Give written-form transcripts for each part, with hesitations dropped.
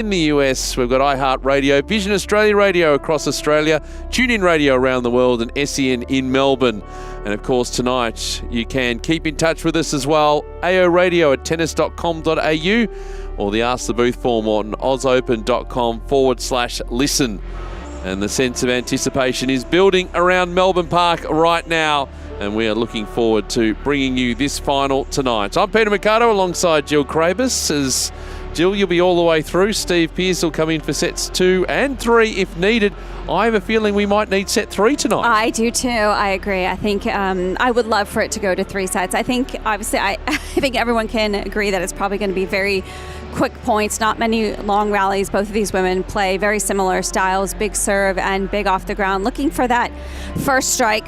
In the US, we've got iHeartRadio, Vision Australia Radio across Australia, TuneIn Radio around the world, and SEN in Melbourne. And of course, tonight you can keep in touch with us as well. AORadio at tennis.com.au or the Ask the Booth form on ausopen.com/listen. And the sense of anticipation is building around Melbourne Park right now. And we are looking forward to bringing you this final tonight. I'm Peter Mercado alongside Jill Krabus. As Jill, you'll be all the way through. Steve Pearce will come in for sets 2 and 3 if needed. I have a feeling we might need set 3 tonight. I do too. I agree. I think I would love for it to go to 3 sets. I think, obviously, I think everyone can agree that it's probably going to be very quick points, not many long rallies. Both of these women play very similar styles, big serve and big off the ground, looking for that first strike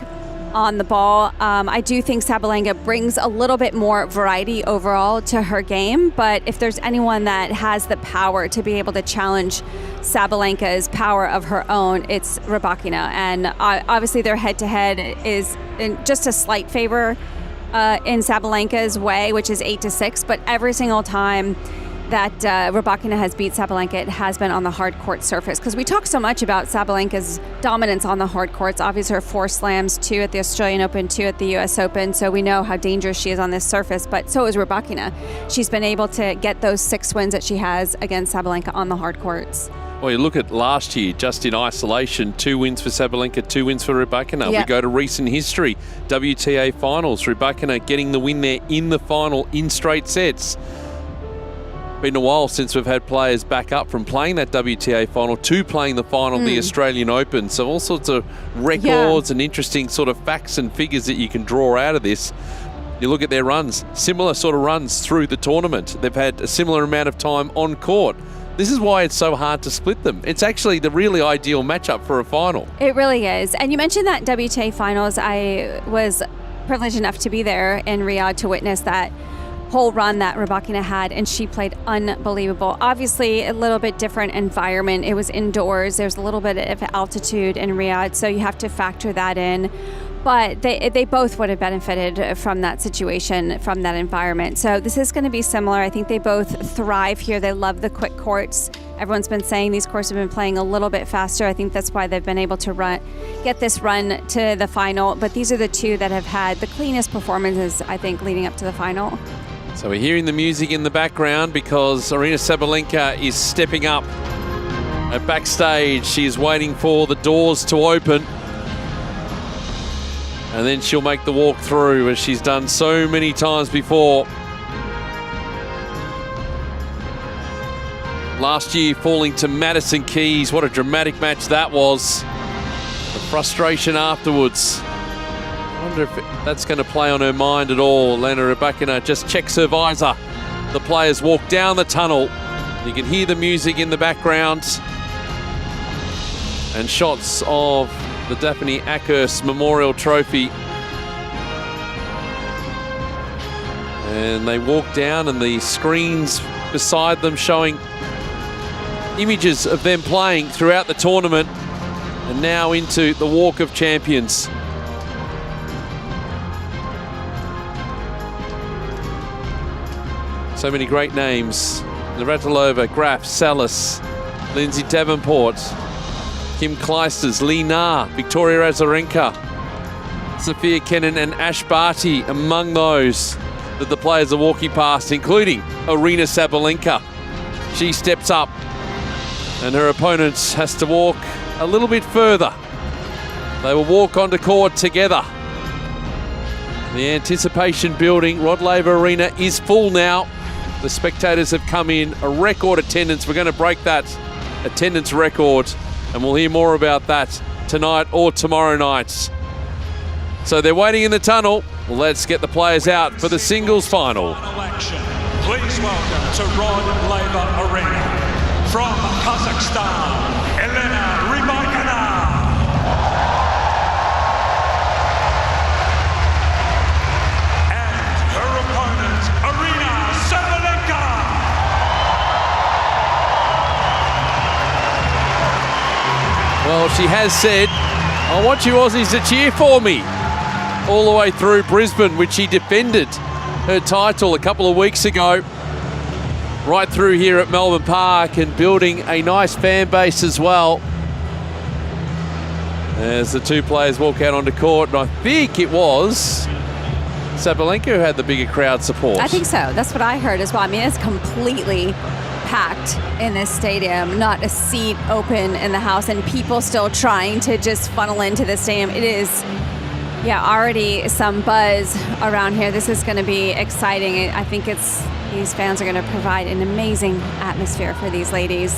on the ball. I do think Sabalenka brings a little bit more variety overall to her game, but if there's anyone that has the power to be able to challenge Sabalenka's power of her own, it's Rybakina. And obviously their head-to-head is in just a slight favor in Sabalenka's way, which is 8-6, but every single time that Rybakina has beat Sabalenka, it has been on the hard court surface. Because we talk so much about Sabalenka's dominance on the hard courts. Obviously, her 4 slams, 2 at the Australian Open, 2 at the US Open. So we know how dangerous she is on this surface. But so is Rybakina. She's been able to get those 6 wins that she has against Sabalenka on the hard courts. Well, you look at last year, just in isolation, 2 wins for Sabalenka, 2 wins for Rybakina. Yep. We go to recent history, WTA finals, Rybakina getting the win there in the final in straight sets. Been a while since we've had players back up from playing that WTA final to playing the final of the Australian Open. So all sorts of records and interesting sort of facts and figures that you can draw out of this. You look at their runs, similar sort of runs through the tournament. They've had a similar amount of time on court. This is why it's so hard to split them. It's actually the really ideal matchup for a final. It really is. And you mentioned that WTA finals. I was privileged enough to be there in Riyadh to witness that whole run that Rybakina had, and she played unbelievable. Obviously, a little bit different environment. It was indoors. There's a little bit of altitude in Riyadh, so you have to factor that in. But they both would have benefited from that situation, from that environment. So this is going to be similar. I think they both thrive here. They love the quick courts. Everyone's been saying these courts have been playing a little bit faster. I think that's why they've been able to get this run to the final. But these are the 2 that have had the cleanest performances, I think, leading up to the final. So we're hearing the music in the background because Aryna Sabalenka is stepping up at backstage. She is waiting for the doors to open. And then she'll make the walk through, as she's done so many times before. Last year, falling to Madison Keys. What a dramatic match that was. The frustration afterwards. I wonder if that's going to play on her mind at all. Elena Rybakina just checks her visor. The players walk down the tunnel. You can hear the music in the background. And shots of the Daphne Akerst Memorial Trophy. And they walk down, and the screens beside them showing images of them playing throughout the tournament. And now into the Walk of Champions. So many great names. Navratilova, Graf, Salas, Lindsay Davenport, Kim Clijsters, Lee Na, Victoria Azarenka, Sophia Kenin and Ash Barty among those that the players are walking past, including Aryna Sabalenka. She steps up and her opponent has to walk a little bit further. They will walk onto court together. The anticipation building. Rod Laver Arena is full now. The spectators have come in, a record attendance. We're going to break that attendance record, and we'll hear more about that tonight or tomorrow night. So they're waiting in the tunnel. Well, let's get the players out for the singles final. Please welcome to Rod Laver Arena from Kazakhstan, Elena Rybakina. Well, she has said, I want you Aussies to cheer for me, all the way through Brisbane, which she defended her title a couple of weeks ago. right through here at Melbourne Park and building a nice fan base as well. As the two players walk out onto court, and I think it was Sabalenka who had the bigger crowd support. I think so. That's what I heard as well. I mean, it's completely packed in this stadium, not a seat open in the house, and people still trying to just funnel into the stadium. It is, already some buzz around here. This is going to be exciting. I think these fans are going to provide an amazing atmosphere for these ladies.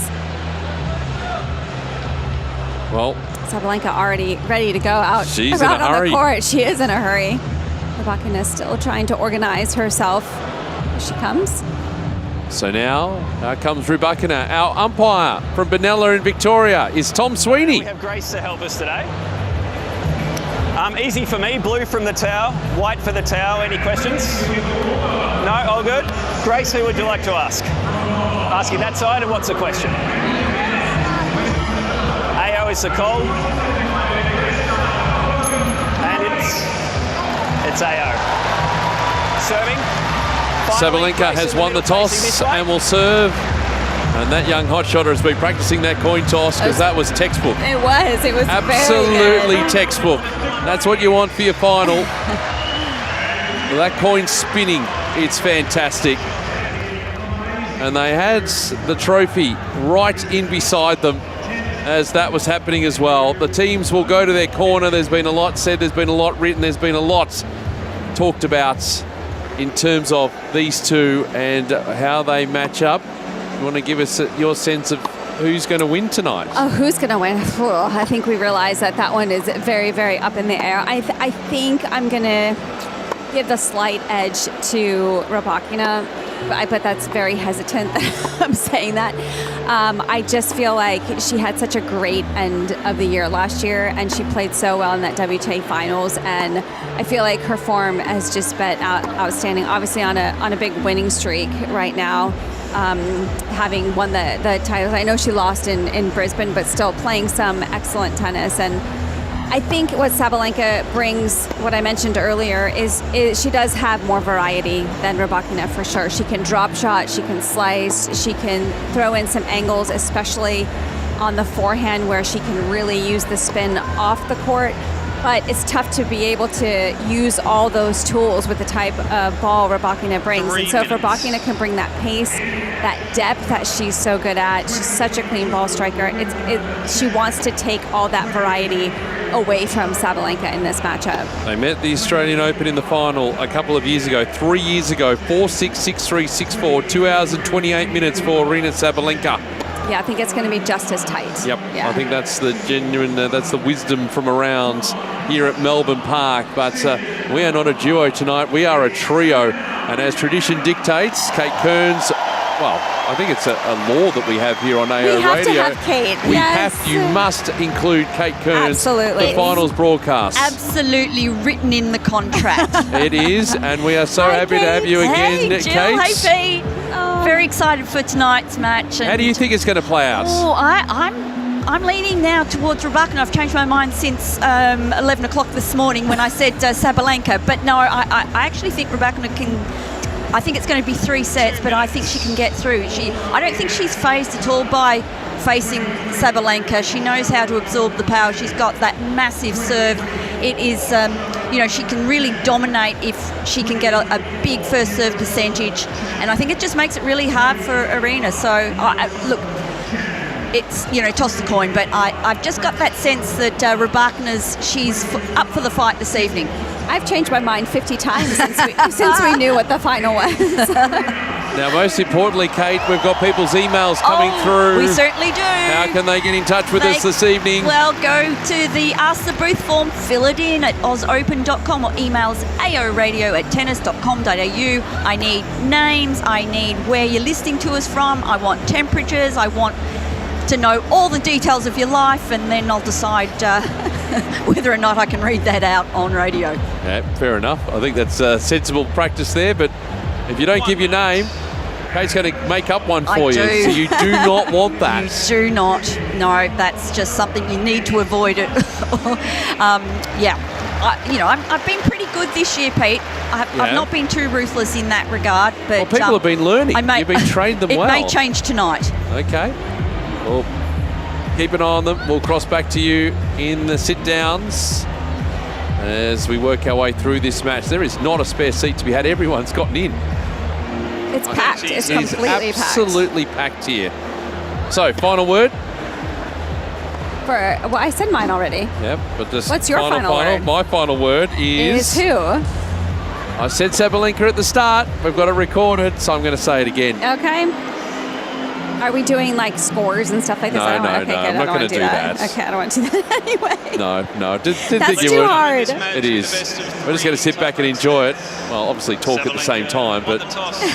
Well, Sabalenka already ready to go out she's around in a on hurry. the court. She is in a hurry. Rybakina still trying to organize herself. Here she comes. So now comes Rybakina. Our umpire from Benalla in Victoria is Tom Sweeney. We have Grace to help us today. Easy for me, blue from the towel, white for the towel. Any questions? No, all good? Grace, who would you like to ask? Asking that side, and what's the question? AO is the call. And it's AO. Serving. Sabalenka has won the toss and will serve. And that young hotshotter has been practicing that coin toss because that was textbook. It was Absolutely very good. textbook. That's what you want for your final. Well, that coin spinning, it's fantastic. And they had the trophy right in beside them as that was happening as well. The teams will go to their corner. There's been a lot said, there's been a lot written, there's been a lot talked about in terms of these two and how they match up. You want to give us your sense of who's going to win tonight? Oh, who's going to win? I think we realize that one is very, very up in the air. I think I'm going to give the slight edge to Rybakina, but that's very hesitant that I'm saying that. I just feel like she had such a great end of the year last year, and she played so well in that WTA finals, and I feel like her form has just been outstanding. Obviously on a big winning streak right now, having won the titles. I know she lost in Brisbane, but still playing some excellent tennis. And I think what Sabalenka brings, what I mentioned earlier, is she does have more variety than Rybakina for sure. She can drop shot, she can slice, she can throw in some angles, especially on the forehand where she can really use the spin off the court. But it's tough to be able to use all those tools with the type of ball Rybakina brings. And so if Rybakina can bring that pace, that depth that she's so good at, she's such a clean ball striker. She wants to take all that variety away from Sabalenka in this matchup. They met the Australian Open in the final a couple of years ago, 3 years ago, 4-6, 6-3, 6-4, 2 hours and 28 minutes for Aryna Sabalenka. Yeah, I think it's going to be just as tight. Yep, yeah. I think that's the genuine, that's the wisdom from around here at Melbourne Park. But we are not a duo tonight, we are a trio. And as tradition dictates, Kate Kearns, well, I think it's a law that we have here on AO Radio. We have to have Kate. You must include Kate Kearns, absolutely, the finals broadcast. Absolutely written in the contract. It is, and we are so happy to have you again, Hey, Jill. Kate. Hey, Pete. Very excited for tonight's match. How do you think it's going to play out? Oh, I'm leaning now towards Rybakina. I've changed my mind since 11 o'clock this morning when I said Sabalenka. But no, I actually think Rybakina can. I think it's going to be 3 sets, but I think she can get through. I don't think she's phased at all by facing Sabalenka. She knows how to absorb the power. She's got that massive serve. It is, she can really dominate if she can get a big first serve percentage. And I think it just makes it really hard for Aryna. So, look, it's, toss the coin. But I've just got that sense that she's up for the fight this evening. I've changed my mind 50 times since we knew what the final was. Now, most importantly, Kate, we've got people's emails coming through. We certainly do. How can they get in touch with us this evening? Well, go to the Ask the Booth form, fill it in at ozopen.com or emails aoradio@tennis.com.au. I need names. I need where you're listening to us from. I want temperatures. I want to know all the details of your life, and then I'll decide whether or not I can read that out on radio. Yeah, fair enough. I think that's sensible practice there, but if you don't give your name, Kate's going to make up one for you. So you do not want that. You do not. No, that's just something you need to avoid it. I've been pretty good this year, Pete. I've not been too ruthless in that regard. But Well, people have been learning. You've been trained them well. It may change tonight. Okay. Well, keep an eye on them. We'll cross back to you in the sit-downs as we work our way through this match. There is not a spare seat to be had. Everyone's gotten in. It's packed. It's completely packed. Absolutely packed here. So, final word? Well, I said mine already. Yep. But just What's your final word? My final word Is who? I said Sabalenka at the start. We've got it recorded, so I'm going to say it again. Okay. Are we doing like scores and stuff like this? No, okay, no. good. I'm not going to do that. Okay, I don't want to do that anyway. No. Didn't That's think you too would. hard. It is. We're just going to sit back and enjoy it. Well, obviously talk at the same time, but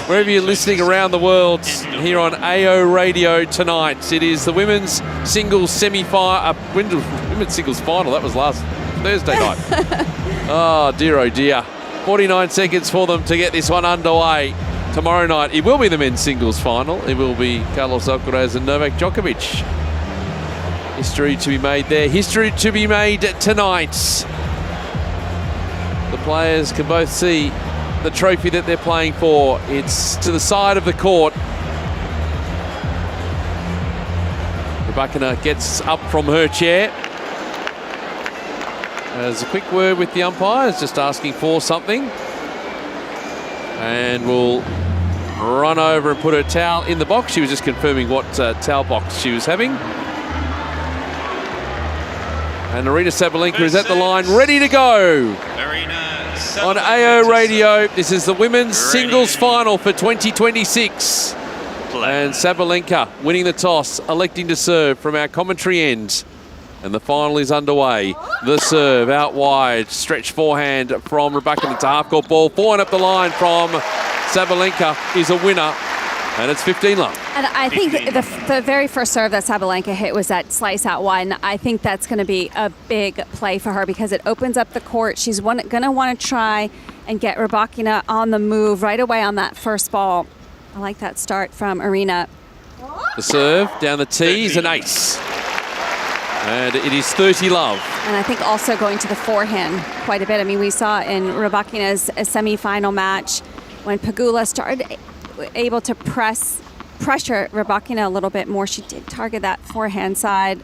wherever you're listening around the world, here on AO Radio tonight, it is the women's singles semi-final, women's singles final. That was last Thursday night. Oh dear. 49 seconds for them to get this one underway. Tomorrow night, it will be the men's singles final. It will be Carlos Alcaraz and Novak Djokovic. History to be made there. History to be made tonight. The players can both see the trophy that they're playing for. It's to the side of the court. Rybakina gets up from her chair. There's a quick word with the umpires, just asking for something. And we'll run over and put her towel in the box. She was just confirming what towel box she was having. And Aryna Sabalenka is at the line, ready to go. On AO Radio, this is the women's singles final for 2026. And Sabalenka winning the toss, electing to serve from our commentary end. And the final is underway. The serve out wide, stretch forehand from Rybakina to half-court ball. Forehand up the line from Sabalenka is a winner, and it's 15-love. And I think the very first serve that Sabalenka hit was that slice out wide, and I think that's going to be a big play for her because it opens up the court. She's going to want to try and get Rybakina on the move right away on that first ball. I like that start from Aryna. The serve down the tee is an ace. And it is 30-love. And I think also going to the forehand quite a bit. I mean, we saw in Rybakina's semi-final match when Pegula started able to pressure Rybakina a little bit more. She did target that forehand side.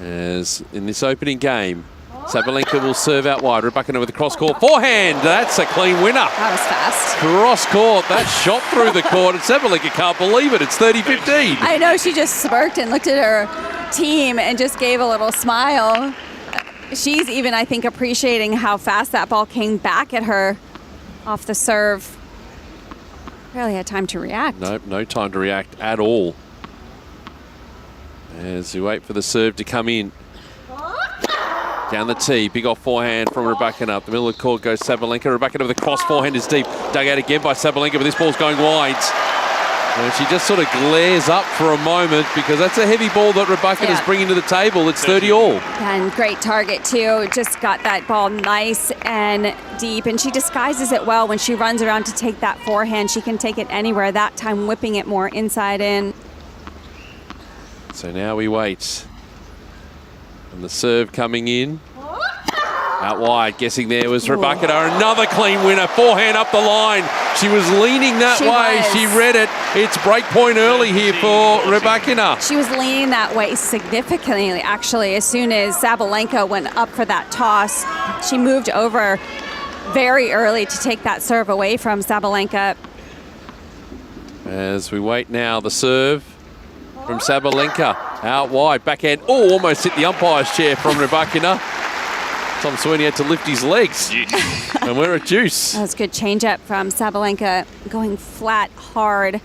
As in this opening game, Sabalenka will serve out wide. Rybakina with the cross-court forehand. That's a clean winner. That was fast. Cross-court. That shot through the court. And Sabalenka can't believe it. It's 30-15. I know. She just smirked and looked at her team and just gave a little smile. She's even, I think, appreciating how fast that ball came back at her off the serve. Barely had time to react. Nope, no time to react at all. As we wait for the serve to come in. Down the tee, big off forehand from Rybakina. Up the middle of the court goes Sabalenka. Rybakina with a cross forehand is deep. Dug out again by Sabalenka, but this ball's going wide. And she just sort of glares up for a moment because that's a heavy ball that Rybakina's bringing to the table. It's 30-all. And great target, too. Just got that ball nice and deep. And she disguises it well when she runs around to take that forehand. She can take it anywhere. That time whipping it more inside in. So now we wait. And the serve coming in. Out wide, guessing there was Rybakina. Another clean winner. Forehand up the line. She was leaning that way. She read it. It's break point early here for Rybakina. She was leaning that way significantly, actually. As soon as Sabalenka went up for that toss, she moved over very early to take that serve away from Sabalenka. As we wait now, the serve from Sabalenka. Out wide, backhand. Oh, almost hit the umpire's chair from Rybakina. Tom Sweeney had to lift his legs. And we're at juice. That was a good change-up from Sabalenka, going flat, hard,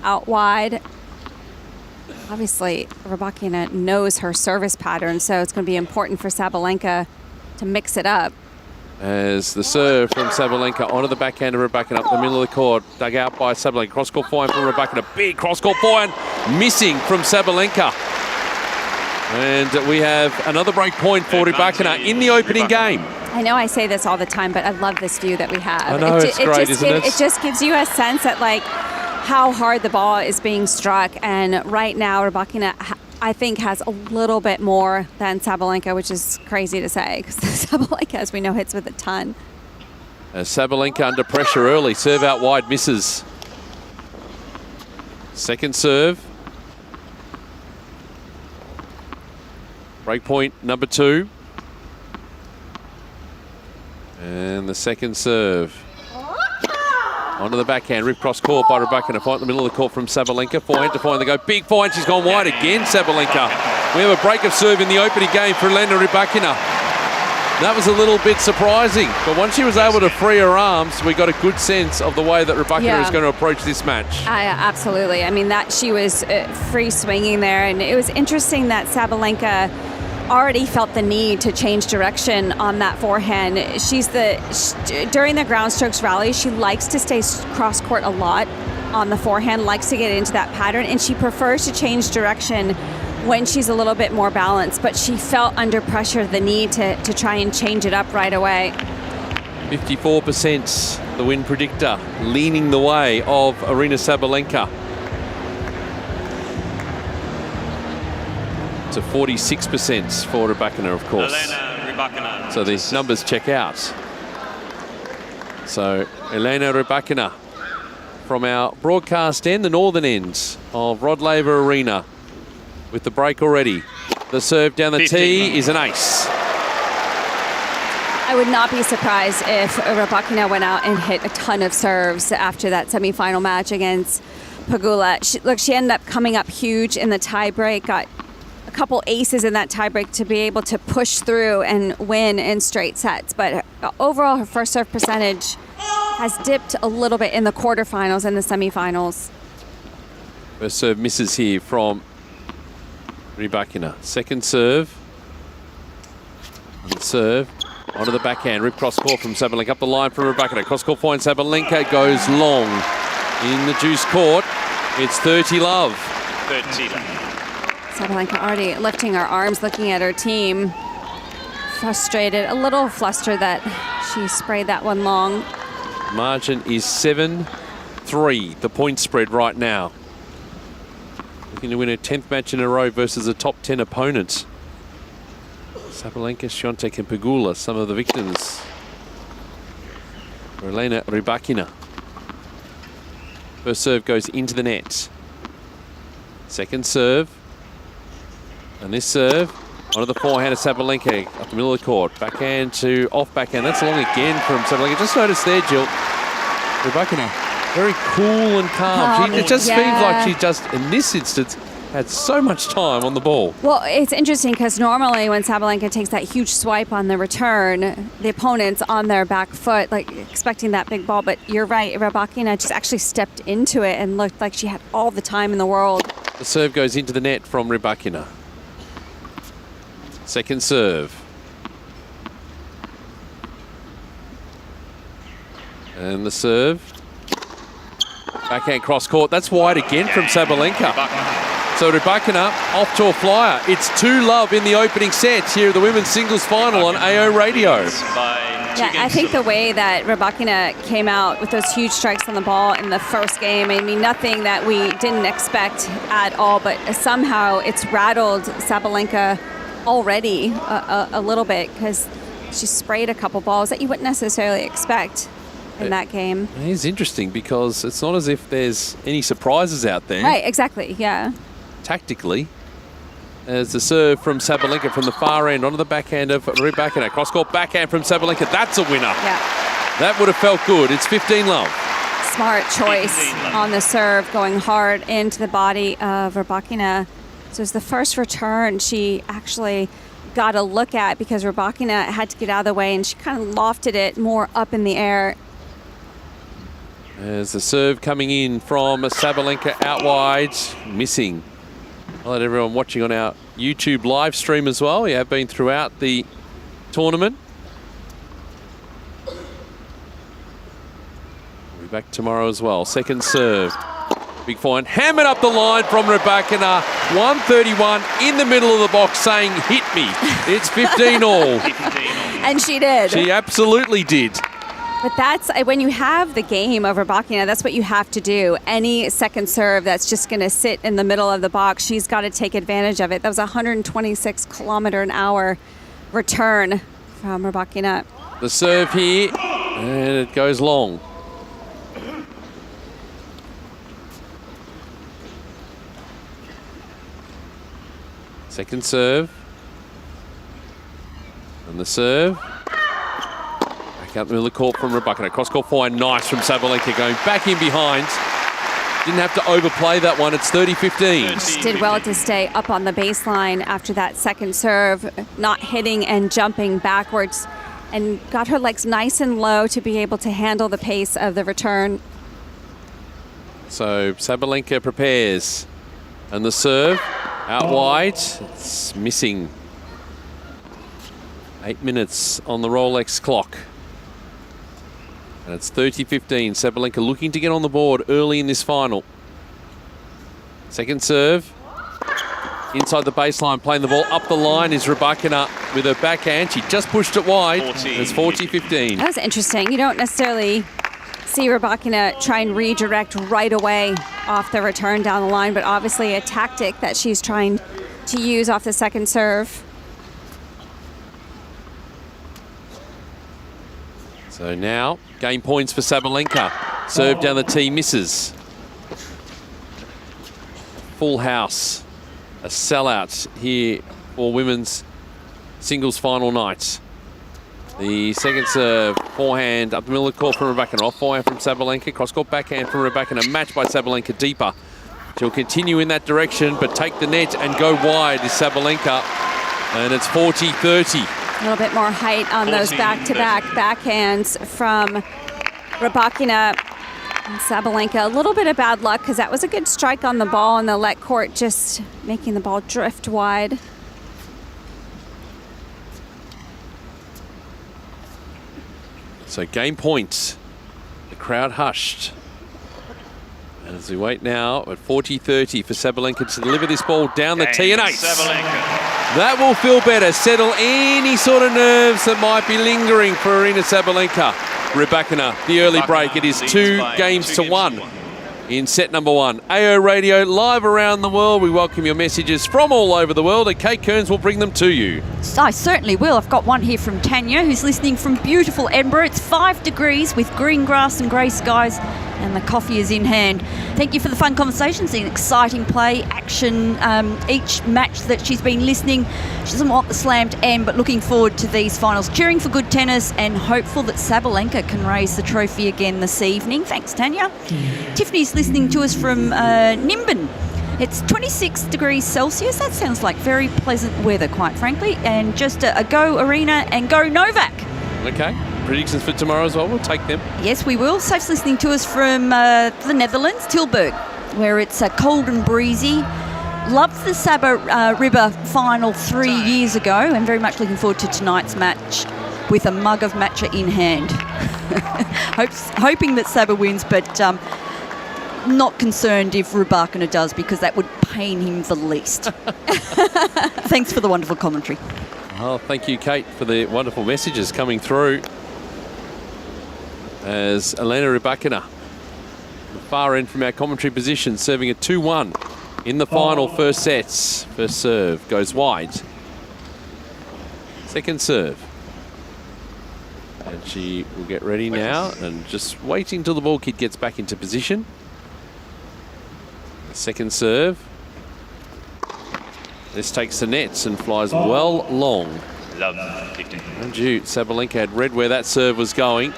out wide. Obviously, Rybakina knows her service pattern, so it's going to be important for Sabalenka to mix it up. As the serve from Sabalenka onto the backhand of Rybakina up the middle of the court. Dug out by Sabalenka. Cross-court forehand from Rybakina. Big cross-court forehand missing from Sabalenka. And we have another break point for Rybakina in the opening game. I know I say this all the time, but I love this view that we have. I know, it's great, isn't it? It just gives you a sense that, like, how hard the ball is being struck. And right now, Rybakina I think has a little bit more than Sabalenka, which is crazy to say because Sabalenka, as we know, hits with a ton. Sabalenka under pressure early. Serve out wide, misses. Second serve. Break point number 2. And the second serve. Onto the backhand, rip cross court by Rybakina. Point in the middle of the court from Sabalenka. Forehand to forehand, they go. Big forehand, she's gone wide again, Sabalenka. We have a break of serve in the opening game for Elena Rybakina. That was a little bit surprising, but once she was able to free her arms, we got a good sense of the way that Rybakina is going to approach this match. Absolutely. I mean, that she was free swinging there, and it was interesting that Sabalenka already felt the need to change direction on that forehand. During the ground strokes rally, she likes to stay cross court a lot on the forehand, likes to get into that pattern, and she prefers to change direction when she's a little bit more balanced, but she felt under pressure the need to try and change it up right away. 54% the win predictor, leaning the way of Aryna Sabalenka. To 46% for Rybakina, of course. Elena Rybakina. So these numbers check out. So Elena Rybakina from our broadcast end, the northern end of Rod Laver Arena, with the break already. The serve down the tee is an ace. I would not be surprised if Rybakina went out and hit a ton of serves after that semifinal match against Pegula. She ended up coming up huge in the tiebreak, got a couple aces in that tiebreak to be able to push through and win in straight sets. But overall, her first serve percentage has dipped a little bit in the quarterfinals and the semifinals. First serve misses here from Rybakina. Second serve. And serve onto the backhand. Rip cross court from Sabalenka. Up the line from Rybakina. Cross court point. Sabalenka goes long in the juice court. It's 30 love. 30 love. Sabalenka already lifting her arms, looking at her team. Frustrated, a little flustered that she sprayed that one long. Margin is 7-3, the point spread right now. Looking to win her 10th match in a row versus a top 10 opponent. Sabalenka, Świątek and Pegula, some of the victims for Elena Rybakina. First serve goes into the net. Second serve. And this serve onto the forehand of Sabalenka up the middle of the court. Backhand to off backhand. That's long again from Sabalenka. Just notice there, Jill. Rybakina, very cool and calm. It just seems like she just, in this instance, had so much time on the ball. Well, it's interesting because normally when Sabalenka takes that huge swipe on the return, the opponent's on their back foot, like expecting that big ball. But you're right, Rybakina just actually stepped into it and looked like she had all the time in the world. The serve goes into the net from Rybakina. Second serve. And the serve. Backhand cross court. That's wide again from Sabalenka. So Rybakina off to a flyer. It's 2-love in the opening set here at the women's singles final on AO Radio. Yeah, I think the way that Rybakina came out with those huge strikes on the ball in the first game, I mean, nothing that we didn't expect at all, but somehow it's rattled Sabalenka already a little bit because she sprayed a couple balls that you wouldn't necessarily expect in that game. It is interesting because it's not as if there's any surprises out there. Right, exactly, yeah. Tactically, as the serve from Sabalenka from the far end onto the backhand of Rybakina. Cross-court backhand from Sabalenka. That's a winner. Yeah. That would have felt good. It's 15-love. Smart choice on the serve, going hard into the body of Rybakina. So it's the first return she actually got a look at because Rybakina had to get out of the way and she kind of lofted it more up in the air. As the serve coming in from Sabalenka out wide, missing. I'll let everyone watching on our YouTube live stream as well. You have been throughout the tournament. We'll be back tomorrow as well. Second serve. Big forehand. Hammered up the line from Rybakina. 131 in the middle of the box saying, hit me. It's 15 all. And she did. She absolutely did. But that's when you have the game over Rybakina, that's what you have to do. Any second serve that's just going to sit in the middle of the box, she's got to take advantage of it. That was a 126 kilometer an hour return from Rybakina. The serve here, and it goes long. Second serve. And the serve. Back up the middle of the court from Rybakina. Cross court forehand, nice from Sabalenka, going back in behind. Didn't have to overplay that one. It's 30-15. She did well to stay up on the baseline after that second serve, not hitting and jumping backwards, and got her legs nice and low to be able to handle the pace of the return. So Sabalenka prepares. And the serve out wide. It's missing. 8 minutes on the Rolex clock. And it's 30-15. Sabalenka looking to get on the board early in this final. Second serve. Inside the baseline, playing the ball up the line is Rybakina with her backhand. She just pushed it wide. It's 40-15. That was interesting. You don't necessarily see Rybakina try and redirect right away off the return down the line, but obviously a tactic that she's trying to use off the second serve. So now, game points for Sabalenka. Serve down the tee, misses. Full house. A sellout here for women's singles final night. The second serve, forehand up the middle of the court from Rybakina. Off forehand from Sabalenka. Cross-court backhand from Rybakina. Matched by Sabalenka deeper. She'll continue in that direction, but take the net and go wide is Sabalenka. And it's 40-30. A little bit more height on those back-to-back backhands from Rybakina and Sabalenka. A little bit of bad luck because that was a good strike on the ball and the let court just making the ball drift wide. So game points. The crowd hushed. And as we wait now at 40-30 for Sabalenka to deliver this ball down the tee and ace. That will feel better. Settle any sort of nerves that might be lingering for Aryna Sabalenka. Rybakina, the early break. It is 2-1 in set number 1. AO Radio, live around the world. We welcome your messages from all over the world, and Kate Kearns will bring them to you. I certainly will. I've got one here from Tanya, who's listening from beautiful Edinburgh. It's 5 degrees with green grass and grey skies, and the coffee is in hand. Thank you for the fun conversations and exciting play, action. Each match that she's been listening, she doesn't want the slam to end, but looking forward to these finals. Cheering for good tennis and hopeful that Sabalenka can raise the trophy again this evening. Thanks, Tanya. Tiffany's listening to us from Nimbin. It's 26 degrees Celsius. That sounds like very pleasant weather, quite frankly. And just a go Aryna and go Novak. Okay. Predictions for tomorrow as well. We'll take them. Yes, we will. Safe's listening to us from the Netherlands, Tilburg, where it's cold and breezy. Loved the Riba final 3 years ago and very much looking forward to tonight's match with a mug of matcha in hand. Hoping that Saba wins, but not concerned if Rybakina does, because that would pain him the least. Thanks for the wonderful commentary. Oh, thank you, Kate, for the wonderful messages coming through. As Elena Rybakina, the far end from our commentary position, serving a 2-1 in the final first sets. First serve goes wide. Second serve. And she will get ready now and just waiting till the ball kid gets back into position. Second serve. This takes the nets and flies well long. And Sabalenka had read where that serve was going.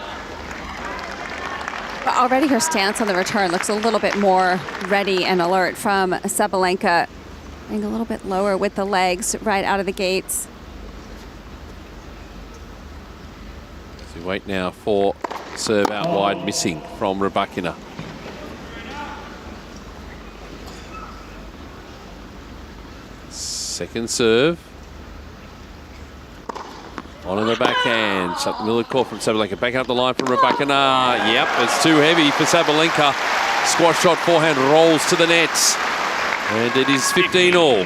But already her stance on the return looks a little bit more ready and alert from Sabalenka. I think a little bit lower with the legs right out of the gates. So we wait now for serve out wide missing from Rybakina. Second serve. On in the backhand. Shut the middle of the court from Sabalenka. Back up the line from Rybakina. Yep, it's too heavy for Sabalenka. Squash shot forehand rolls to the nets. And it is 15-all.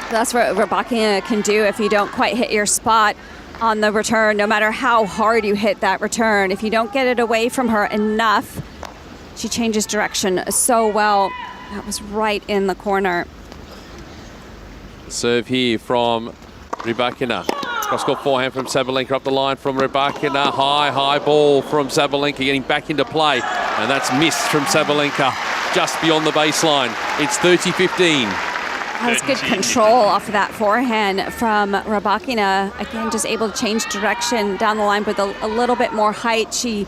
That's what Rybakina can do if you don't quite hit your spot on the return, no matter how hard you hit that return. If you don't get it away from her enough, she changes direction so well. That was right in the corner. Serve here from Rybakina. Cross-court forehand from Sabalenka up the line from Rybakina. High ball from Sabalenka getting back into play. And that's missed from Sabalenka just beyond the baseline. It's 30-15. That was good control off of that forehand from Rybakina. Again, just able to change direction down the line with a little bit more height. She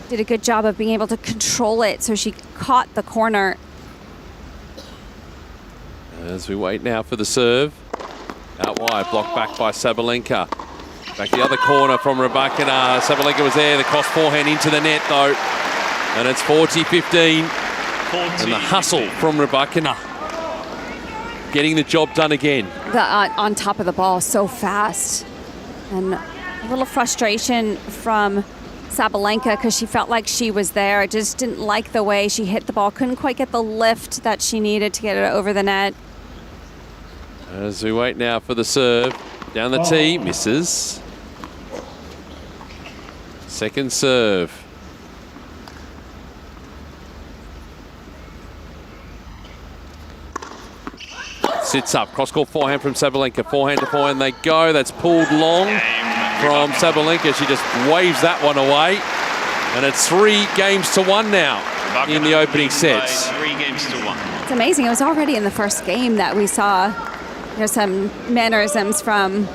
did a good job of being able to control it, so she caught the corner. As we wait now for the serve. Out wide, blocked back by Sabalenka. Back the other corner from Rybakina. Sabalenka was there, the cross forehand into the net though. And it's 40-15. And the hustle from Rybakina. Getting the job done again. On top of the ball so fast. And a little frustration from Sabalenka because she felt like she was there. Just didn't like the way she hit the ball. Couldn't quite get the lift that she needed to get it over the net. As we wait now for the serve. Down the tee, misses. Second serve. Sits up, cross-court forehand from Sabalenka. Forehand to forehand they go. That's pulled long from Sabalenka. She just waves that one away. And it's 3-1 now in the opening sets. 3-1. It's amazing. It was already in the first game that we saw some mannerisms from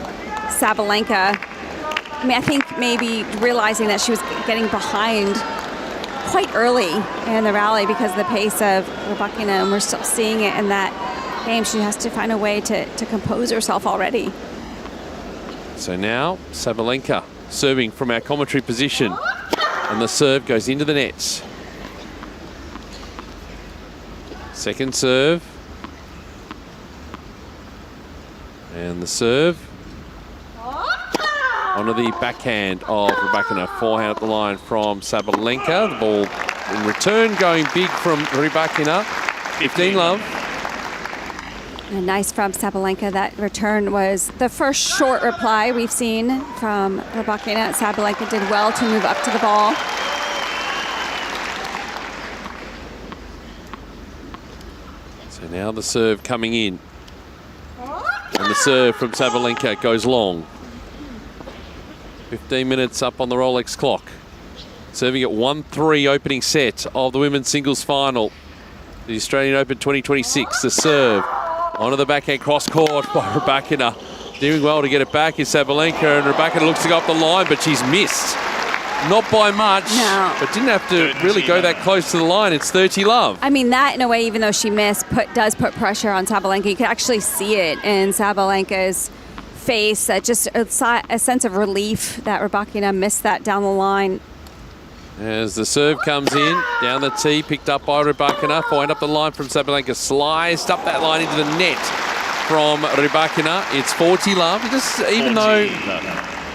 Sabalenka. I mean, I think maybe realizing that she was getting behind quite early in the rally because of the pace of Rybakina, and we're still seeing it in that game. She has to find a way to compose herself already. So now Sabalenka serving from our commentary position, and the serve goes into the nets. Second serve. And the serve onto the backhand of Rybakina. Forehand up the line from Sabalenka. The ball in return going big from Rybakina. 15-love. And nice from Sabalenka. That return was the first short reply we've seen from Rybakina. Sabalenka did well to move up to the ball. So now the serve coming in. And the serve from Sabalenka goes long. 15 minutes up on the Rolex clock. Serving at 1-3 opening set of the women's singles final. The Australian Open 2026. The serve onto the backhand cross court by Rybakina. Doing well to get it back is Sabalenka, and Rybakina looks to go up the line, but she's missed. Not by much, but didn't have to really go that close to the line. It's 30-love. I mean, that in a way, even though she missed, does put pressure on Sabalenka. You can actually see it in Sabalenka's face. Just a sense of relief that Rybakina missed that down the line. As the serve comes in, down the tee, picked up by Rybakina. Forehand up the line from Sabalenka. Sliced up that line into the net from Rybakina. It's 40-love. Even though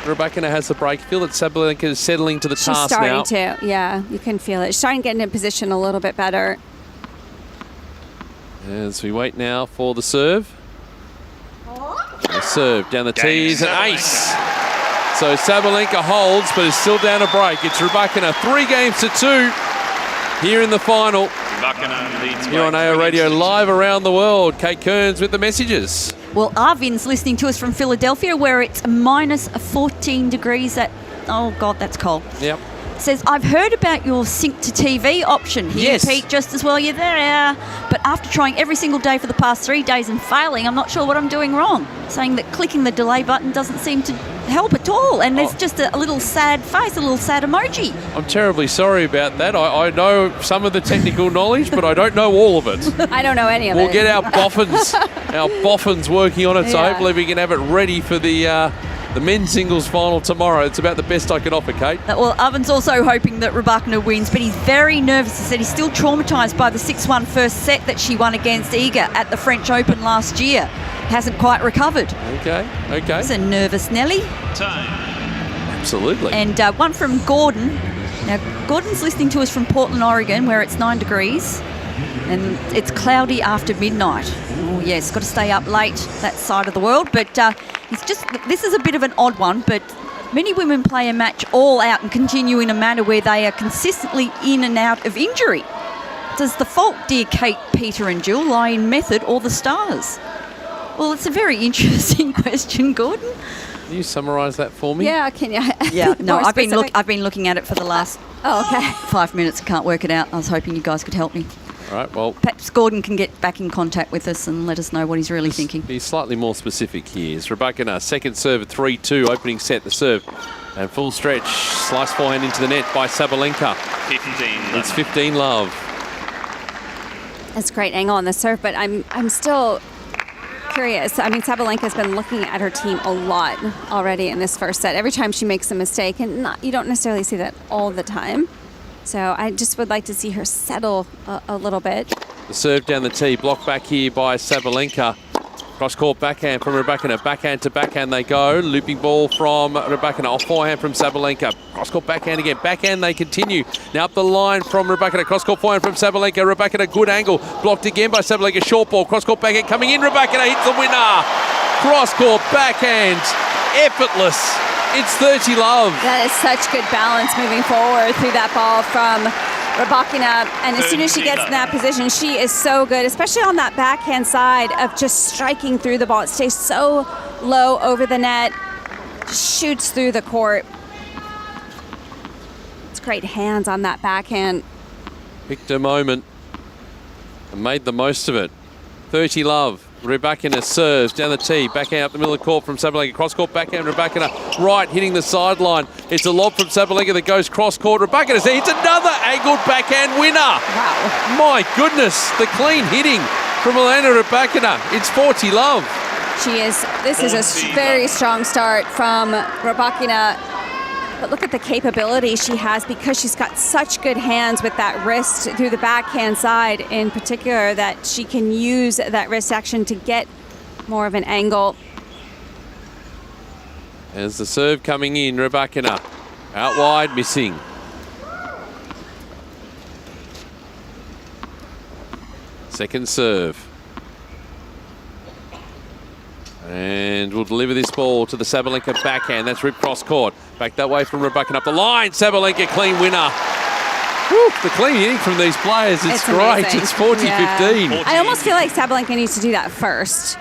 Rybakina has the break, I feel that Sabalenka is settling to the task now. She's starting to, yeah, you can feel it. She's starting to get into position a little bit better. As we wait now for the serve. The serve down the tees, an ace. So Sabalenka holds, but is still down a break. It's Rybakina 3-2 here in the final. Here on AO Radio, live around the world. Kate Kearns with the messages. Well, Arvin's listening to us from Philadelphia, where it's minus 14 degrees at... Oh, God, that's cold. Yep. Says, I've heard about your sync to TV option here, Yes. Pete, just as well you're there. But after trying every single day for the past 3 days and failing, I'm not sure what I'm doing wrong. Saying that clicking the delay button doesn't seem to help at all. And there's just a little sad face, a little sad emoji. I'm terribly sorry about that. I know some of the technical knowledge, but I don't know all of it. I don't know any of it. We'll get our boffins working on it, so hopefully we can have it ready for the men's singles final tomorrow. It's about the best I can offer, Kate. Well, Oven's also hoping that Rybakina wins, but he's very nervous. He said he's still traumatised by the 6-1 first set that she won against Iga at the French Open last year. Hasn't quite recovered. Okay. It's a nervous Nelly. Absolutely. And one from Gordon. Now, Gordon's listening to us from Portland, Oregon, where it's 9 degrees. And it's cloudy after midnight. Oh, yes, got to stay up late, that side of the world. But this is a bit of an odd one, but many women play a match all out and continue in a manner where they are consistently in and out of injury. Does the fault, dear Kate, Peter and Jill, lie in method or the stars? Well, it's a very interesting question, Gordon. Can you summarise that for me? Yeah, can you? Yeah, no, I've been looking at it for the last 5 minutes. I can't work it out. I was hoping you guys could help me. All right, well, perhaps Gordon can get back in contact with us and let us know what he's really thinking. Be slightly more specific here. It's Rybakina, second serve at 3-2, opening set, the serve. And full stretch, slice forehand into the net by Sabalenka. 15. It's 15 love. That's a great angle on the serve, but I'm still curious. I mean, Sabalenka's been looking at her team a lot already in this first set. Every time she makes a mistake, and you don't necessarily see that all the time. So I just would like to see her settle a little bit. The serve down the tee, blocked back here by Sabalenka. Cross-court backhand from Rybakina. Backhand to backhand they go. Looping ball from Rybakina. Off forehand from Sabalenka. Cross-court backhand again. Backhand they continue. Now up the line from Rybakina. Cross-court forehand from Sabalenka. Rybakina, good angle. Blocked again by Sabalenka. Short ball. Cross-court backhand coming in. Rybakina hits the winner. Cross-court backhand. Effortless. It's 30 love. That is such good balance moving forward through that ball from Rybakina, and as soon as she gets in that position, she is so good, especially on that backhand side of just striking through the ball. It stays so low over the net, just shoots through the court. It's great hands on that backhand. Picked a moment and made the most of it. 30 love. Rybakina serves down the tee, backhand up the middle of the court from Sabalenka. Cross-court backhand, Rybakina right, hitting the sideline. It's a lob from Sabalenka that goes cross-court. Rybakina hits another angled backhand winner. Wow. My goodness, the clean hitting from Elena Rybakina. It's 40 love. This is a very strong start from Rybakina. But look at the capability she has, because she's got such good hands with that wrist through the backhand side in particular, that she can use that wrist action to get more of an angle. As the serve coming in, Rybakina out wide, missing. Second serve. And we'll deliver this ball to the Sabalenka backhand. That's ripped cross court. Back that way from Rybakina up the line. Sabalenka clean winner. Woo, the clean hitting from these players, it's great. Amazing. It's 40-15. Yeah. I almost feel like Sabalenka needs to do that first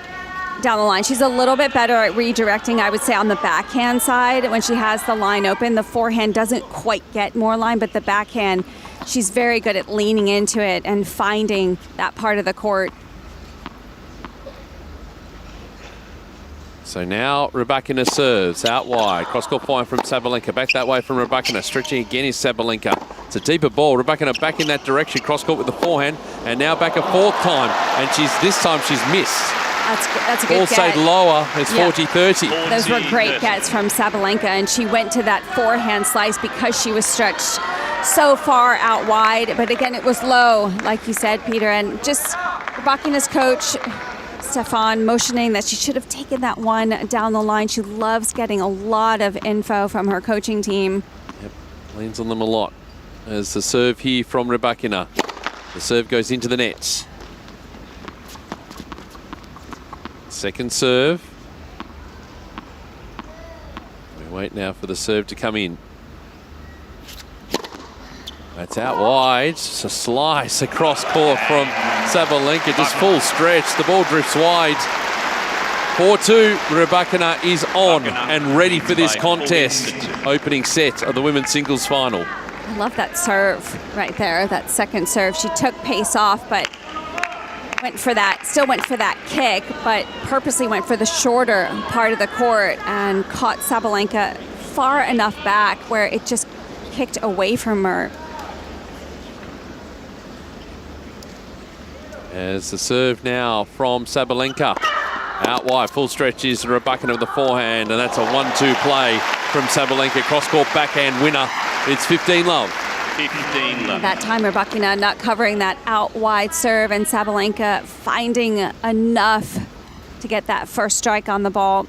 down the line. She's a little bit better at redirecting, I would say, on the backhand side when she has the line open. The forehand doesn't quite get more line, but the backhand, she's very good at leaning into it and finding that part of the court. So now Rybakina serves out wide. Cross-court point from Sabalenka. Back that way from Rybakina. Stretching again is Sabalenka. It's a deeper ball. Rybakina back in that direction. Cross-court with the forehand. And now back a fourth time. And this time she's missed. That's a good ball get. stayed lower. It's 40-30. Those were great gets from Sabalenka. And she went to that forehand slice because she was stretched so far out wide. But again, it was low, like you said, Peter. And just Rybakina's coach, Stefan, motioning that she should have taken that one down the line. She loves getting a lot of info from her coaching team. Yep, leans on them a lot. As the serve here from Rybakina. The serve goes into the net. Second serve. We wait now for the serve to come in. That's out wide. It's a slice across court from Sabalenka. Just full stretch. The ball drifts wide. 4-2. Rybakina is on and ready for this contest. Opening set of the women's singles final. I love that serve right there, that second serve. She took pace off, but still went for that kick, but purposely went for the shorter part of the court and caught Sabalenka far enough back where it just kicked away from her. As the serve now from Sabalenka. Out wide, full stretch is Rybakina with the forehand, and that's a 1-2 play from Sabalenka. Cross-court backhand winner. It's 15 love. 15 love. That time, Rybakina not covering that out wide serve, and Sabalenka finding enough to get that first strike on the ball.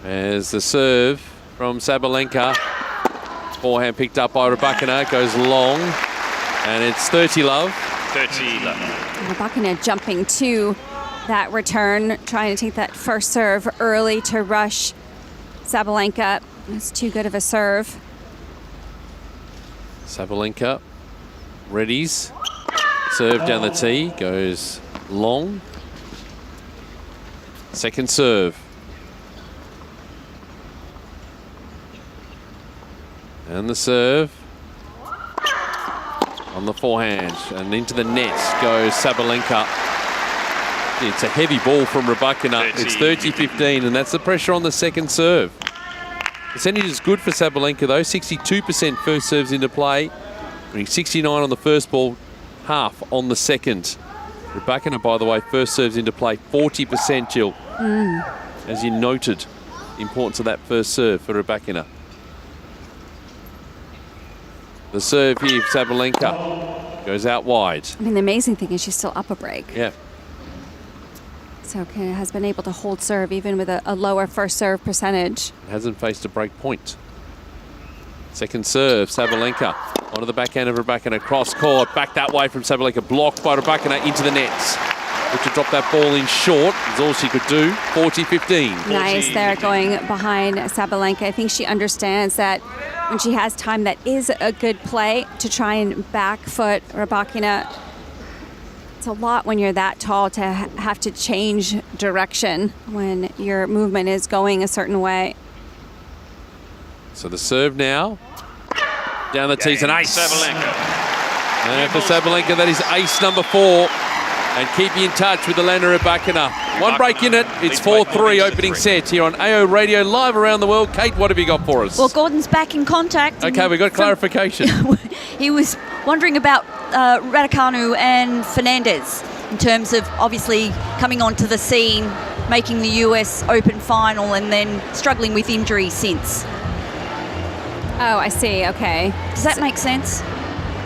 As the serve from Sabalenka. Forehand picked up by Rybakina, goes long, and it's 30-love. 30-love. Rybakina jumping to that return, trying to take that first serve early to rush Sabalenka. It's too good of a serve. Sabalenka readies. Serve down the tee, goes long. Second serve. And the serve. On the forehand. And into the net goes Sabalenka. It's a heavy ball from Rybakina. It's 30-15, and that's the pressure on the second serve. Percentage is good for Sabalenka, though. 62% first serves into play. 69 on the first ball, half on the second. Rybakina, by the way, first serves into play 40%, Jill. As you noted, the importance of that first serve for Rybakina. The serve here for Sabalenka goes out wide. I mean, the amazing thing is she's still up a break. Yeah. So has been able to hold serve even with a lower first serve percentage. Hasn't faced a break point. Second serve, Sabalenka onto the backhand of Rybakina, cross court, back that way from Sabalenka, blocked by Rybakina into the nets. Looked to drop that ball in short, is all she could do. 40-15. Nice there, going behind Sabalenka. I think she understands that when she has time, that is a good play to try and back foot Rybakina. It's a lot when you're that tall to have to change direction when your movement is going a certain way. So the serve now. Down the tee's an ace. Sabalenka. And for Sabalenka, that is ace number 4. And keep you in touch with Elena Rybakina. One break in it. It's 4-3 opening set here on AO Radio, live around the world. Kate, what have you got for us? Well, Gordon's back in contact. Okay, we got clarification. He was wondering about Raducanu and Fernandez in terms of obviously coming onto the scene, making the US Open final, and then struggling with injury since. Oh, I see. Okay. Does that make sense?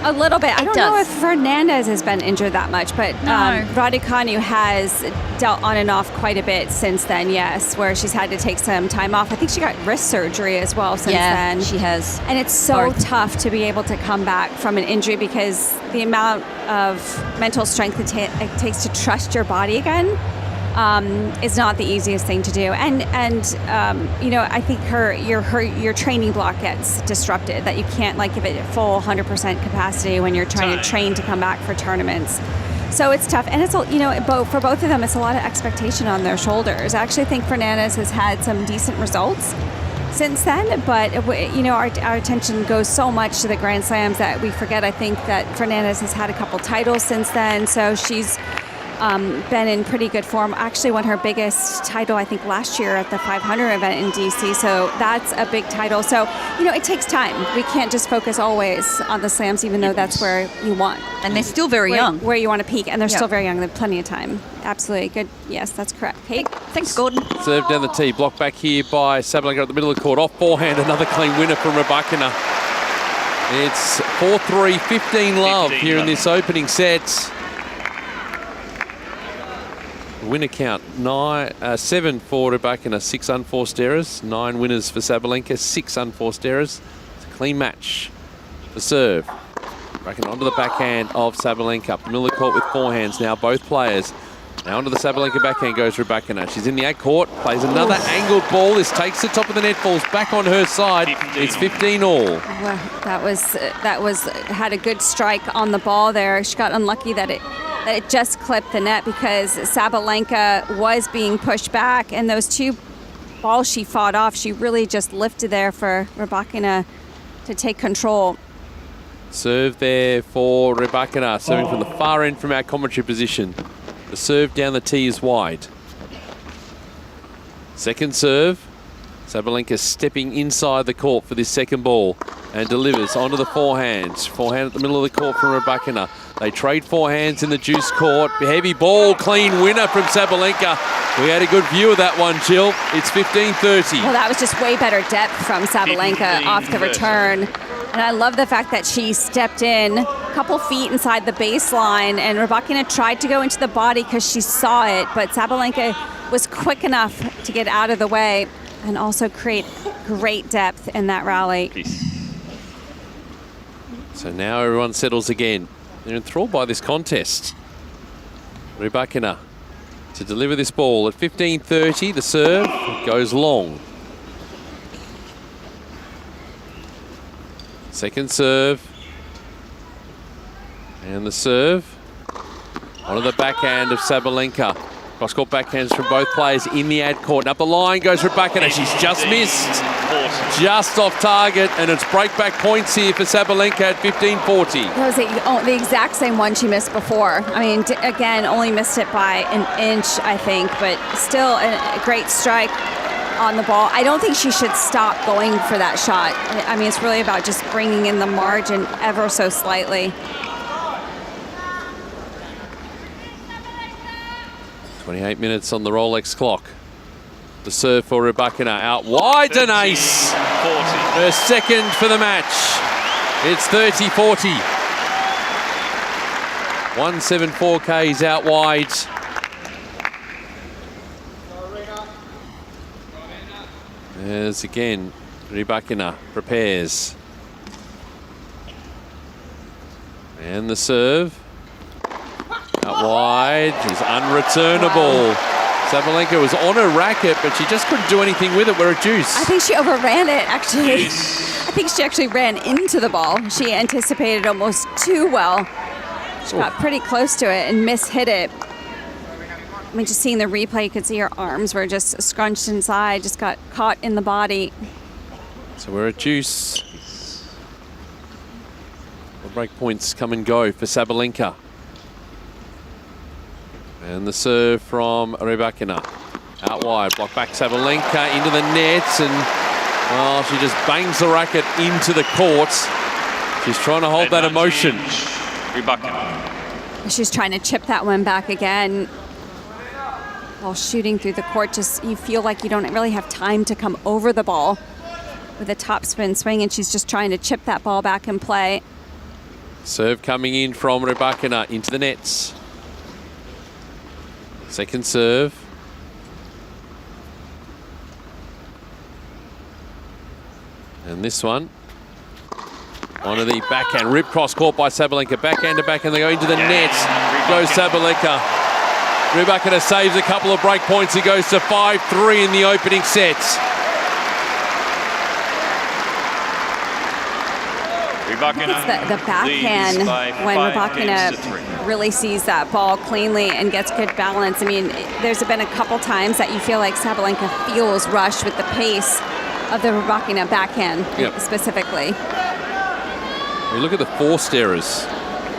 A little bit. I don't know if does. Fernandez has been injured that much, but No. Raducanu has dealt on and off quite a bit since then, yes, where she's had to take some time off. I think she got wrist surgery as well since then. She has. And it's so Both. tough to be able to come back from an injury because the amount of mental strength it takes to trust your body again is not the easiest thing to do. And you know, I think your training block gets disrupted, that you can't like give it full 100% capacity when you're trying to train to come back for tournaments. So it's tough, and it's, you know, for both of them, it's a lot of expectation on their shoulders. I actually think Fernandez has had some decent results since then, but you know, our attention goes so much to the Grand Slams that we forget. I think that Fernandez has had a couple titles since then, so she's been in pretty good form. Actually won her biggest title, I think, last year at the 500 event in DC. So that's a big title. So, you know, it takes time. We can't just focus always on the slams, even though that's where you want. And they're still very young. Where you want to peak, and they're still very young. They have plenty of time. Absolutely. Good. Yes, that's correct. Kate? Thanks, Gordon. Serve down the tee, blocked back here by Sabalenka at the middle of the court. Off forehand, another clean winner from Rybakina. It's 4-3, 15-love here in this opening set. Winner count 7 for Rybakina, 6 unforced errors, 9 winners for Sabalenka, 6 unforced errors. It's a clean match. The serve. Rybakina onto the backhand of Sabalenka. Up the middle of the court with forehands now, both players. Now onto the Sabalenka backhand goes Rybakina. She's in the out court, plays another angled ball. This takes the top of the net, falls back on her side. It's 15 all. Well, that was had a good strike on the ball there. She got unlucky that it just clipped the net because Sabalenka was being pushed back, and those two balls she fought off, she really just lifted there for Rybakina to take control. Serve there for Rybakina, serving from the far end from our commentary position. The serve down the tee is wide. Second serve. Sabalenka stepping inside the court for this second ball and delivers onto the forehand. Forehand at the middle of the court from Rybakina. They trade forehands in the juice court. Heavy ball, clean winner from Sabalenka. We had a good view of that one, Jill. It's 15-30. Well, that was just way better depth from Sabalenka off the return. And I love the fact that she stepped in a couple feet inside the baseline, and Rybakina tried to go into the body because she saw it, but Sabalenka was quick enough to get out of the way and also create great depth in that rally. So now everyone settles again. They're enthralled by this contest. Rybakina to deliver this ball at 15:30. The serve goes long. Second serve. And the serve. Onto the backhand of Sabalenka. Cross-court backhands from both players in the ad court. And up the line goes Rybakina. She's just missed. Just off target. And it's break-back points here for Sabalenka at 15:40. That was the exact same one she missed before. I mean, again, only missed it by an inch, I think, but still a great strike on the ball. I don't think she should stop going for that shot. I mean, it's really about just bringing in the margin ever so slightly. 28 minutes on the Rolex clock. The serve for Rybakina out wide, an ace. 40. Her second for the match. It's 30-40. 174 Ks out wide. As again, Rybakina prepares. And the serve. Out wide is unreturnable. Sabalenka was on her racket, but she just couldn't do anything with it. We're a deuce. I think she overran it, actually. I think she actually ran into the ball. She anticipated almost too well. She got pretty close to it and mishit it. I mean, just seeing the replay, you could see her arms were just scrunched inside, just got caught in the body. So we're at deuce. The break points come and go for Sabalenka. And the serve from Rybakina. Out wide, block back Sabalenka into the net, and well, she just bangs the racket into the court. She's trying to hold that emotion. Rybakina. She's trying to chip that one back again. While shooting through the court, just you feel like you don't really have time to come over the ball with a topspin swing, and she's just trying to chip that ball back in play. Serve coming in from Rybakina into the nets. Second serve. And this one. Onto the backhand. Rip cross caught by Sabalenka. Backhand to backhand. They go into the net. Goes Sabalenka. Rybakina saves a couple of break points. He goes to 5-3 in the opening set. It's the backhand when Rybakina really sees that ball cleanly and gets good balance. I mean, there's been a couple times that you feel like Sabalenka feels rushed with the pace of the Rybakina backhand specifically. We look at the forced errors.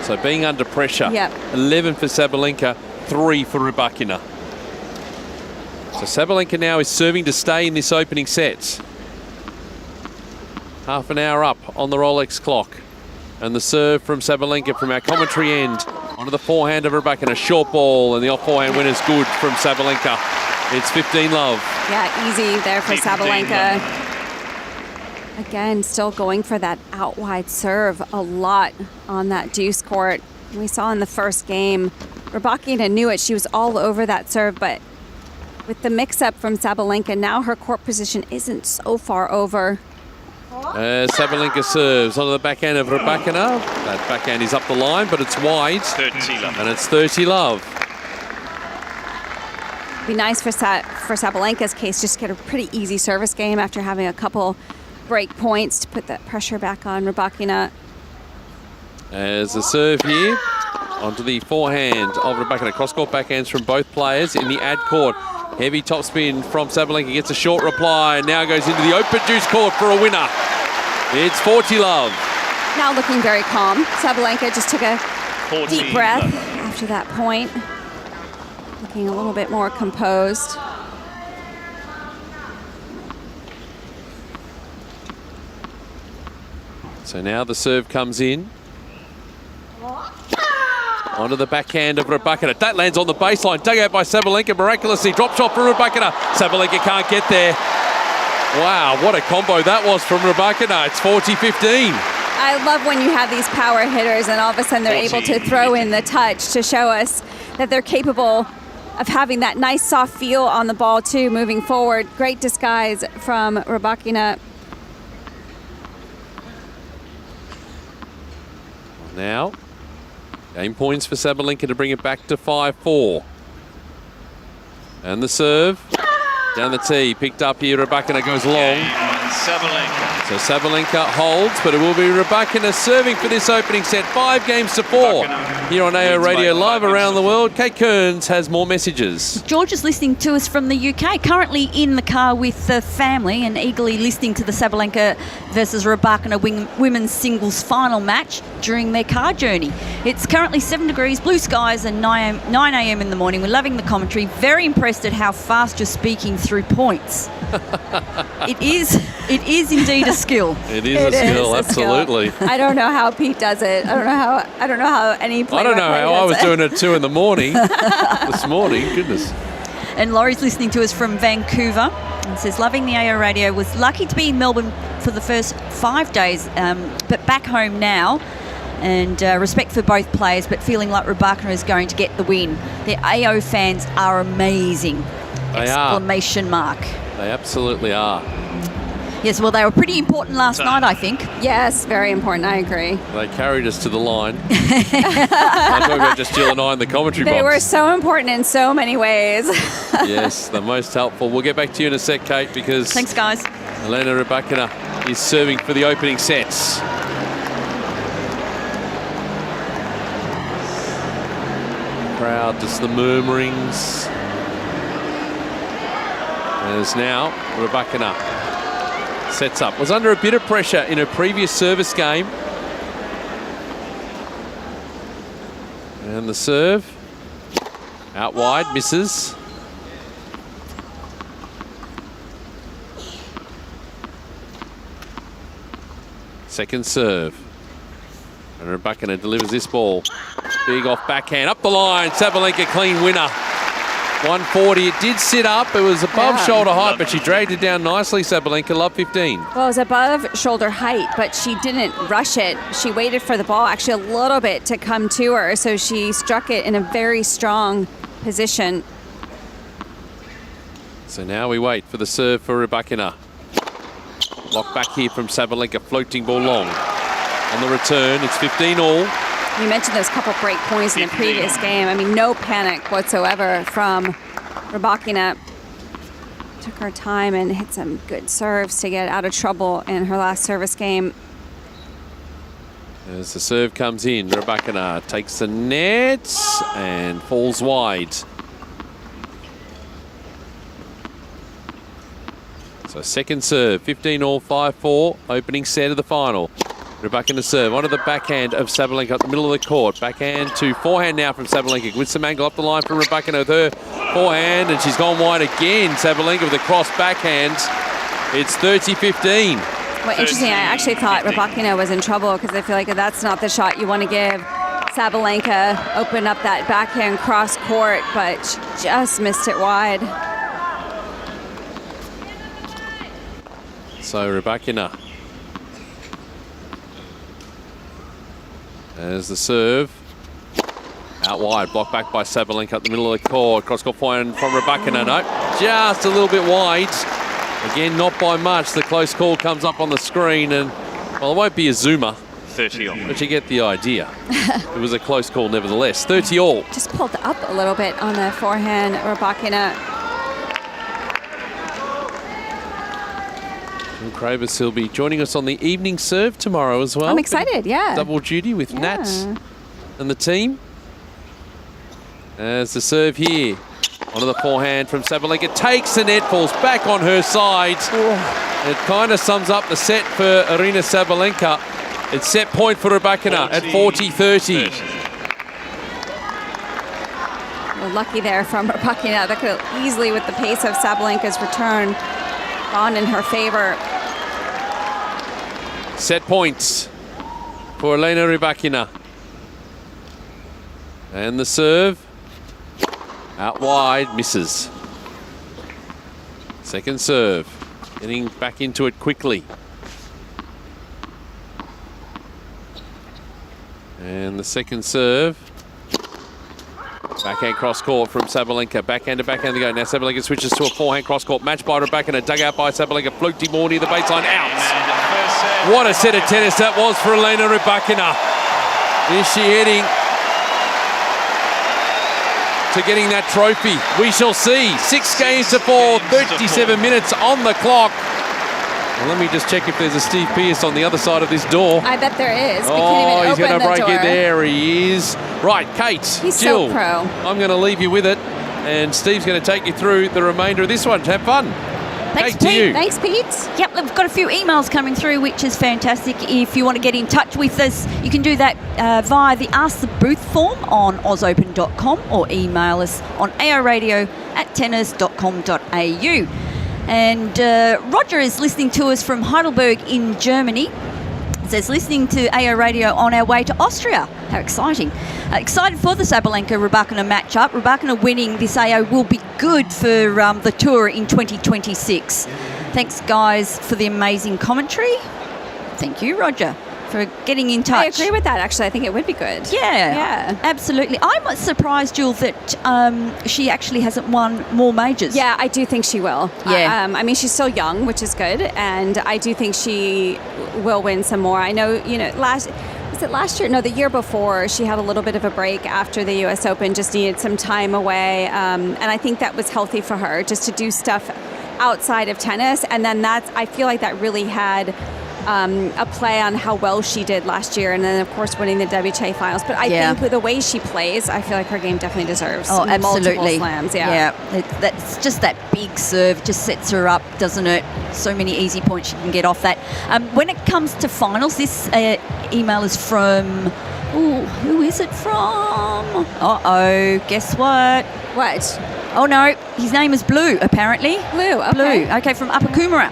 So being under pressure, 11 for Sabalenka, 3 for Rybakina. So Sabalenka now is serving to stay in this opening set. Half an hour up on the Rolex clock. And the serve from Sabalenka from our commentary end. Onto the forehand of Rybakina. Short ball, and the off forehand win is good from Sabalenka. It's 15-love. Yeah, easy there for Sabalenka. Again, still going for that out wide serve a lot on that deuce court. We saw in the first game, Rybakina knew it. She was all over that serve, but with the mix-up from Sabalenka, now her court position isn't so far over. Sabalenka serves onto the backhand of Rybakina. That backhand is up the line, but it's wide. 30-love. And it's 30-love. Be nice for Sabalenka's case, just get a pretty easy service game after having a couple break points to put that pressure back on Rybakina. As the serve here, onto the forehand of Rybakina. Cross-court backhands from both players in the ad court. Heavy topspin from Sabalenka, gets a short reply, now goes into the open deuce court for a winner. It's 40-love. Now looking very calm. Sabalenka just took a deep breath after that point. Looking a little bit more composed. So now the serve comes in. Onto the backhand of Rybakina. That lands on the baseline. Dug out by Sabalenka miraculously. Drop shot for Rybakina. Sabalenka can't get there. Wow, what a combo that was from Rybakina. It's 40-15. I love when you have these power hitters and all of a sudden they're able to throw in the touch to show us that they're capable of having that nice soft feel on the ball too moving forward. Great disguise from Rybakina. Now, game points for Sabalenka to bring it back to 5-4. And the serve. Down the tee, picked up here. Rybakina goes long. Sabalenka. So Sabalenka holds, but it will be Rybakina serving for this opening set. 5 games to 4 here on AO Radio, live around the world. Kate Kearns has more messages. George is listening to us from the UK, currently in the car with the family and eagerly listening to the Sabalenka versus Rybakina women's singles final match during their car journey. It's currently 7 degrees, blue skies, and 9 a.m. in the morning. We're loving the commentary. Very impressed at how fast you're speaking through points. It is indeed a skill. It is a skill, absolutely. I don't know how Pete does it. I don't know how any player. I don't know how I was doing it at 2 in the morning this morning. Goodness. And Laurie's listening to us from Vancouver and says, loving the AO Radio. Was lucky to be in Melbourne for the first 5 days, but back home now. And respect for both players, but feeling like Rybakina is going to get the win. The AO fans are amazing. They Exclamation mark. They absolutely are. Yes, well, they were pretty important last night, I think. Yes, very important. I agree. They carried us to the line. I'm talking about just Jill and I in the commentary box. They were so important in so many ways. Yes, the most helpful. We'll get back to you in a sec, Kate, because Thanks, guys. Elena Rybakina is serving for the opening sets. Crowd, just the murmurings. As now Rybakina sets up. Was under a bit of pressure in her previous service game. And the serve. Out wide, misses. Second serve. And Rybakina delivers this ball. Big off backhand. Up the line. Sabalenka clean winner. 140. It did sit up. It was above shoulder height, but she dragged it down nicely, Sabalenka. Love 15. Well, it was above shoulder height, but she didn't rush it. She waited for the ball actually a little bit to come to her, so she struck it in a very strong position. So now we wait for the serve for Rybakina. Block back here from Sabalenka. Floating ball long. On the return, it's 15-all. You mentioned those couple break points in the previous game. I mean, no panic whatsoever from Rybakina. Took her time and hit some good serves to get out of trouble in her last service game. As the serve comes in, Rybakina takes the net and falls wide. So second serve, 15-all, 5-4, opening set of the final. Rybakina serve onto the backhand of Sabalenka up the middle of the court. Backhand to forehand now from Sabalenka with some angle up the line from Rybakina with her forehand, and she's gone wide again. Sabalenka with a cross backhand. It's 30-15. Well, interesting. I actually thought Rybakina was in trouble because I feel like that's not the shot you want to give. Sabalenka opened up that backhand cross court, but she just missed it wide. So Rybakina as the serve. Out wide, blocked back by Sabalenka up the middle of the court. Cross-court point from Rybakina. No, just a little bit wide. Again, not by much. The close call comes up on the screen, and, well, it won't be a zoomer. 30-all. But you get the idea. It was a close call nevertheless. 30-all. Just pulled up a little bit on the forehand, Rybakina. Kravis will be joining us on the evening serve tomorrow as well. I'm excited, yeah. Double duty with Nat and the team. As the serve here. Onto the forehand from Sabalenka. Takes the net, falls back on her side. It kind of sums up the set for Aryna Sabalenka. It's set point for Rybakina at 40-30. Well, lucky there from Rybakina. That could have easily, with the pace of Sabalenka's return, gone in her favor. Set points for Elena Rybakina. And the serve. Out wide, misses. Second serve. Getting back into it quickly. And the second serve. Backhand cross court from Sabalenka. Backhand to backhand to go. Now Sabalenka switches to a forehand cross court. Match by Rybakina. Dug out by Sabalenka. Floating ball near the baseline. Out. What a set of tennis that was for Elena Rybakina. Is she heading to getting that trophy? We shall see. 6 games to 4, 37 minutes on the clock. Well, let me just check if there's a Steve Pearce on the other side of this door. I bet there is. We Oh, can't he's even going to open the break it. door. There he is. Right, Kate, He's Jill, so pro. I'm going to leave you with it, and Steve's going to take you through the remainder of this one. Have fun. Thanks, Kate, to Pete. you. Thanks, Pete. Yep, we've got a few emails coming through, which is fantastic. If you want to get in touch with us, you can do that via the Ask the Booth form on ausopen.com or email us on aoradio@tennis.com.au. And Roger is listening to us from Heidelberg in Germany. It says, listening to AO Radio on our way to Austria. How exciting. Excited for the Sabalenka-Rybakina matchup. Rybakina winning this AO will be good for the tour in 2026. Thanks, guys, for the amazing commentary. Thank you, Roger, for getting in touch. I agree with that, actually. I think it would be good. Yeah, absolutely. I'm surprised, Jill, that she actually hasn't won more majors. Yeah, I do think she will. Yeah. I mean, she's still young, which is good, and I do think she will win some more. I know, last year? No, the year before, she had a little bit of a break after the U.S. Open, just needed some time away, and I think that was healthy for her, just to do stuff outside of tennis, and then I feel like that really had a play on how well she did last year, and then of course winning the WTA finals. But I think with the way she plays, I feel like her game definitely deserves multiple slams. That's just that big serve just sets her up, doesn't it? So many easy points she can get off that. When it comes to finals, this email is from who is it from? Guess what? What? Oh no, his name is Blue, apparently. Blue, okay. Okay, from Upper Coomera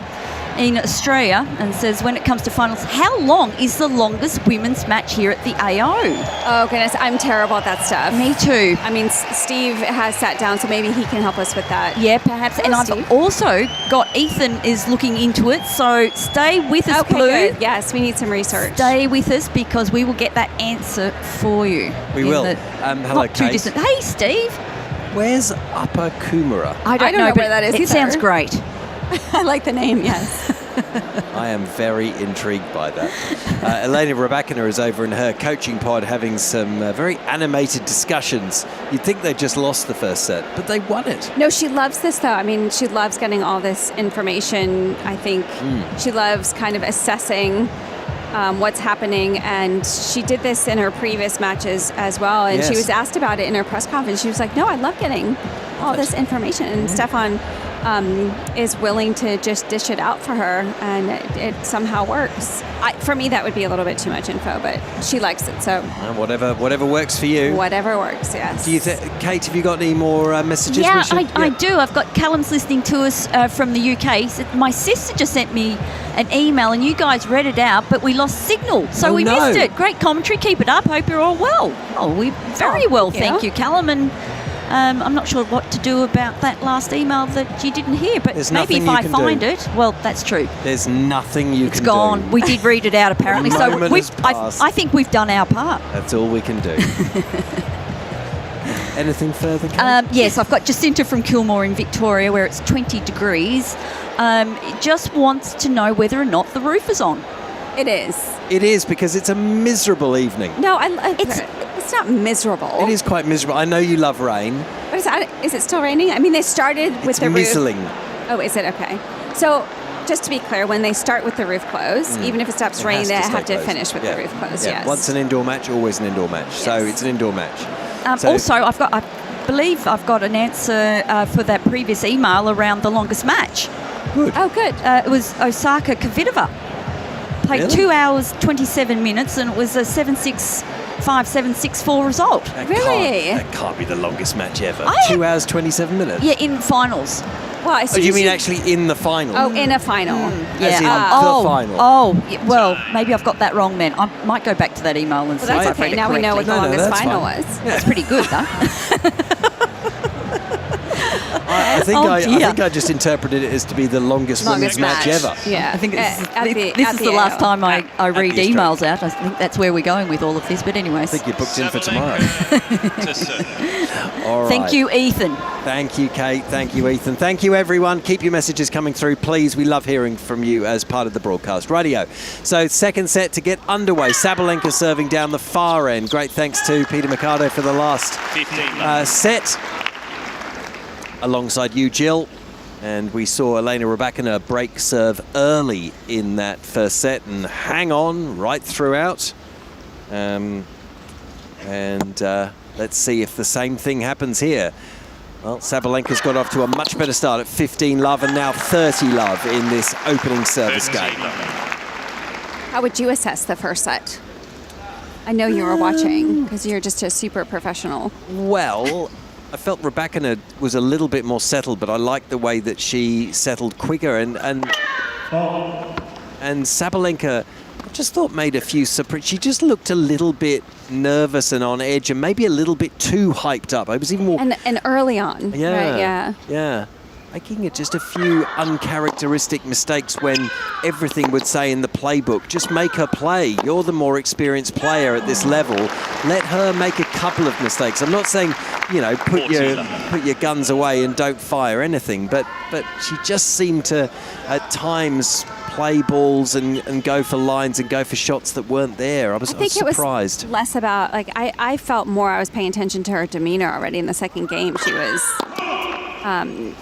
in Australia, and says, when it comes to finals, how long is the longest women's match here at the AO? Oh goodness, I'm terrible at that stuff. Me too. I mean, Steve has sat down, so maybe he can help us with that. Yeah, perhaps. And Steve. I've also got Ethan is looking into it, so stay with us, Okay, Blue. good. Yes, we need some research. Stay with us because we will get that answer for you. We in will. the Hello, not too Kate. distant. Hey, Steve. Where's Upper Coomera? I don't know but where that is It either. sounds great. I like the name, yes. I am very intrigued by that. Elena Rybakina is over in her coaching pod having some very animated discussions. You'd think they just lost the first set, but they won it. No, she loves this, though. I mean, she loves getting all this information. I think she loves kind of assessing what's happening, and she did this in her previous matches as well, and she was asked about it in her press conference. She was like, no, I love getting all this information, and Stefan is willing to just dish it out for her, and it somehow works. For me, that would be a little bit too much info, but she likes it, so Whatever works for you. whatever works. Yes. Do you Kate, have you got any more messages? Yeah, I do. I've got Callum's listening to us from the UK. He said, my sister just sent me an email and you guys read it out, but we lost signal, so we missed it. Great commentary. Keep it up. Hope you're all well. Oh, we very well. Thank you, Callum. And I'm not sure what to do about that last email that you didn't hear, but There's maybe if nothing you I can find do. it, well, that's true. There's nothing you It's can gone. do. We did read it out, apparently. The So moment has passed. I think we've done our part. That's all we can do. Anything further, Kate? Yes, I've got Jacinta from Kilmore in Victoria, where it's 20 degrees. Just wants to know whether or not the roof is on. It is. It is, because it's a miserable evening. No, it's not miserable. It is quite miserable. I know you love rain. But is it still raining? I mean, they started with It's the mizzling. roof. Oh, is it? Okay. So, just to be clear, when they start with the roof closed, even if it stops raining, has they to stay have to closed. finish with the roof closed. Yeah. Yes. Once an indoor match, always an indoor match. So Yes. it's an indoor match. So- Also, I believe I've got an answer for that previous email around the longest match. Good. Oh, good. It was Osaka Kvitova. Played Really? 2 hours, 27 minutes, and it was a 7-6, 5-7, 6-4 result. That Really? That can't be the longest match ever. I- 2 hours, 27 minutes? Yeah, in finals. Well, I Oh, see do you mean actually in the final? Oh, in a final. As in Oh, the final? Oh, well, maybe I've got that wrong then. I might go back to that email and see Well, if that's I've read okay. it Now we know what the correctly. No, longest that's final fine. was. That's pretty good, though. I think Oh, I dear. think I just interpreted it as to be the longest women's match ever. Yeah. I think this At is the last time I read the emails out. I think that's where we're going with all of this. But anyways, I think you're booked in for tomorrow. To serve. All right. thank you, Ethan. Thank you, Kate. Thank you, Ethan. Thank you, everyone. Keep your messages coming through, please. We love hearing from you as part of the broadcast. Radio. So, second set to get underway. Sabalenka serving down the far end. Great thanks to Peter Mercado for the last 15. set. Alongside you, Jill. And we saw Elena Rybakina break serve early in that first set and hang on right throughout. Let's see if the same thing happens here. Well, Sabalenka's got off to a much better start at 15 love and now 30 love in this opening service game. How would you assess the first set? I know you were watching because you're just a super professional. Well, I felt Rybakina was a little bit more settled, but I liked the way that she settled quicker. And Sabalenka, I just thought made a few surprises. She just looked a little bit nervous and on edge and maybe a little bit too hyped up. I was even more... And early on, right? Yeah. Making it just a few uncharacteristic mistakes when everything would say in the playbook, just make her play. You're the more experienced player at this level. Let her make a couple of mistakes. I'm not saying, you know, put your guns away and don't fire anything, but she just seemed to, at times, play balls and go for lines and go for shots that weren't there. I was surprised. It was less about, like, I felt more I was paying attention to her demeanor already in the second game. She was...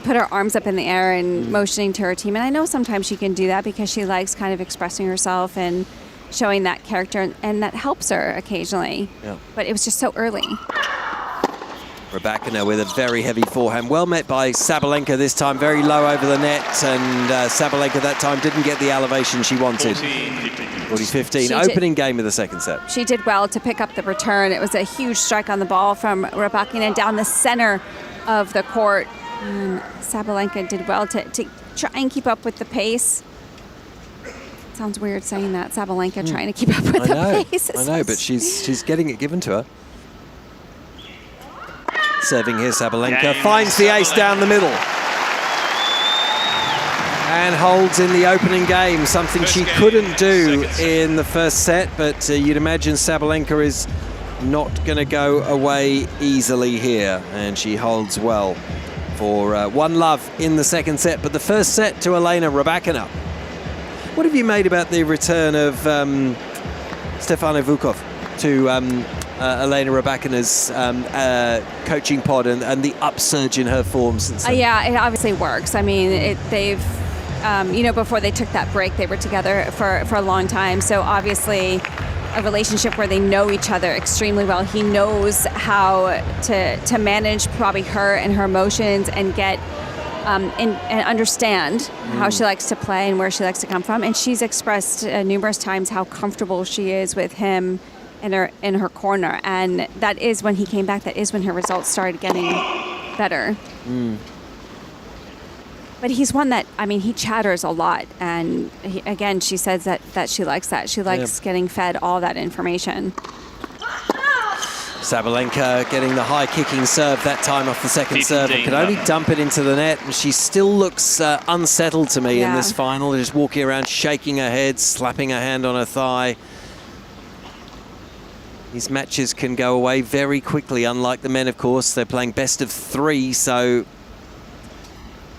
put her arms up in the air and motioning to her team. And I know sometimes she can do that because she likes kind of expressing herself and showing that character, and that helps her occasionally. Yeah. But it was just so early. Rybakina with a very heavy forehand. Well met by Sabalenka this time, very low over the net, and Sabalenka that time didn't get the elevation she wanted. 40-15, opening game of the second set. She did well to pick up the return. It was a huge strike on the ball from Rybakina down the center of the court. And Sabalenka did well to try and keep up with the pace. Sounds weird saying that, Sabalenka trying to keep up with the pace. I know, but she's getting it given to her. Serving here, Sabalenka finds the ace down the middle. And holds in the opening game, something she couldn't do in the first set, but you'd imagine Sabalenka is not going to go away easily here, and she holds well for 1 love in the second set. But the first set to Elena Rybakina. What have you made about the return of Stefano Vukov to Elena Rybakina's coaching pod and the upsurge in her form since then? Yeah, it obviously works. I mean, they've, before they took that break, they were together for a long time. So obviously a relationship where they know each other extremely well. He knows how to manage probably her and her emotions and get and understand how she likes to play and where she likes to come from. And she's expressed numerous times how comfortable she is with him in her corner. And that is when he came back. That is when her results started getting better. But he's one that, I mean, he chatters a lot. And again, she says that she likes that. She likes getting fed all that information. Sabalenka getting the high kicking serve that time off the second serve and could only dump it into the net. And she still looks unsettled to me in this final, just walking around, shaking her head, slapping her hand on her thigh. These matches can go away very quickly, unlike the men, of course. They're playing best of 3, so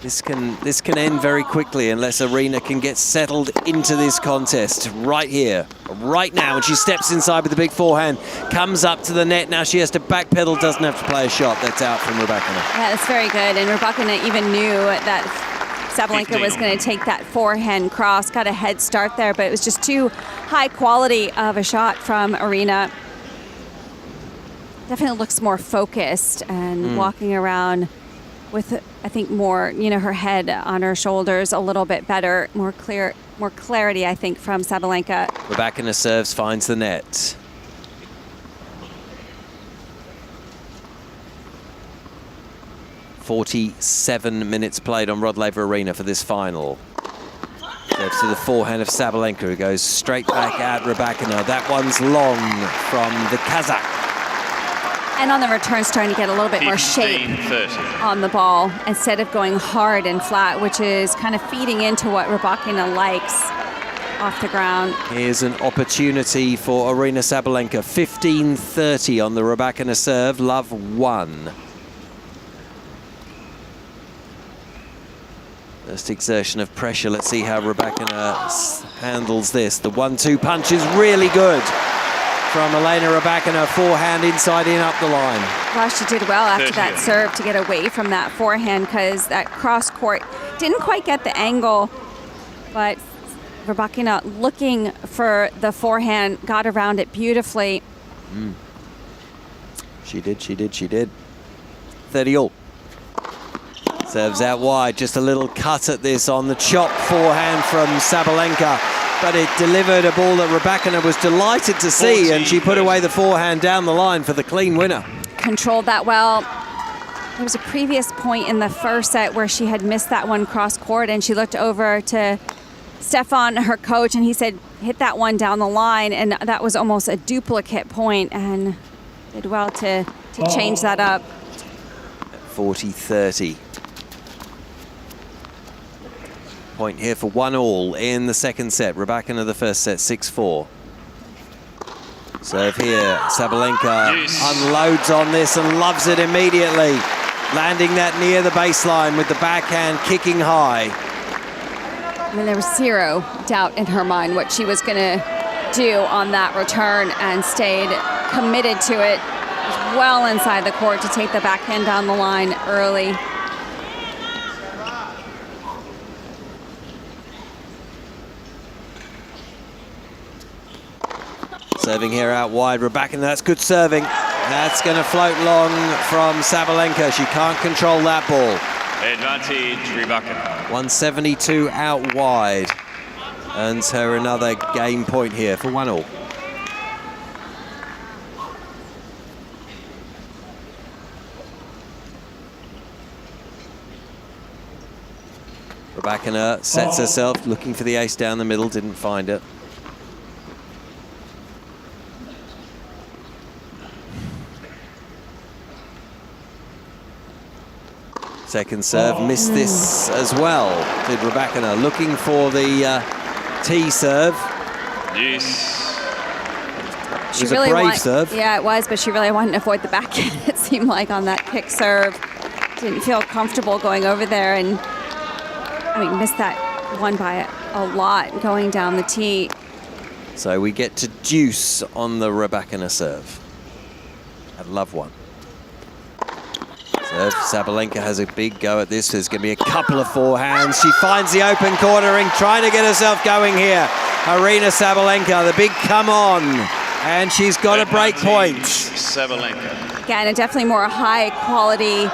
this can end very quickly unless Aryna can get settled into this contest right here, right now. And she steps inside with the big forehand, comes up to the net. Now she has to backpedal, doesn't have to play a shot. That's out from Rybakina. Yeah, that's very good. And Rybakina even knew that Sabalenka was going to take that forehand cross, got a head start there, but it was just too high quality of a shot from Aryna. Definitely looks more focused and walking around with, I think, more, her head on her shoulders a little bit better, more clarity, I think, from Sabalenka. Rybakina serves, finds the net. "47 minutes played on Rod Laver Arena for this final." Serves to the forehand of Sabalenka, who goes straight back at Rybakina. That one's long from the Kazakh. And on the return, starting to get a little bit more shape 15-30. on the ball instead of going hard and flat, which is kind of feeding into what Rybakina likes off the ground. Here's an opportunity for Aryna Sabalenka. 15-30 on the Rybakina serve. Love 1. First exertion of pressure. Let's see how Rybakina handles this. The 1-2 punch is really good from Elena Rybakina. Forehand inside in up the line. Well, she did well after that serve to get away from that forehand, because that cross court didn't quite get the angle, but Rybakina looking for the forehand, got around it beautifully. She did. 30-all. Serves out wide, just a little cut at this on the chop forehand from Sabalenka, but it delivered a ball that Rybakina was delighted to see, and she put away the forehand down the line for the clean winner. Controlled that well. There was a previous point in the first set where she had missed that one cross court, and she looked over to Stefan, her coach, and he said, hit that one down the line, and that was almost a duplicate point, and did well to change that up. 40-30. Point here for 1-all in the second set. Rybakina the first set, 6-4. Serve here, Sabalenka unloads on this and loves it immediately. Landing that near the baseline with the backhand, kicking high. I mean, there was zero doubt in her mind what she was going to do on that return, and stayed committed to it. Was well inside the court to take the backhand down the line early. Serving here out wide, Rybakina, that's good serving. That's going to float long from Sabalenka. She can't control that ball. Advantage, Rybakina. 172 out wide. Earns her another game point here for 1-all. Rybakina sets herself, looking for the ace down the middle, didn't find it. Second serve, missed this as well, did Rybakina. Looking for the tee serve. Yes. It was a brave serve. Yeah, it was, but she really wanted to avoid the backhand, it seemed like, on that kick serve. Didn't feel comfortable going over there, and I mean, missed that one by a lot going down the tee. So we get to deuce on the Rybakina serve. I'd love one. So Sabalenka has a big go at this. There's going to be a couple of forehands. She finds the open cornering, trying to get herself going here. Aryna Sabalenka, the big come on. And she's got a break point. Sabalenka. Again, a definitely more high quality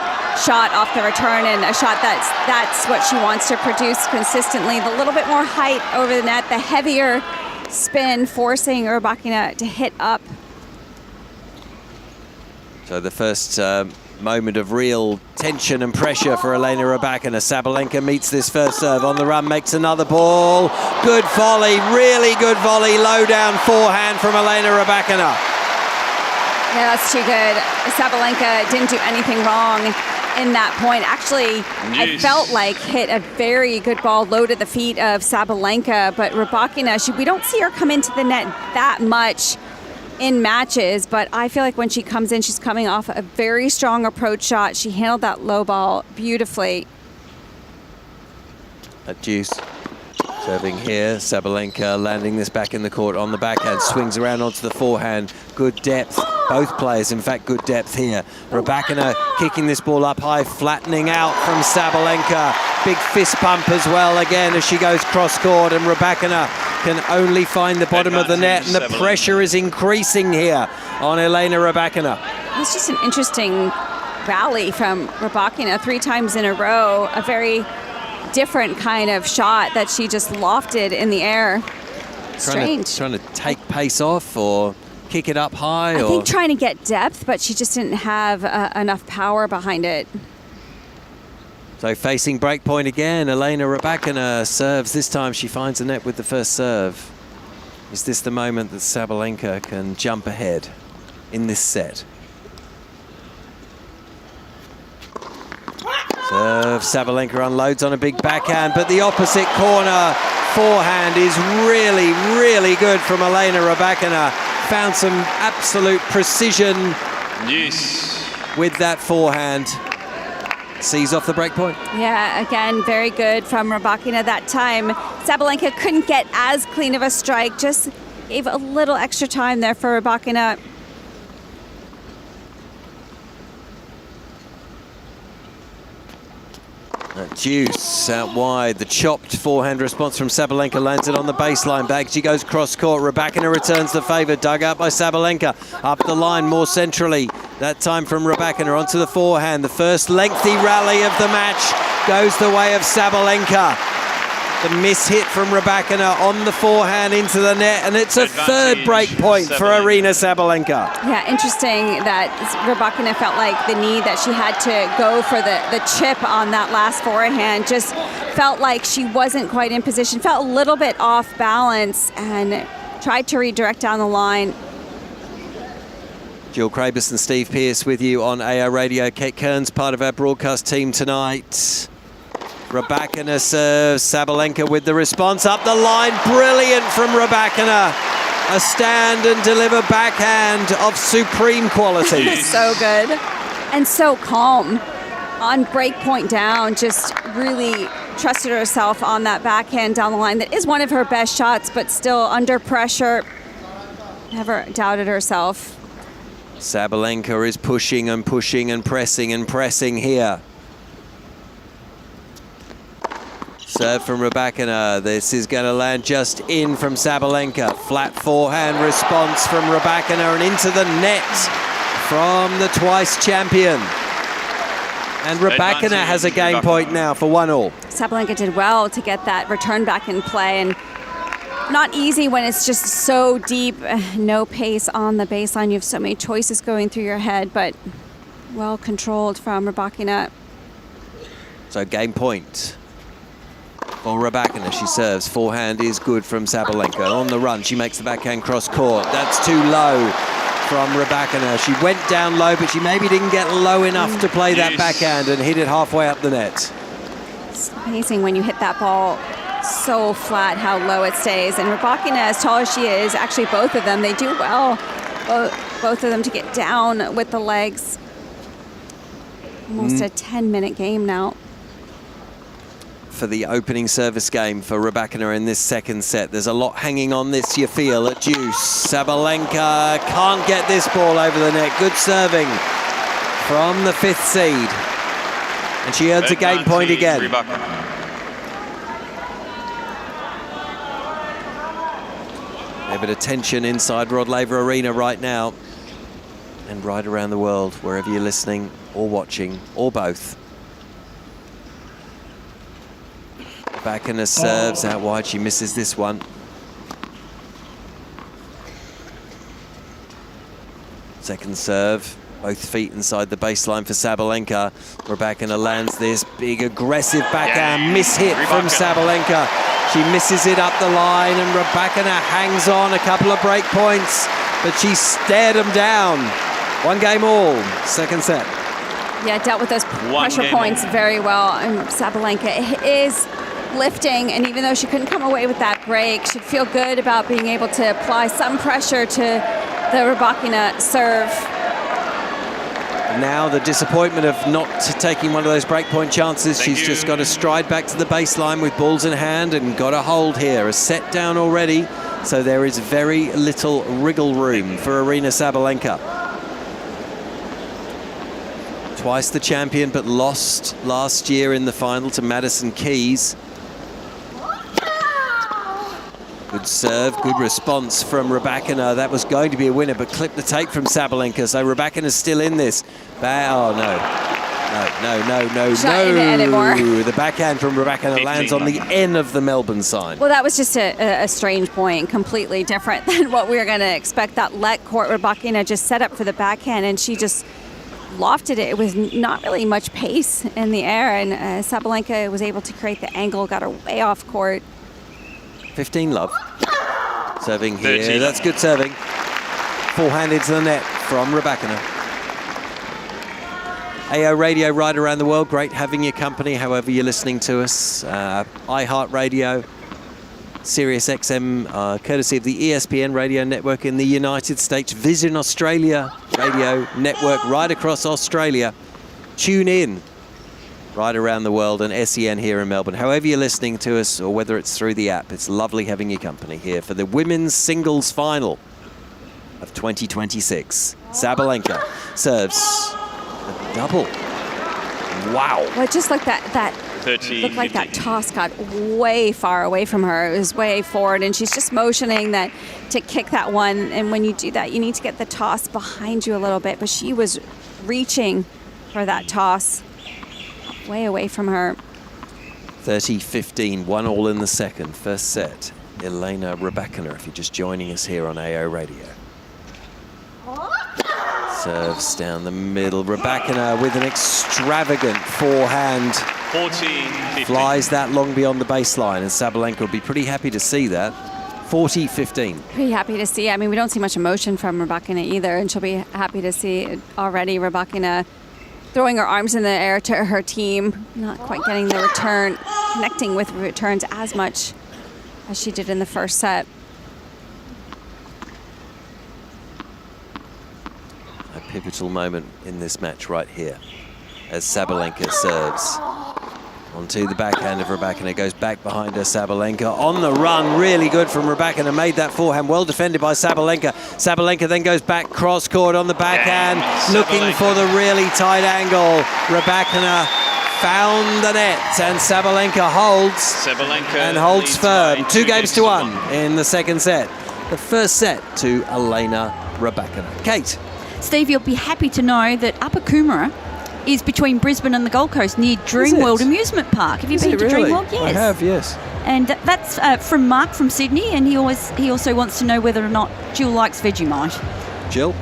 shot off the return, and a shot that's what she wants to produce consistently. The little bit more height over the net, the heavier spin, forcing Rybakina to hit up. So the first moment of real tension and pressure for Elena Rybakina. Sabalenka meets this first serve on the run, makes another ball. Good volley, really good volley. Low down forehand from Elena Rybakina. Yeah, that's too good. Sabalenka didn't do anything wrong in that point. Actually, I felt like hit a very good ball low to the feet of Sabalenka, but Rybakina, we don't see her come into the net that much in matches, but I feel like when she comes in, she's coming off a very strong approach shot. She handled that low ball beautifully. At deuce. Serving here, Sabalenka landing this back in the court on the backhand, swings around onto the forehand. Good depth, both players, in fact, good depth here. Rybakina kicking this ball up high, flattening out from Sabalenka. Big fist pump as well again as she goes cross court, and Rybakina can only find the bottom of the net, and the pressure is increasing here on Elena Rybakina. It's just an interesting rally from Rybakina 3 times in a row. A very different kind of shot that she just lofted in the air. Strange. Trying to take pace off or kick it up high? I think trying to get depth, but she just didn't have enough power behind it. So facing break point again, Elena Rybakina serves. This time she finds the net with the first serve. Is this the moment that Sabalenka can jump ahead in this set? Sabalenka unloads on a big backhand, but the opposite corner forehand is really, really good from Elena Rybakina. Found some absolute precision with that forehand. Sees off the break point. Yeah, again, very good from Rybakina that time. Sabalenka couldn't get as clean of a strike, just gave a little extra time there for Rybakina. Deuce out wide. The chopped forehand response from Sabalenka lands it on the baseline. Back she goes cross court. Rybakina returns the favour. Dug out by Sabalenka. Up the line more centrally. That time from Rybakina onto the forehand. The first lengthy rally of the match goes the way of Sabalenka. The miss hit from Rybakina on the forehand into the net, and it's a third break point for Aryna Sabalenka. Yeah, interesting that Rybakina felt like the need that she had to go for the chip on that last forehand. Just felt like she wasn't quite in position, felt a little bit off balance, and tried to redirect down the line. Jill Krabus and Steve Pearce with you on AO Radio. Kate Kearns, part of our broadcast team tonight. Rybakina serves, Sabalenka with the response up the line. Brilliant from Rybakina. A stand and deliver backhand of supreme quality. So good. And so calm. On break point down, just really trusted herself on that backhand down the line. That is one of her best shots, but still under pressure. Never doubted herself. Sabalenka is pushing and pushing and pressing here. Serve from Rybakina. This is going to land just in from Sabalenka. Flat forehand response from Rybakina and into the net from the twice champion. And Rybakina has a game point now for 1-1. Sabalenka did well to get that return back in play, and not easy when it's just so deep, no pace on the baseline. You have so many choices going through your head, but well controlled from Rybakina. So game point for Rybakina. She serves. Forehand is good from Sabalenka. On the run, she makes the backhand cross court. That's too low from Rybakina. She went down low, but she maybe didn't get low enough to play that backhand and hit it halfway up the net. It's amazing when you hit that ball so flat how low it stays. And Rybakina, as tall as she is, actually both of them, they do well, both of them, to get down with the legs. Almost a 10-minute game now. For the opening service game for Rybakina in this second set. There's a lot hanging on this, you feel, at deuce. Sabalenka can't get this ball over the net. Good serving from the 5th seed. And she earns a game point again. A bit of tension inside Rod Laver Arena right now. And right around the world, wherever you're listening or watching, or both. Rybakina serves out wide. She misses this one. Second serve. Both feet inside the baseline for Sabalenka. Rybakina lands this big aggressive backhand. Miss hit from Sabalenka. She misses it up the line, and Rybakina hangs on a couple of break points, but she stared them down. 1 game all. Second set. Yeah, dealt with those pressure points very well. And Sabalenka is lifting, and even though she couldn't come away with that break, she'd feel good about being able to apply some pressure to the Rybakina serve. Now the disappointment of not taking one of those breakpoint chances. She's just got to stride back to the baseline with balls in hand and got a hold here. A set down already, so there is very little wriggle room for Aryna Sabalenka. Twice the champion, but lost last year in the final to Madison Keys. Good serve, good response from Rybakina. That was going to be a winner, but clipped the tape from Sabalenka. So Rybakina's still in this. Oh, no. The backhand from Rybakina lands on the end of the Melbourne sign. Well, that was just a strange point, completely different than what we were going to expect. That let court Rybakina just set up for the backhand, and she just lofted it. It was not really much pace in the air, and Sabalenka was able to create the angle, got her way off court. 15 love. Serving here. 13. That's good serving. Forehand into the net from Rybakina. AO Radio right around the world. Great having your company, however you're listening to us. iHeartRadio, Sirius XM, courtesy of the ESPN radio network in the United States. Vision Australia radio network right across Australia. Tune in right around the world, and SEN here in Melbourne. However you're listening to us, or whether it's through the app, it's lovely having your company here for the women's singles final of 2026. Sabalenka serves a double. Wow. Well, it just looked that 30, looked like 50. that toss got way far away from her. It was way forward, and she's just motioning that to kick that one. And when you do that, you need to get the toss behind you a little bit. But she was reaching for that toss way away from her. 30-15, 1-1 in the second. First set. Elena Rybakina, if you're just joining us here on AO Radio. Serves down the middle. Rybakina with an extravagant forehand. 40-50. Flies that long beyond the baseline, and Sabalenka will be pretty happy to see that. 40-15. Pretty happy to see. I mean, we don't see much emotion from Rybakina either, and she'll be happy to see already Rybakina throwing her arms in the air to her team, not quite getting the return, connecting with returns as much as she did in the first set. A pivotal moment in this match right here as Sabalenka serves. Onto the backhand of Rybakina, goes back behind her. Sabalenka on the run, really good from Rybakina, made that forehand, well defended by Sabalenka. Sabalenka then goes back cross court on the backhand, looking for the really tight angle. Rybakina found the net, and Sabalenka holds firm. 2-1 in the second set. The first set to Elena Rybakina. Kate. Steve, you'll be happy to know that Upper Coomera is between Brisbane and the Gold Coast near Dreamworld Amusement Park. Have you been to Dreamworld? Yes. I have, yes. And that's from Mark from Sydney, and he also wants to know whether or not Jill likes Vegemite. Jill?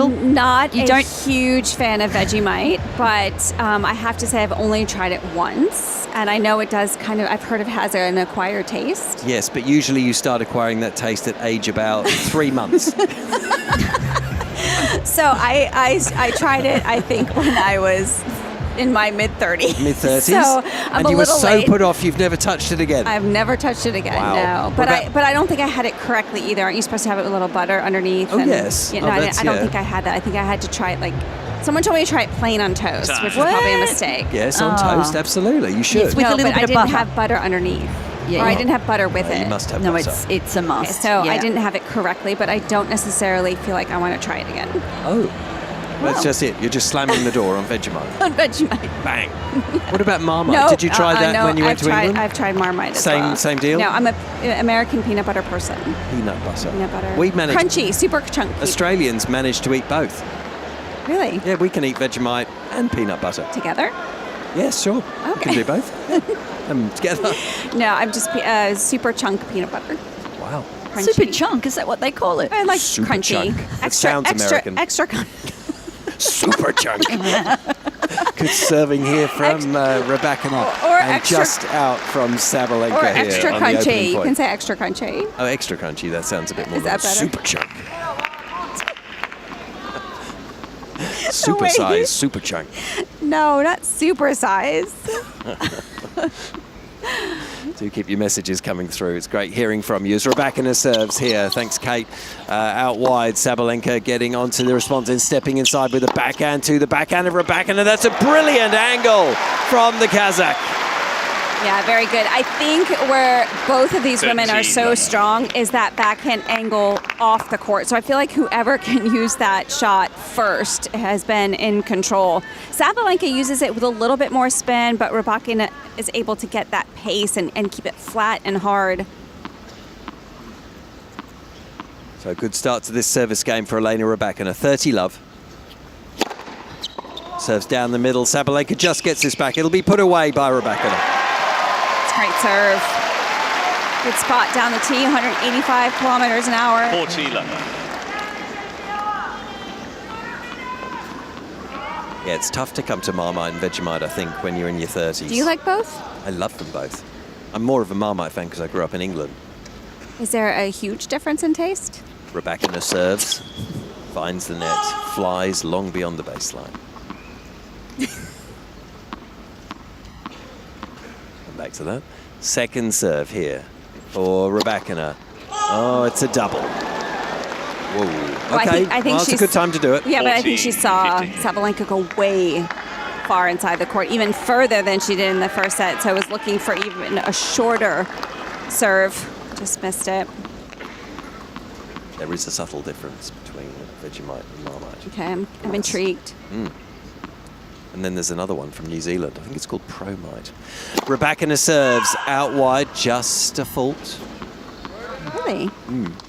Not a huge fan of Vegemite, but I have to say I've only tried it once, and I know it does I've heard it has an acquired taste. Yes, but usually you start acquiring that taste at age about 3 months. So I tried it, I think, when I was in my mid-30s. Mid-30s? So I'm and you were so late. put off you've never touched it again? I've never touched it again, Wow. no. But I don't think I had it correctly either. Aren't you supposed to have it with a little butter underneath? Oh, yes. You know, I don't think I had that. I think I had to try it someone told me to try it plain on toast, which was probably a mistake. Yes, on toast, absolutely. You should. Yes, with a little bit I of didn't butter. have butter underneath. Yeah. Or I didn't have butter with it. You must have No, butter. it's a must. Okay, so yeah. I didn't have it correctly, but I don't necessarily feel like I want to try it again. Oh. That's just it. You're just slamming the door on Vegemite. On Vegemite. Bang. What about Marmite? No, Did you try that no, when you went to England? I've tried Marmite as well. Same deal? No, I'm an American peanut butter person. Peanut butter. Peanut butter. We managed. Crunchy, super chunky. Australians manage to eat both. Really? Yeah, we can eat Vegemite and peanut butter. Together? Yes, sure. We Okay. can do both. Together. No, I'm just super chunk peanut butter. Wow. Crunchy. Super chunk, is that what they call it? I like Super crunchy. chunk. That sounds American. Extra Super chunk. Good serving here from Rybakina. Or and extra- just out from Sabalenka Or here extra on the opening crunchy. You point. can say extra crunchy. Oh, extra crunchy. That sounds a bit more Is like that better? super chunk. Super way size, you- super chunk. No, not super size. Do keep your messages coming through. It's great hearing from you. As Rybakina serves here. Thanks, Kate. Out wide, Sabalenka getting onto the response and stepping inside with a backhand to the backhand of Rybakina. That's a brilliant angle from the Kazakh. Yeah, very good. I think where both of these women are so 13. strong is that backhand angle off the court. So I feel like whoever can use that shot first has been in control. Sabalenka uses it with a little bit more spin, but Rybakina is able to get that pace and keep it flat and hard. So good start to this service game for Elena Rybakina. 30-love. Serves down the middle. Sabalenka just gets this back. It'll be put away by Rybakina. Great serve. Good spot down the tee, 185 kilometers an hour. 40 love. Yeah, it's tough to come to Marmite and Vegemite, I think, when you're in your 30s. Do you like both? I love them both. I'm more of a Marmite fan because I grew up in England. Is there a huge difference in taste? Rybakina serves, finds the net, flies long beyond the baseline. back to that. Second serve here for Rybakina. Oh, it's a double. Whoa. Well, Okay, I think it's a good time to do it. Yeah, but I think she 14, saw 15. Sabalenka go way far inside the court, even further than she did in the first set. So I was looking for even a shorter serve. Just missed it. There is a subtle difference between Vegemite and Marmite. Okay, I'm intrigued. And then there's another one from New Zealand. I think it's called Promite. Rybakina serves out wide, just a fault. Really?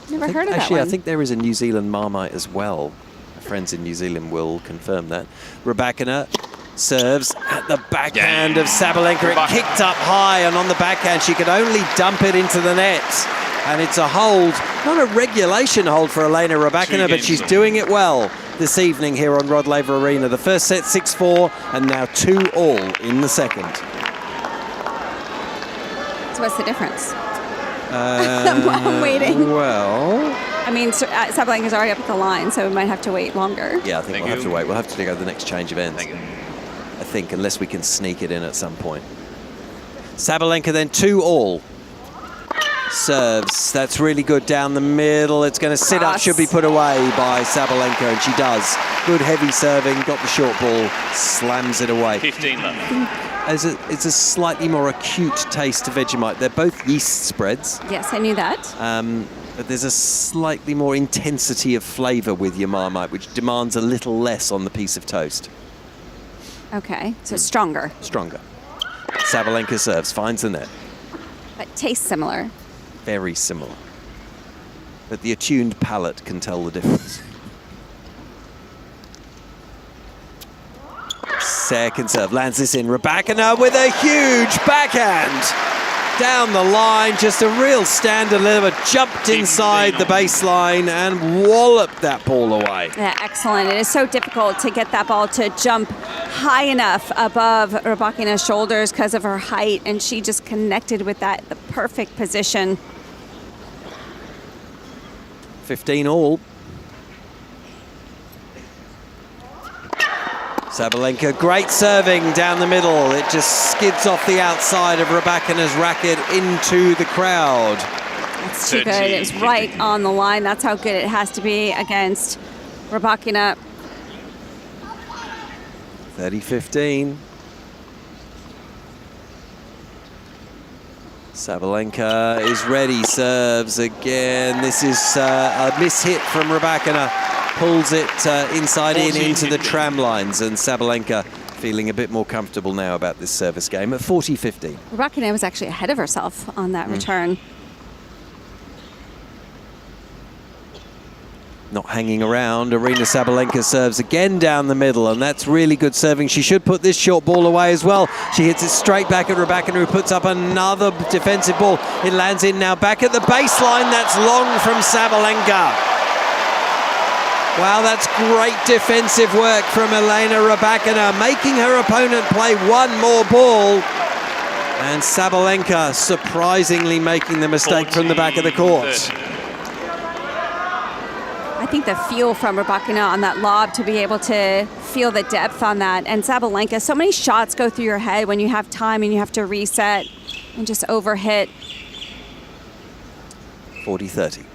Never heard of that Actually, one. I think there is a New Zealand Marmite as well. My friends in New Zealand will confirm that. Rybakina serves at the backhand of Sabalenka. It kicked up high, and on the backhand, she could only dump it into the net. And it's a hold, not a regulation hold for Elena Rybakina, but she's doing it well this evening here on Rod Laver Arena. The first set 6-4, and now 2-all in the second. So what's the difference? I'm waiting. Well, I mean, Sabalenka's already up at the line, so we might have to wait longer. yeah, I think we'll have to wait. We'll have to go to the next change of ends. Thank you. I think, unless we can sneak it in at some point. Sabalenka then 2-all. Serves. That's really good down the middle. It's going to sit up, should be put away by Sabalenka, and she does. Good heavy serving, got the short ball, slams it away. 15 left. It's a slightly more acute taste to Vegemite. They're both yeast spreads, Yes, I knew that. but there's a slightly more intensity of flavour with your Marmite, which demands a little less on the piece of toast. Okay, so it's stronger, Stronger. Sabalenka serves, finds the net. but tastes similar. Very similar. But the attuned palate can tell the difference. Second serve, lands this in. Rybakina with a huge backhand. Down the line, just a real standard deliver. Jumped inside the baseline and walloped that ball away. Yeah, excellent. It is so difficult to get that ball to jump high enough above Rybakina's shoulders because of her height, and she just connected with that, the perfect position. 15-all. Sabalenka, great serving down the middle. It just skids off the outside of Rybakina's racket into the crowd. That's too good. It was right on the line. That's how good it has to be against Rybakina. 30-15. Sabalenka is ready, serves again. This is a mishit from Rybakina. Pulls it inside in into the tram lines, and Sabalenka feeling a bit more comfortable now about this service game at 40-15. Rybakina was actually ahead of herself on that return. Not hanging around. Aryna Sabalenka serves again down the middle, and that's really good serving. She should put this short ball away as well. She hits it straight back at Rybakina, who puts up another defensive ball. It lands in now back at the baseline. That's long from Sabalenka. Wow, that's great defensive work from Elena Rybakina, making her opponent play one more ball. And Sabalenka surprisingly making the mistake from the back of the court. I think the feel from Rybakina on that lob, to be able to feel the depth on that. And Sabalenka, so many shots go through your head when you have time and you have to reset and just overhit. 40-30.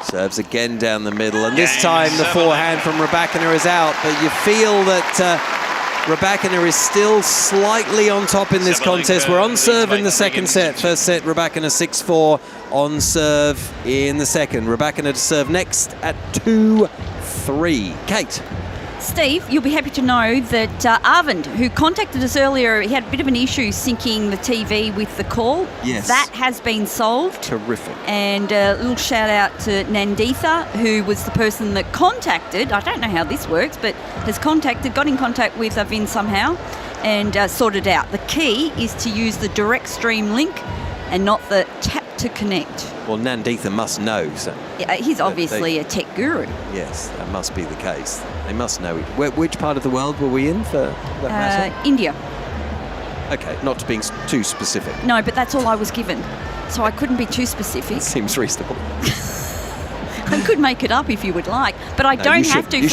Serves again down the middle, and this time the forehand from Rybakina is out, but you feel that Rybakina is still slightly on top in this contest. We're on serve in the second set. First set, Rybakina 6-4, on serve in the second. Rybakina to serve next at 2-3. Kate. Steve, you'll be happy to know that Arvind, who contacted us earlier, he had a bit of an issue syncing the TV with the call. Yes. That has been solved. Terrific. And a little shout out to Nanditha, who was the person that contacted, I don't know how this works, but got in contact with Arvind somehow and sorted out. The key is to use the direct stream link and not the tap to connect. Well, Nanditha must know. So Yeah, he's obviously a tech guru. yes, that must be the case. They must know it. Which part of the world were we in for that matter? India. Okay, not being too specific. No, but that's all I was given. So I couldn't be too specific. Seems reasonable. I could make it up if you would like, but I don't have to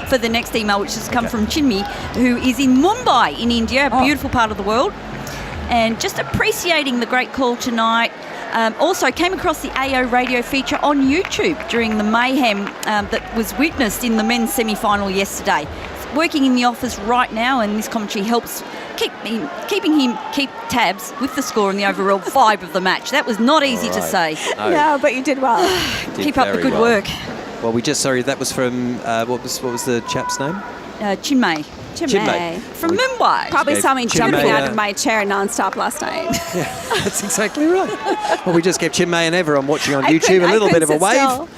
for the next email, which has come from Chinmay, who is in Mumbai in India, a beautiful part of the world, and just appreciating the great call tonight. Also came across the AO radio feature on YouTube during the mayhem that was witnessed in the men's semi-final yesterday. Working in the office right now, and this commentary helps keep tabs with the score and the overall vibe of the match. That was not easy to say. No, but you did well. Keep up the good work. Well, that was from, what was the chap's name? Chinmay. From Mumbai. Probably saw me jumping Chinmay, out of my chair non-stop last night. Yeah, that's exactly right. Well, we just kept Chinmay and everyone watching on YouTube. A little bit of a wave.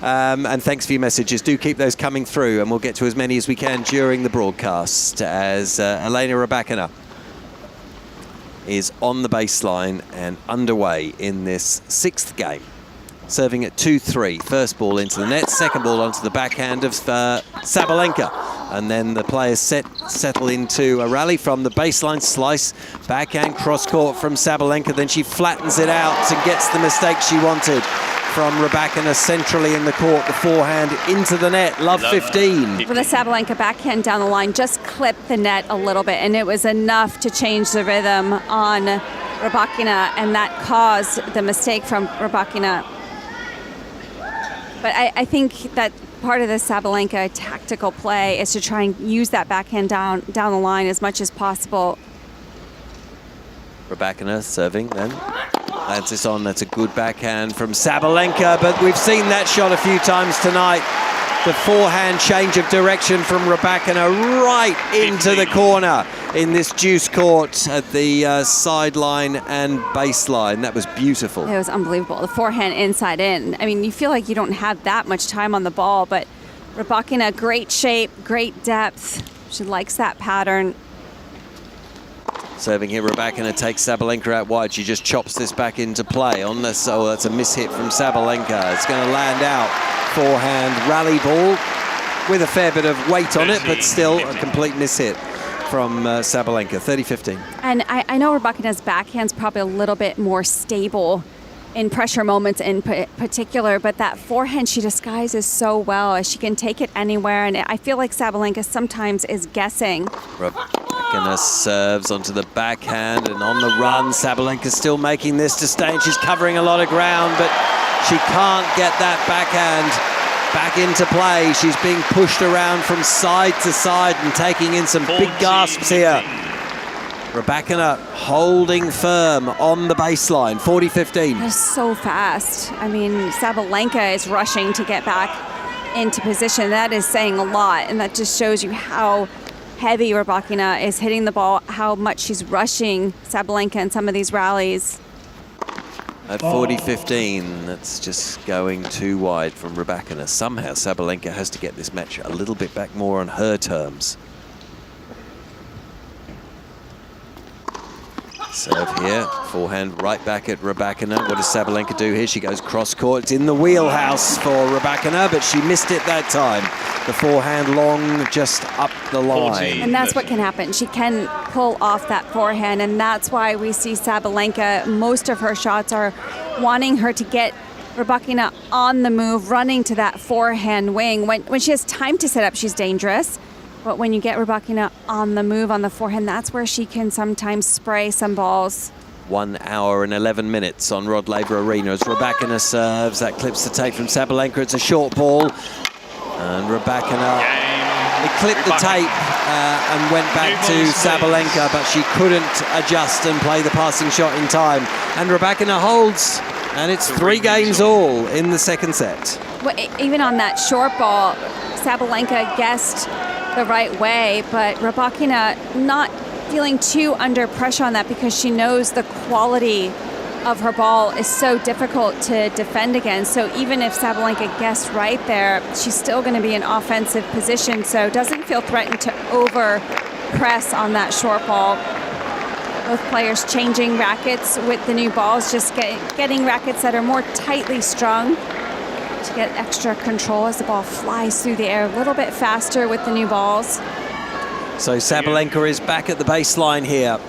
And thanks for your messages. Do keep those coming through, and we'll get to as many as we can during the broadcast as Elena Rybakina is on the baseline and underway in this 6th game. Serving at 2-3. First ball into the net, second ball onto the backhand of Sabalenka. And then the players settle into a rally from the baseline slice. Backhand cross-court from Sabalenka. Then she flattens it out and gets the mistake she wanted from Rybakina centrally in the court. The forehand into the net. Love 15. For the Sabalenka backhand down the line, just clipped the net a little bit, and it was enough to change the rhythm on Rybakina, and that caused the mistake from Rybakina. But I think that part of the Sabalenka tactical play is to try and use that backhand down the line as much as possible. Rybakina serving then. Lands this on. That's a good backhand from Sabalenka, but we've seen that shot a few times tonight. The forehand change of direction from Rybakina right into the corner in this juice court at the sideline and baseline. That was beautiful. It was unbelievable. The forehand inside in. I mean, you feel like you don't have that much time on the ball, but Rybakina, great shape, great depth. She likes that pattern. Serving here, Rybakina takes Sabalenka out wide. She just chops this back into play on this. Oh, that's a mishit from Sabalenka. It's going to land out. Forehand rally ball with a fair bit of weight on it, but still a complete mishit from Sabalenka. 30-15. And I know Rybakina's backhand's probably a little bit more stable in pressure moments in particular, but that forehand she disguises so well. She can take it anywhere, and I feel like Sabalenka sometimes is guessing. Rybakina serves onto the backhand, and on the run, Sabalenka's still making this to stay, and she's covering a lot of ground, but she can't get that backhand back into play. She's being pushed around from side to side and taking in some big gasps here. Rybakina holding firm on the baseline, 40-15. They're so fast. I mean, Sabalenka is rushing to get back into position. That is saying a lot, and that just shows you how heavy Rybakina is hitting the ball, how much she's rushing Sabalenka in some of these rallies. At 40-15, that's just going too wide from Rybakina. Somehow Sabalenka has to get this match a little bit back more on her terms. Serve here, forehand right back at Rybakina. What does Sabalenka do here? She goes cross-court. It's in the wheelhouse for Rybakina, but she missed it that time. The forehand long, just up the line. And that's what can happen. She can pull off that forehand, and that's why we see Sabalenka, most of her shots are wanting her to get Rybakina on the move, running to that forehand wing. When she has time to set up, she's dangerous. But when you get Rybakina on the move on the forehand, that's where she can sometimes spray some balls. 1 hour and 11 minutes on Rod Laver Arena as Rybakina serves. That clips the tape from Sabalenka. It's a short ball. And Rybakina, it clipped the tape and went back to Sabalenka, but she couldn't adjust and play the passing shot in time. And Rybakina holds, and it's 3 games all in the second set. Well, even on that short ball, Sabalenka guessed the right way, but Rybakina not feeling too under pressure on that because she knows the quality of her ball is so difficult to defend against. So even if Sabalenka guessed right there, she's still going to be in offensive position, so doesn't feel threatened to over press on that short ball. Both players changing rackets with the new balls, just getting rackets that are more tightly strung to get extra control as the ball flies through the air a little bit faster with the new balls. So Sabalenka is back at the baseline here.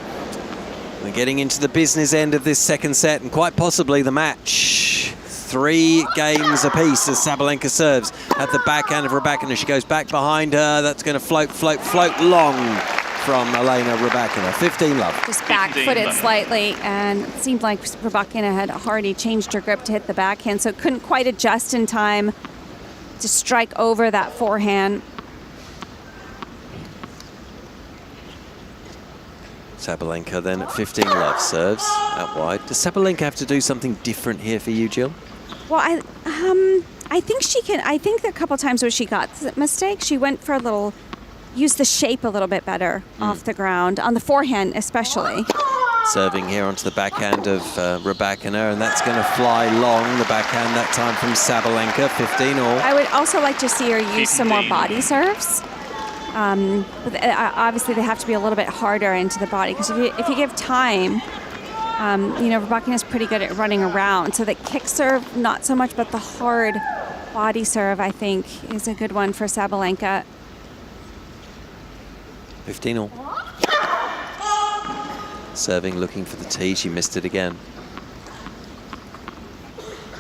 We're getting into the business end of this second set and quite possibly the match. 3 games apiece as Sabalenka serves at the backhand of Rybakina. She goes back behind her. That's going to float long from Elena Rybakina. 15 love. Just back-footed slightly, and it seemed like Rybakina had already changed her grip to hit the backhand, so couldn't quite adjust in time to strike over that forehand. Sabalenka then at 15 love serves out wide. Does Sabalenka have to do something different here for you, Jill? Well, I think she can. I think a couple times where she got the mistake, she went for a little, used the shape a little bit better off the ground, on the forehand especially. Serving here onto the backhand of Rybakina, and that's going to fly long, the backhand that time from Sabalenka, 15 all. I would also like to see her use some more body serves. But obviously, they have to be a little bit harder into the body, because if you give time, you know, Rybakina is pretty good at running around. So the kick serve, not so much, but the hard body serve, I think, is a good one for Sabalenka. 15 all. Serving, looking for the tee. She missed it again.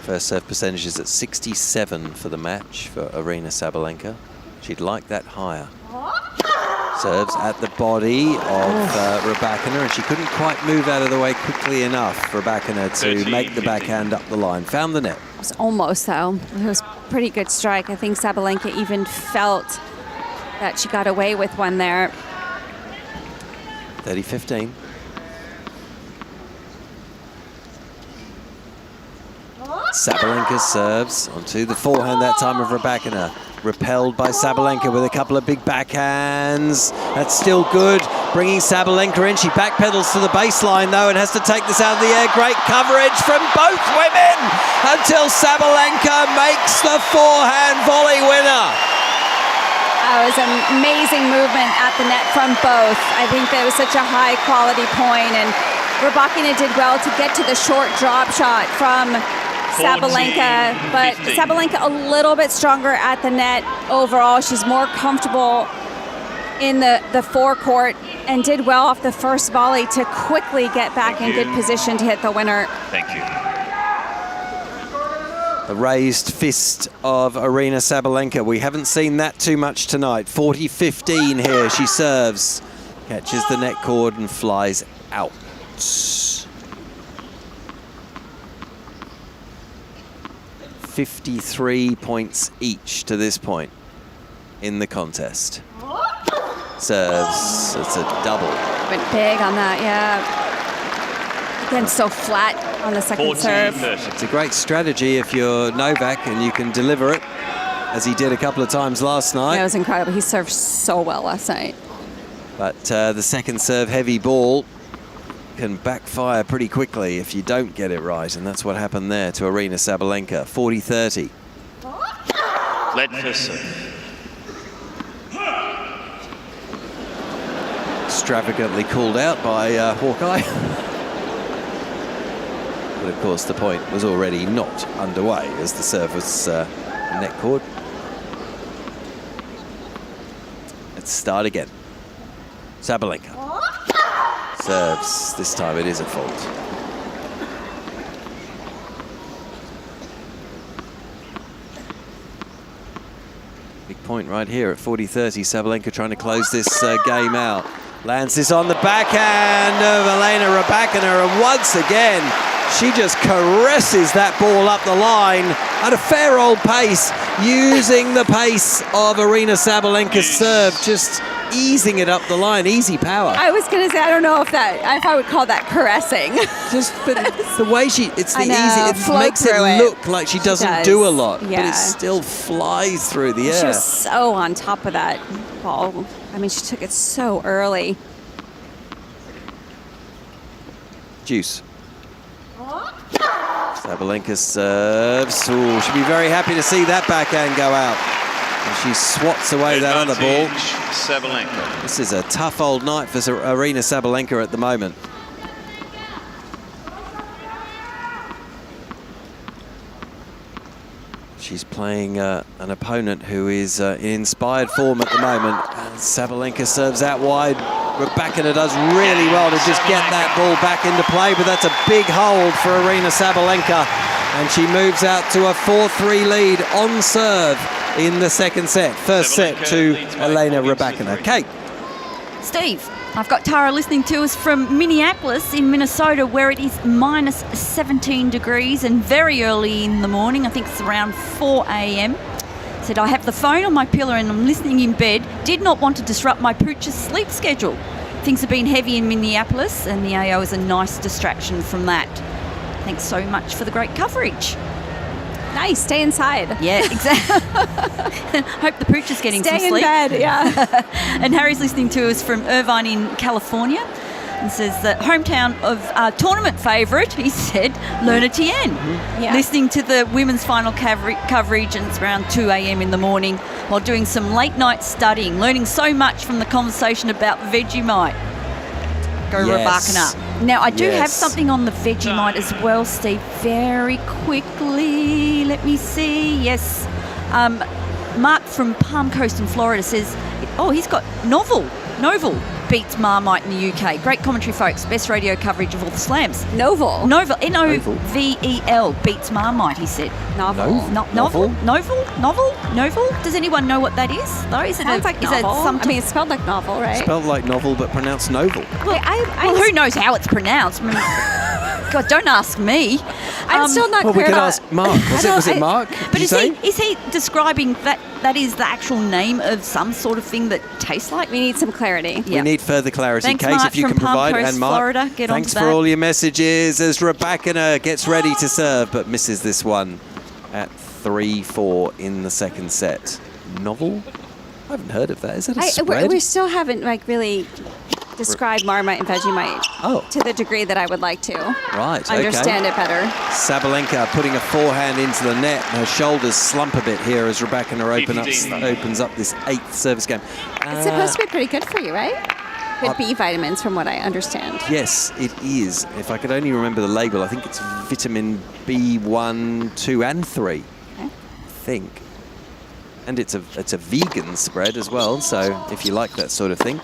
First serve percentage is at 67 for the match for Aryna Sabalenka. She'd like that higher. Serves at the body of Rybakina, and she couldn't quite move out of the way quickly enough for Rybakina to make the backhand up the line. Found the net. It was almost, though. It was a pretty good strike. I think Sabalenka even felt that she got away with one there. 30-15. Sabalenka serves onto the forehand that time of Rybakina. Repelled by Sabalenka with a couple of big backhands. That's still good, bringing Sabalenka in. She backpedals to the baseline, though, and has to take this out of the air. Great coverage from both women until Sabalenka makes the forehand volley winner. It was amazing movement at the net from both. I think that was such a high-quality point, and Rybakina did well to get to the short drop shot from Sabalenka, but 15. Sabalenka a little bit stronger at the net overall. She's more comfortable in the forecourt and did well off the first volley to quickly get back in good position to hit the winner. Thank you. The raised fist of Aryna Sabalenka. We haven't seen that too much tonight. 40-15 here. She serves, catches the net cord and flies out. 53 points each to this point in the contest. Serves, it's a double. Went big on that, yeah. Again, so flat on the second serve. It's a great strategy if you're Novak and you can deliver it, as he did a couple of times last night. Yeah, it was incredible. He served so well last night. But the second serve heavy ball can backfire pretty quickly if you don't get it right, and that's what happened there to Aryna Sabalenka. 40-30. Let her serve. Extravagantly called out by Hawkeye. But of course the point was already not underway as the serve was net cord. Let's start again. Sabalenka. Serves, this time it is a fault. Big point right here at 40-30. Sabalenka trying to close this game out. Lands this on the backhand of Elena Rybakina, and once again, she just caresses that ball up the line at a fair old pace, using the pace of Aryna Sabalenka's serve, just easing it up the line, easy power. I was going to say, I don't know if I would call that caressing. Just but the way it's the I know, easy, it makes it look like she doesn't do a lot, yeah. but it still flies through the air. She was so on top of that ball. I mean, she took it so early. Juice. Sabalenka serves. Ooh, she'll be very happy to see that backhand go out. And she swats away that other ball. Sabalenka. This is a tough old night for Aryna Sabalenka at the moment. She's playing an opponent who is in inspired form at the moment. And Sabalenka serves out wide. Rybakina does really well to just get that ball back into play, but that's a big hold for Aryna Sabalenka. And she moves out to a 4-3 lead on serve in the second set. First set to Elena Rybakina. Kate. Steve, I've got Tara listening to us from Minneapolis in Minnesota, where it is minus 17 degrees and very early in the morning. I think it's around 4 a.m. Said, I have the phone on my pillow and I'm listening in bed. Did not want to disrupt my pooch's sleep schedule. Things have been heavy in Minneapolis and the AO is a nice distraction from that. Thanks so much for the great coverage. Nice, stay inside. Yeah, exactly. Hope the pooch is getting some Stay sleep. in bed, yeah. And Harry's listening to us from Irvine in California and says that hometown of our tournament favourite, he said, Lerna Tien. Yeah. Listening to the women's final coverage, and it's around 2 a.m. in the morning while doing some late night studying, learning so much from the conversation about Vegemite. Go Yes. Rybakina. Now, I do have Yes. something on the Vegemite as well, Steve, very quickly. Let me see. Yes. Mark from Palm Coast in Florida says, oh, he's got Novel beats Marmite in the UK. Great commentary, folks. Best radio coverage of all the slams. Novel. Novel, Novel beats Marmite, he said. Novel. Novel? Does anyone know what that is, though? Is it Sounds like novel. I mean, it's spelled like novel, right? Spelled like novel, but pronounced novel. Well, who knows how it's pronounced? I mean, God, don't ask me. I'm still not Well, clear we could about... ask Mark. Was it Mark? But Did you say? is he describing that is the actual name of some sort of thing that tastes like? We need some clarity. We need further clarity. Thanks, Kate, Mark if you from can Palm provide. Coast, And Mark, Florida. Get on thanks to for that. all your messages as Rybakina gets ready to serve, but misses this one at 3-4 in the second set. Novel? I haven't heard of that. Is that a spread? We still haven't really described Marmite and Vegemite to the degree that I would like to. Right, Understand it better. Sabalenka putting a forehand into the net. Her shoulders slump a bit here as Rybakina opens up this 8th service game. It's supposed to be pretty good for you, right? Good B vitamins, from what I understand. Yes, it is. If I could only remember the label, I think it's vitamin B1, 2, and 3. Okay. I think. And it's a vegan spread as well, so if you like that sort of thing.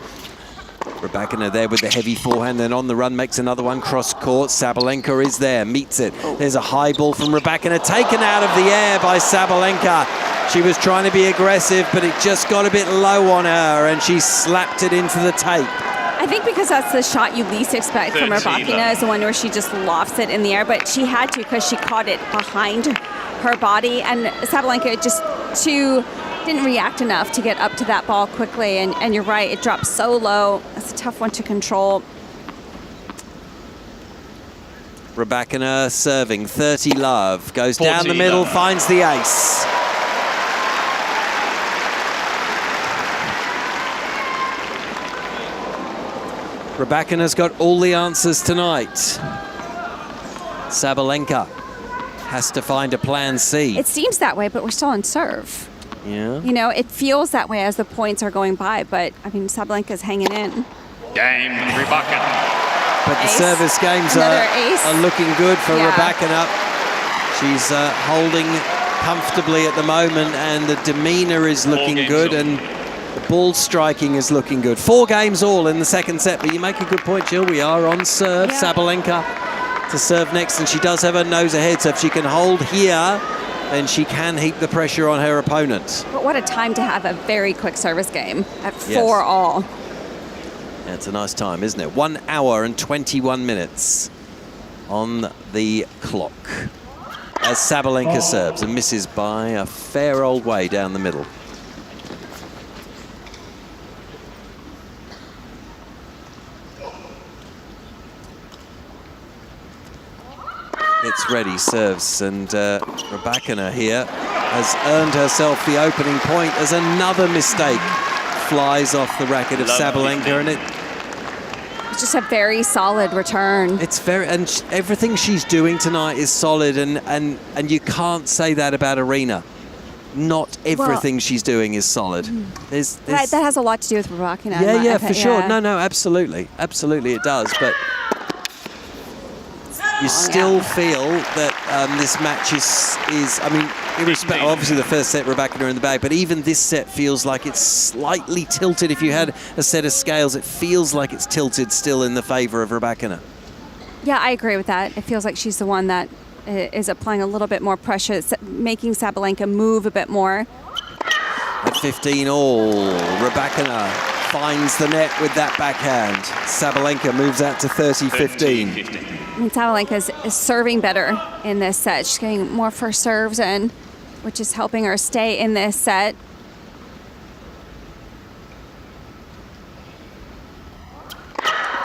Rybakina there with the heavy forehand, then on the run makes another one cross court. Sabalenka is there, meets it. There's a high ball from Rybakina, taken out of the air by Sabalenka. She was trying to be aggressive, but it just got a bit low on her, and she slapped it into the tape. I think because that's the shot you least expect from Rybakina, is the one where she just lofts it in the air, but she had to because she caught it behind her body, and Sabalenka just didn't react enough to get up to that ball quickly, and you're right, it dropped so low. It's a tough one to control. Rybakina serving, 30 love, goes down the middle, finds the ace. Rybakina's got all the answers tonight. Sabalenka has to find a plan C. It seems that way, but we're still on serve. Yeah. You know, it feels that way as the points are going by, but I mean, Sabalenka's hanging in. Game Rybakina. But the Ace. service games are looking good for Rybakina. She's holding comfortably at the moment, and the demeanour is looking good, and the ball striking is looking good. 4 games all in the second set, but you make a good point, Jill. We are on serve. Yeah. Sabalenka to serve next, and she does have her nose ahead, so if she can hold here, then she can heap the pressure on her opponent. But what a time to have a very quick service game at 4 Yes. all. Yeah, it's a nice time, isn't it? 1 hour and 21 minutes on the clock as Sabalenka serves and misses by a fair old way down the middle. It's ready, serves, and Rybakina here has earned herself the opening point as another mistake flies off the racket of Sabalenka, and It's just a very solid return. it's very, and everything she's doing tonight is solid, and you can't say that about Aryna. Not everything she's doing is solid. That has a lot to do with Rybakina. Yeah, for sure. No, absolutely it does. But you still feel that this match is. I mean, obviously the first set Rybakina in the bag, but even this set feels like it's slightly tilted. If you had a set of scales, it feels like it's tilted still in the favour of Rybakina. Yeah, I agree with that. It feels like she's the one that is applying a little bit more pressure, making Sabalenka move a bit more. At 15 all, Rybakina finds the net with that backhand. Sabalenka moves out to 30-15. I mean, Sabalenka is serving better in this set. She's getting more first serves in, which is helping her stay in this set.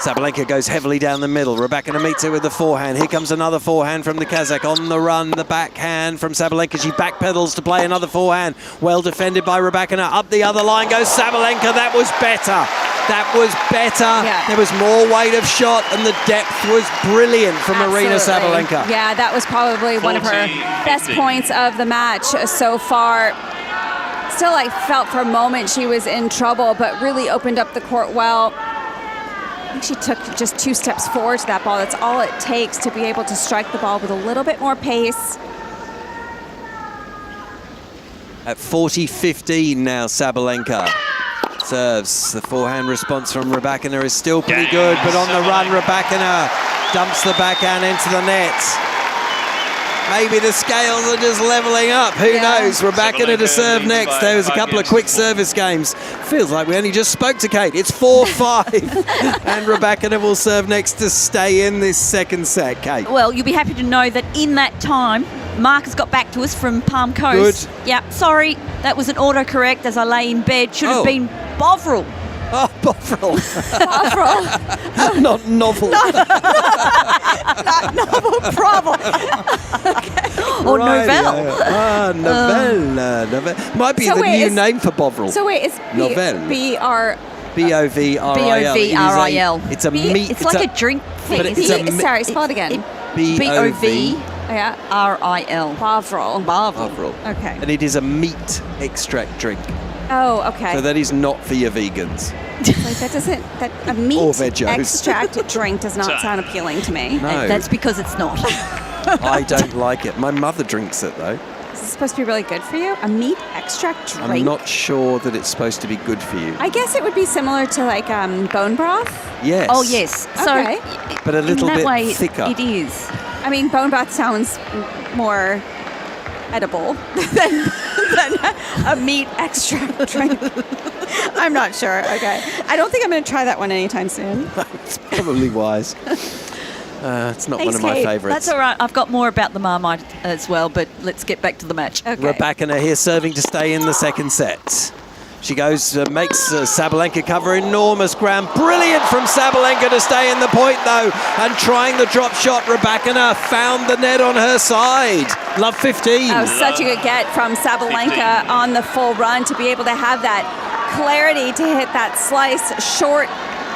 Sabalenka goes heavily down the middle. Rybakina meets it with the forehand. Here comes another forehand from the Kazakh. On the run, the backhand from Sabalenka. She backpedals to play another forehand. Well defended by Rybakina. Up the other line goes Sabalenka. That was better. That was better. Yeah. There was more weight of shot, and the depth was brilliant from Aryna Sabalenka. Yeah, that was probably one of her best points of the match so far. Still, I felt for a moment she was in trouble, but really opened up the court well. I think she took just 2 steps forward to that ball. That's all it takes to be able to strike the ball with a little bit more pace. At 40-15 now, Sabalenka serves. The forehand response from Rybakina is still pretty good, but on the run, Rybakina dumps the backhand into the net. Maybe the scales are just leveling up. Who knows? Rybakina to serve next. There was a couple of quick service games. Feels like we only just spoke to Kate. It's 4-5. And Rybakina will serve next to stay in this second set, Kate. Well, you'll be happy to know that in that time, Mark has got back to us from Palm Coast. Good. Yeah, sorry, that was an autocorrect as I lay in bed. Should have been Bovril. Oh, Bovril. Bovril. Not novel. Not novel, Bovril. Or Right, Novell. yeah. Novell. Might be So the wait, new is- name for Bovril. So wait, it's Novell. B-R... Bovril. Bovril. It's a meat. It's like a drink thing. But it's a sorry, spell it again. B-O-V-R-I-L. Yeah. Bovril. Bovril. Okay. And it is a meat extract drink. Oh, okay. So that is not for your vegans. Like a meat Or vegos. extract drink does not sound appealing to me. No. That's because it's not. I don't like it. My mother drinks it, though. Is it supposed to be really good for you? A meat extract drink? I'm not sure that it's supposed to be good for you. I guess it would be similar to like bone broth. Yes. Oh, yes. Okay. So, But a little in that bit way, thicker. It is. I mean, bone broth sounds more edible than a meat extract drink. I'm not sure. Okay. I don't think I'm going to try that one anytime soon. It's probably wise. It's not one of my Kate. favourites. That's all right. I've got more about the Marmite as well, but let's get back to the match. Okay. Rybakina here serving to stay in the second set. She goes, makes Sabalenka cover enormous ground. Brilliant from Sabalenka to stay in the point, though. And trying the drop shot, Rybakina found the net on her side. Love 15. Oh, such a good get from Sabalenka on the full run to be able to have that clarity to hit that slice short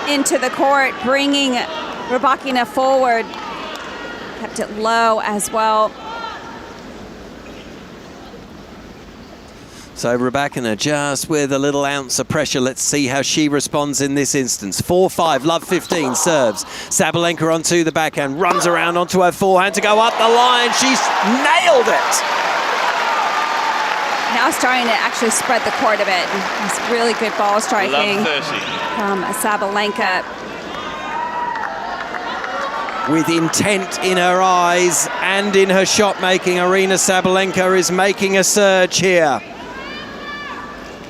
into the court, bringing Rybakina forward. Kept it low as well. So Rybakina just with a little ounce of pressure. Let's see how she responds in this instance. 4-5, love 15, serves. Sabalenka onto the backhand, runs around onto her forehand to go up the line. She's nailed it. Now starting to actually spread the court a bit. It's really good ball striking Love 30. from Sabalenka. With intent in her eyes and in her shot making, Aryna Sabalenka is making a surge here.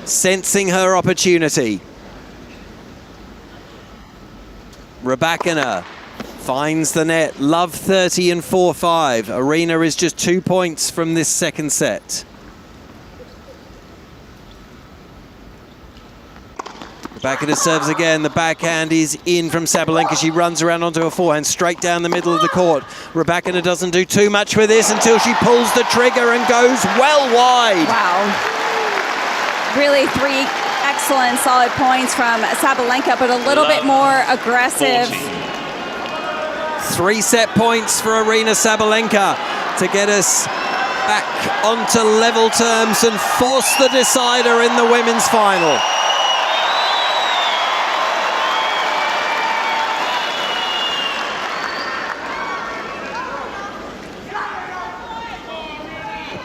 Sensing her opportunity. Rybakina finds the net. Love 30 and 4-5. Aryna is just 2 points from this second set. Rybakina serves again. The backhand is in from Sabalenka. She runs around onto her forehand, straight down the middle of the court. Rybakina doesn't do too much with this until she pulls the trigger and goes well wide. Wow. Really 3 excellent solid points from Sabalenka, but a little bit more aggressive. 3 set points for Aryna Sabalenka to get us back onto level terms and force the decider in the women's final.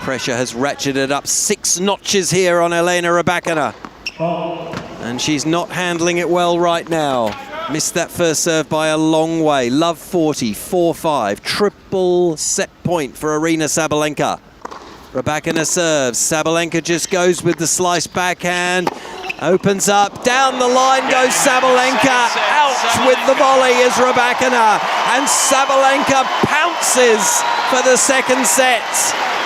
Pressure has ratcheted up 6 notches here on Elena Rybakina. And she's not handling it well right now. Missed that first serve by a long way. Love 40, 4-5. Triple set point for Aryna Sabalenka. Rybakina serves. Sabalenka just goes with the slice backhand. Opens up. Down the line goes Sabalenka. Out with the volley is Rybakina. And Sabalenka pounces for the second set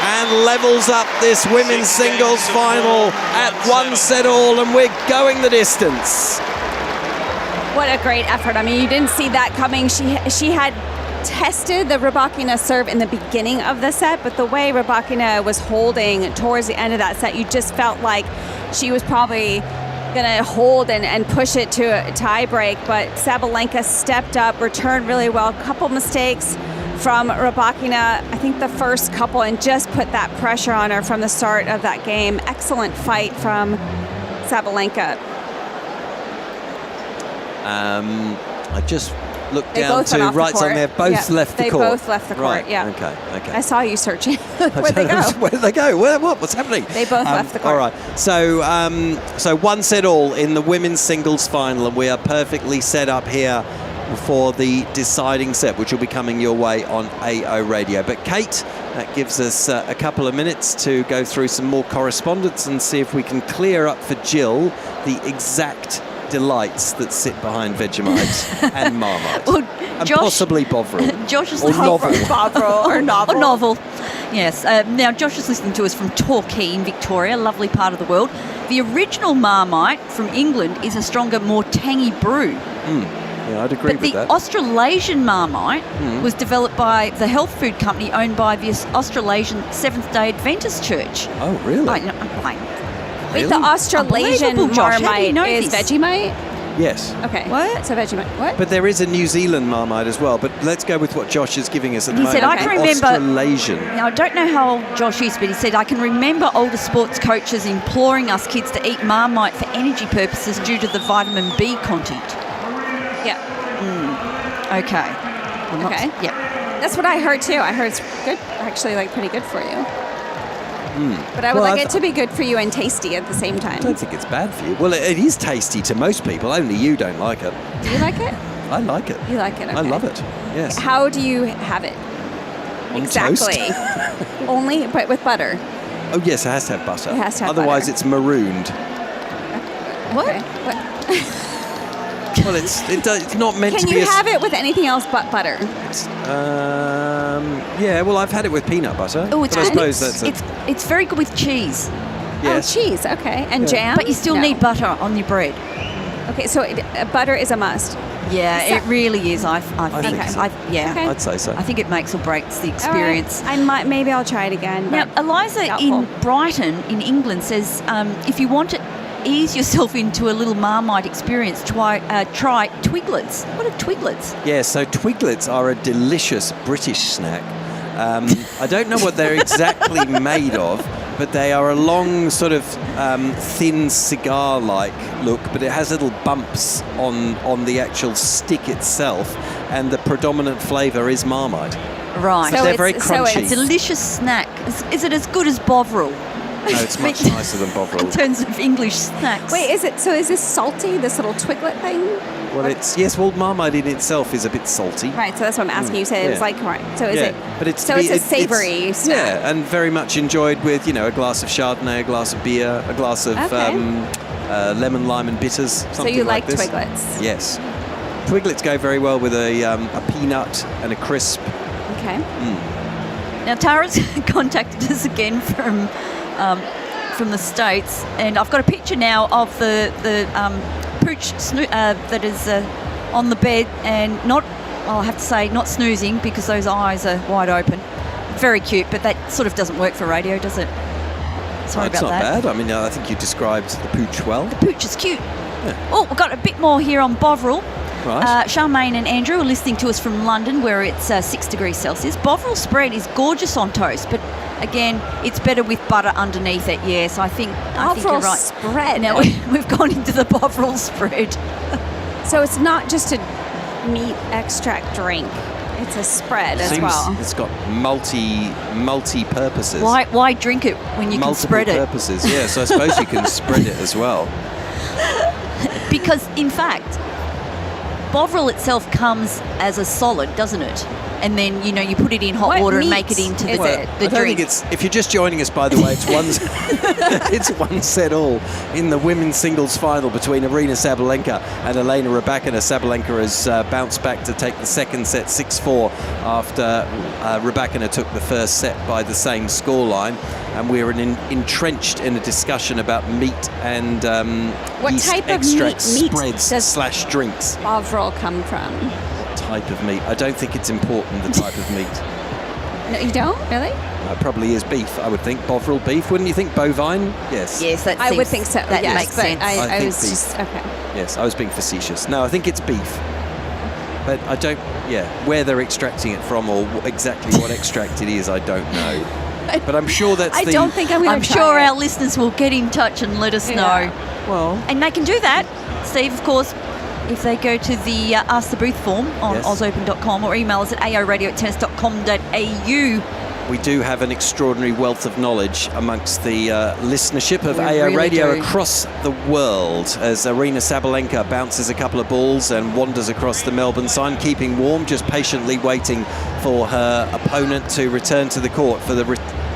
and levels up this women's singles final at 1-all, and we're going the distance. What a great effort. I mean, you didn't see that coming. She had tested the Rybakina serve in the beginning of the set, but the way Rybakina was holding towards the end of that set, you just felt like she was probably going to hold and push it to a tie break, but Sabalenka stepped up, returned really well. A couple mistakes from Rybakina, I think the first couple, and just put that pressure on her from the start of that game. Excellent fight from Sabalenka. I just looked down to right on there. Both left the court. They both left the court, right. yeah. Okay. I saw you searching. Where'd they go? Where did they go? What's happening? They both left the court. All right. So 1-all in the women's singles final, and we are perfectly set up here for the deciding set, which will be coming your way on AO Radio. But Kate, that gives us a couple of minutes to go through some more correspondence and see if we can clear up for Jill the exact delights that sit behind Vegemite and Marmite. Well, and possibly Bovril. Josh is or novel. Bovril or novel. Or novel. Yes. Now, Josh is listening to us from Torquay, Victoria, a lovely part of the world. The original Marmite from England is a stronger, more tangy brew. Yeah, I'd agree with that. But the Australasian Marmite was developed by the health food company owned by the Australasian Seventh-day Adventist Church. Oh, really? Wait, the Australasian Marmite is Vegemite? Yes. Okay. What? So Vegemite. What? But there is a New Zealand Marmite as well. But let's go with what Josh is giving us at the moment. He said, I can remember... Australasian. Now, I don't know how old Josh is, but he said, I can remember older sports coaches imploring us kids to eat Marmite for energy purposes due to the vitamin B content. Yeah. Okay. Okay. Yeah. That's what I heard too. I heard it's good, actually, like pretty good for you. But I would like it to be good for you and tasty at the same time. I don't think it's bad for you. Well, it is tasty to most people. Only you don't like it. Do you like it? I like it. You like it, okay. I love it, yes. How do you have it? On exactly. Toast? Only, but with butter. Oh, yes, it has to have butter. It has to have Otherwise, butter. it's marooned. What? Okay. What? Well, it's not meant to be. Can you have it with anything else but butter? Yeah, well, I've had it with peanut butter. Oh, it's I suppose that's it's very good with cheese. Yes. Oh, cheese, okay. And jam? But you still need butter on your bread. Okay, so butter is a must. Yeah, it really is. I think. so. Yeah. I'd say so. I think it makes or breaks the experience. All right. Maybe I'll try it again. Now, Eliza in Brighton, in England, says if you want to ease yourself into a little Marmite experience, try Twiglets. What are Twiglets? Yeah, so Twiglets are a delicious British snack. I don't know what they're exactly made of, but they are a long sort of thin cigar-like look, but it has little bumps on the actual stick itself, and the predominant flavour is Marmite. Right. So they're very crunchy. So it's a delicious snack. Is it as good as Bovril? No, it's much nicer than Bovril. In terms of English snacks. Wait, is this salty, this little twiglet thing? Well, Marmite in itself is a bit salty. Right, so that's what I'm asking. You said it was like, right. So is it? But it's a savoury snack. Yeah, and very much enjoyed with, a glass of Chardonnay, a glass of beer, a glass of lemon, lime and bitters, something So you like this. Twiglets? Yes. Twiglets go very well with a peanut and a crisp. Okay. Now, Tara's contacted us again from the States, and I've got a picture now of the pooch that is on the bed and I have to say, not snoozing because those eyes are wide open. Very cute, but that sort of doesn't work for radio, does it? Sorry about that. It's not bad. I mean, I think you described the pooch well. The pooch is cute. Yeah. Oh, we've got a bit more here on Bovril. Right. Charmaine and Andrew are listening to us from London, where it's 6 degrees Celsius. Bovril spread is gorgeous on toast, but again, it's better with butter underneath it. Yes, I think you're right. Spread. Now we've gone into the Bovril spread. So it's not just a meat extract drink; it's a spread as well. It's got multi purposes. Why drink it when you can spread it? Multiple purposes. Yeah, so I suppose you can spread it as well. Because in fact, Bovril itself comes as a solid, doesn't it? And then, you know, you put it in hot water and make it into the I don't drink. think it's, if you're just joining us, by the way, it's it's one set all in the women's singles final between Aryna Sabalenka and Elena Rybakina. Sabalenka has bounced back to take the second set 6-4 after Rybakina took the first set by the same scoreline. And we're entrenched in a discussion about meat and What yeast type of extract meat spreads does / drinks. Bovril come from? Type of meat. I don't think it's important, the type of meat. No, you don't? Really? Probably is beef, I would think. Bovril beef. Wouldn't you think bovine? Yes. Yes, that I would think so. That yes, makes but sense. I think was beef. just, okay. Yes, I was being facetious. No, I think it's beef. But I don't, where they're extracting it from or exactly what extract it is, I don't know. But I'm sure that's I don't think I'm going I'm to sure our listeners will get in touch and let us know. Well, And they can do that, Steve, of course, if they go to the Ask the Booth form on ausopen.com or email us at aoradio@tennis.com.au. we do have an extraordinary wealth of knowledge amongst the listenership of We AO really Radio do. across the world as Aryna Sabalenka bounces a couple of balls and wanders across the Melbourne sign, keeping warm, just patiently waiting for her opponent to return to the court for the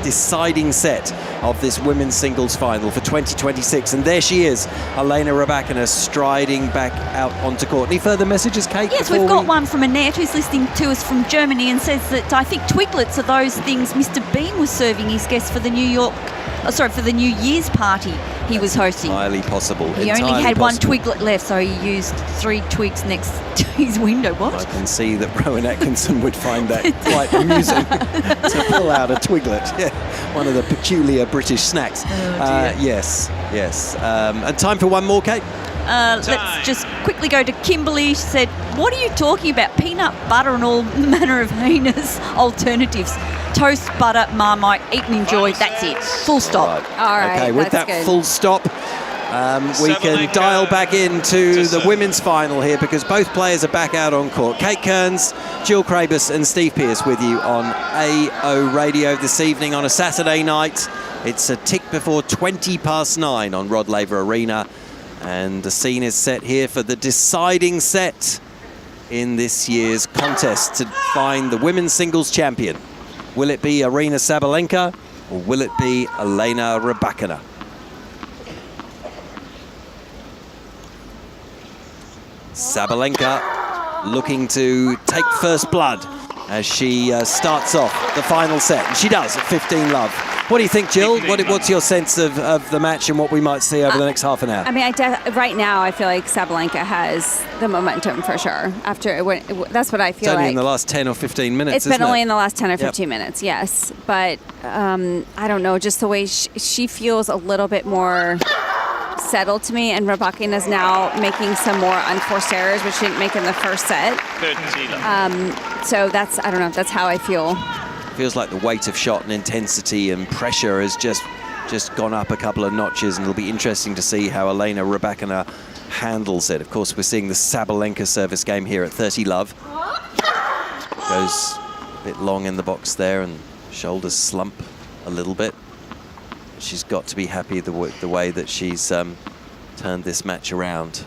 deciding set of this women's singles final for 2026. And there she is, Elena Rybakina, striding back out onto court. Any further messages, Kate? Yes, we've got one from Annette who's listening to us from Germany and says that I think twiglets are those things Mr. Bean was serving his guests for the for the New Year's party he was hosting. Highly possible. He only had one twiglet left, so he used 3 twigs next to his window. What? I can see that Rowan Atkinson would find that quite amusing to pull out a twiglet. Yeah, one of the peculiar British snacks. Yes. And time for one more, Kate? Let's just quickly go to Kimberly. She said, what are you talking about? Peanut butter and all manner of heinous alternatives. Toast, butter, Marmite, eat and enjoy. That's it. Full stop. All right. Okay, with that's that good. full stop, we can dial back into the women's final here because both players are back out on court. Kate Kearns, Jill Krabus and Steve Pearce with you on AO Radio this evening on a Saturday night. It's a tick before 9:20 on Rod Laver Arena. And the scene is set here for the deciding set in this year's contest to find the women's singles champion. Will it be Aryna Sabalenka or will it be Elena Rybakina? Sabalenka looking to take first blood as she starts off the final set. And she does at 15-love. What do you think, Jill? What's your sense of the match and what we might see over the next half an hour? I mean, right now, I feel like Sabalenka has the momentum for sure. That's what I feel It's only like. in the last 10 or 15 minutes, It's been isn't only it? in the last 10 or 15 minutes, yes. But I don't know, just the way she feels a little bit more settled to me, and Rybakina is now making some more unforced errors, which she didn't make in the first set. So I don't know, that's how I feel. Feels like the weight of shot and intensity and pressure has just gone up a couple of notches, and it'll be interesting to see how Elena Rybakina handles it. Of course, we're seeing the Sabalenka service game here at 30-love. Goes a bit long in the box there, and shoulders slump a little bit. She's got to be happy the way that she's turned this match around.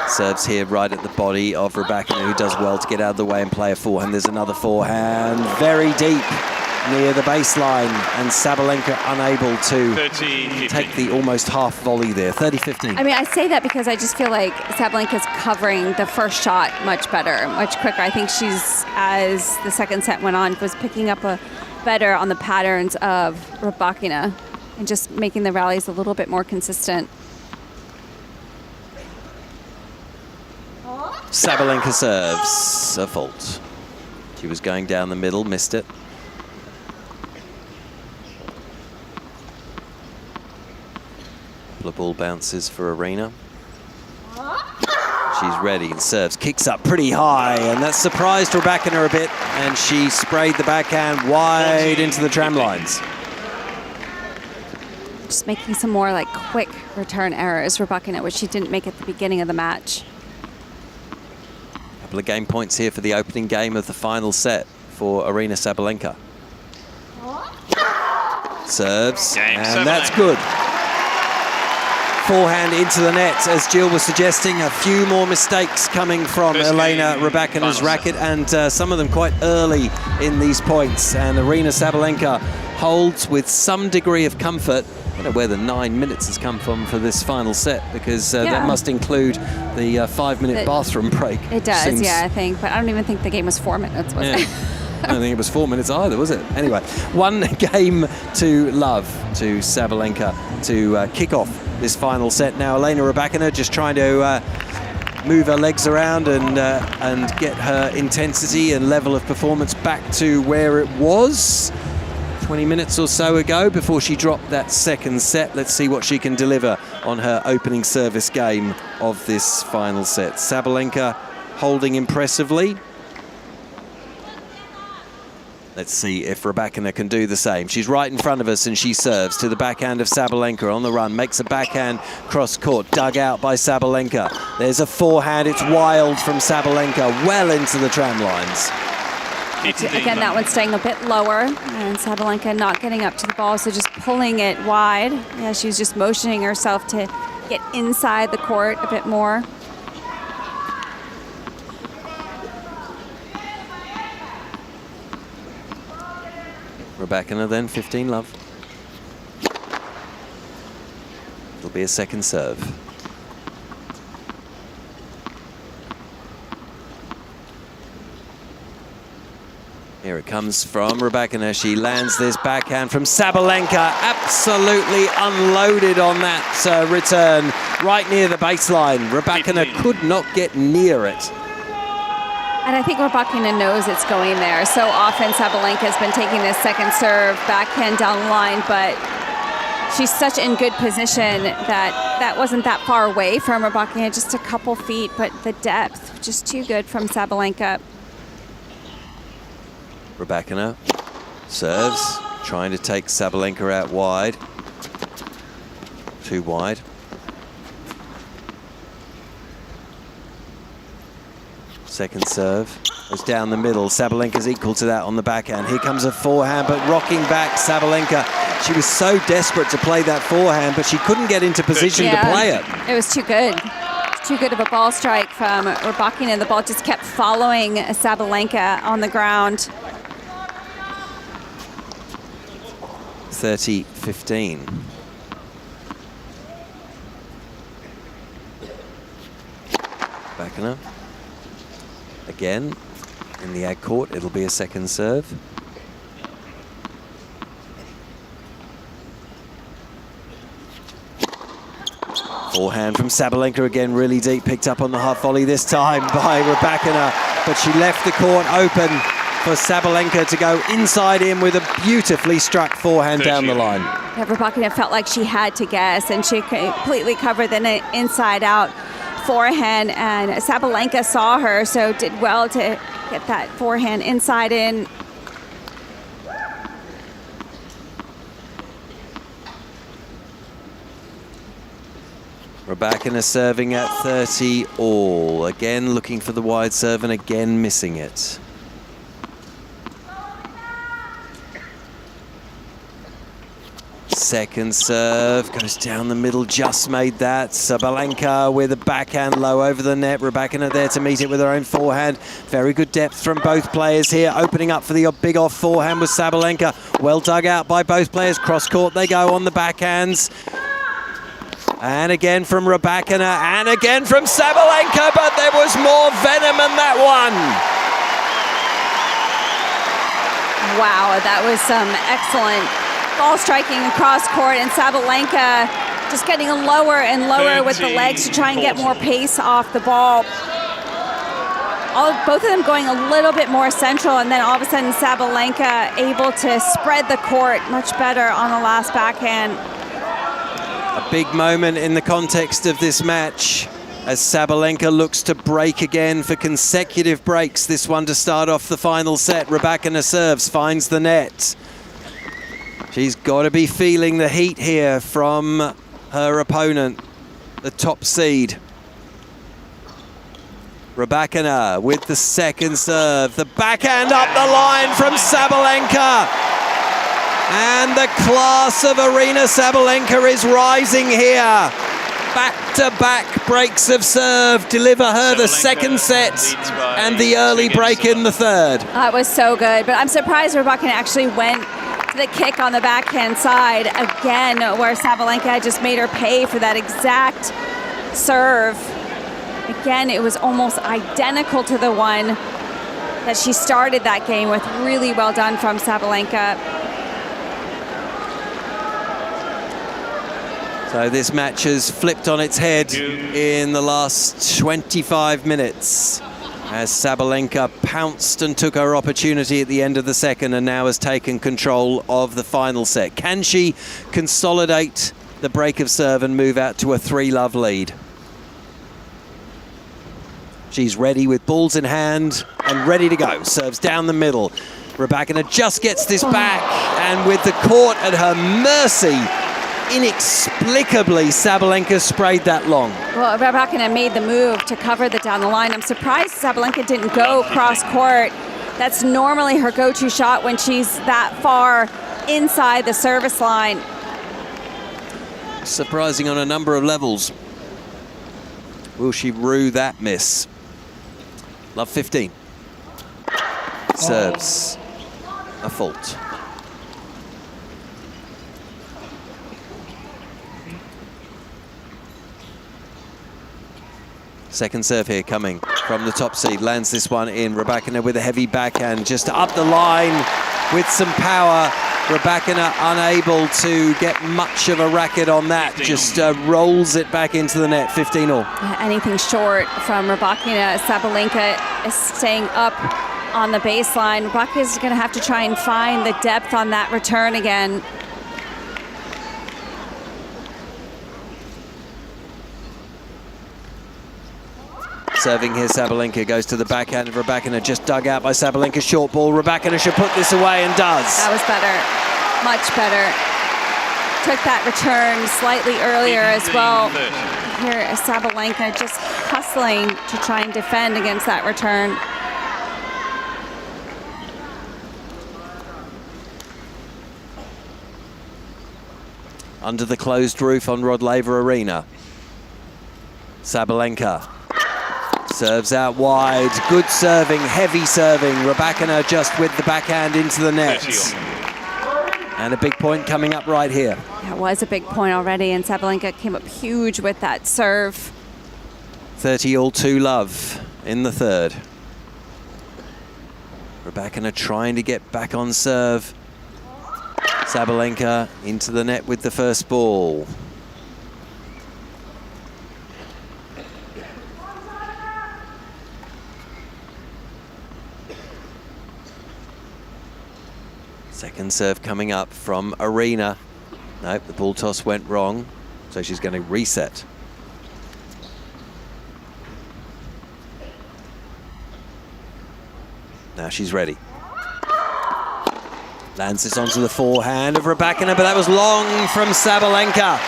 Serves here right at the body of Rybakina, who does well to get out of the way and play a forehand. There's another forehand, very deep near the baseline, and Sabalenka unable to take the almost half volley there. 30-15. I mean, I say that because I just feel like Sabalenka's covering the first shot much better, much quicker. I think she's, as the second set went on, was picking up better on the patterns of Rybakina and just making the rallies a little bit more consistent. Sabalenka serves a fault. She was going down the middle, missed it. Couple of ball bounces for Aryna. She's ready and serves, kicks up pretty high, and that surprised Rybakina a bit, and she sprayed the backhand wide into the tram lines. Just making some more like quick return errors, Rybakina, which she didn't make at the beginning of the match. Couple of game points here for the opening game of the final set for Aryna Sabalenka. Serves, and that's good. forehand into the net, as Jill was suggesting. A few more mistakes coming from Elena Rybakina's racket, and some of them quite early in these points. And Aryna Sabalenka holds with some degree of comfort. I don't know where the 9 minutes has come from for this final set, because that must include the 5-minute bathroom break. It does, yeah, I think. But I don't even think the game was 4 minutes, was it? I don't think it was 4 minutes either, was it? Anyway, 1 game to love to Sabalenka to kick off this final set. Now Elena Rybakina just trying to move her legs around and get her intensity and level of performance back to where it was 20 minutes or so ago before she dropped that second set. Let's see what she can deliver on her opening service game of this final set. Sabalenka holding impressively. Let's see if Rybakina can do the same. She's right in front of us and she serves to the backhand of Sabalenka on the run. Makes a backhand cross court, dug out by Sabalenka. There's a forehand, it's wild from Sabalenka, well into the tram lines. Again, that one's staying a bit lower, and Sabalenka not getting up to the ball, so just pulling it wide. Yeah, she's just motioning herself to get inside the court a bit more. Rybakina then, 15 love. It'll be a second serve. Here it comes from Rybakina. She lands this backhand from Sabalenka. Absolutely unloaded on that return, right near the baseline. Rybakina could not get near it. And I think Rybakina knows it's going there. So often Sabalenka's been taking this second serve, backhand down the line, but she's such in good position that wasn't that far away from Rybakina, just a couple feet, but the depth, just too good from Sabalenka. Rybakina serves, trying to take Sabalenka out wide. Too wide. Second serve was down the middle. Sabalenka's equal to that on the backhand. Here comes a forehand, but rocking back Sabalenka. She was so desperate to play that forehand, but she couldn't get into position to play it. It was too good. Too good of a ball strike from Rybakina. The ball just kept following Sabalenka on the ground. 30-15. Rybakina. Again, in the ag court, it'll be a second serve. Forehand from Sabalenka again, really deep, picked up on the half volley this time by Rybakina, but she left the court open for Sabalenka to go inside in with a beautifully struck forehand down the line. Yeah, Rybakina felt like she had to guess, and she completely covered the inside out forehand, and Sabalenka saw her, so did well to get that forehand inside in. Rybakina serving at 30 all. Again looking for the wide serve and again missing it. Second serve goes down the middle, just made that. Sabalenka with a backhand low over the net. Rybakina there to meet it with her own forehand. Very good depth from both players here. Opening up for the big off forehand with Sabalenka. Well dug out by both players. Cross court they go on the backhands. And again from Rybakina, and again from Sabalenka, but there was more venom in that one. Wow, that was some excellent ball striking across court, and Sabalenka just getting lower and lower with the legs to try and get more pace off the ball. Both of them going a little bit more central, and then all of a sudden Sabalenka able to spread the court much better on the last backhand. A big moment in the context of this match as Sabalenka looks to break again for consecutive breaks. This one to start off the final set. Rybakina serves, finds the net. She's got to be feeling the heat here from her opponent, the top seed. Rybakina with the second serve. The backhand up the line from Sabalenka. And the class of Aryna Sabalenka is rising here. Back-to-back breaks of serve deliver her the second set and the early break in the third. That was so good, but I'm surprised Rybakina actually went to the kick on the backhand side again, where Sabalenka just made her pay for that exact serve. Again, it was almost identical to the one that she started that game with. Really well done from Sabalenka. So this match has flipped on its head in the last 25 minutes as Sabalenka pounced and took her opportunity at the end of the second and now has taken control of the final set. Can she consolidate the break of serve and move out to a 3-love lead? She's ready with balls in hand and ready to go. Serves down the middle. Rybakina just gets this back, and with the court at her mercy, inexplicably, Sabalenka sprayed that long. Well, Rybakina made the move to cover the down the line. I'm surprised Sabalenka didn't go cross court. That's normally her go-to shot when she's that far inside the service line. Surprising on a number of levels. Will she rue that miss? Love 15. Serves a fault. Second serve here coming from the top seed. Lands this one in. Rybakina with a heavy backhand just up the line with some power. Rybakina unable to get much of a racket on that. Just rolls it back into the net. 15-all. Anything short from Rybakina. Sabalenka is staying up on the baseline. Rybakina is going to have to try and find the depth on that return again. Serving here, Sabalenka goes to the backhand of Rybakina, just dug out by Sabalenka. Short ball. Rybakina should put this away and does. That was better, much better. Took that return slightly earlier as well. Here, Sabalenka just hustling to try and defend against that return. Under the closed roof on Rod Laver Arena. Sabalenka serves out wide. Good serving, heavy serving. Rybakina just with the backhand into the net. And a big point coming up right here. That was a big point already, and Sabalenka came up huge with that serve. 30-all 2-love in the third. Rybakina trying to get back on serve. Sabalenka into the net with the first ball. Second serve coming up from Aryna. Nope, the ball toss went wrong, so she's going to reset. Now she's ready. Lands this onto the forehand of Rybakina, but that was long from Sabalenka.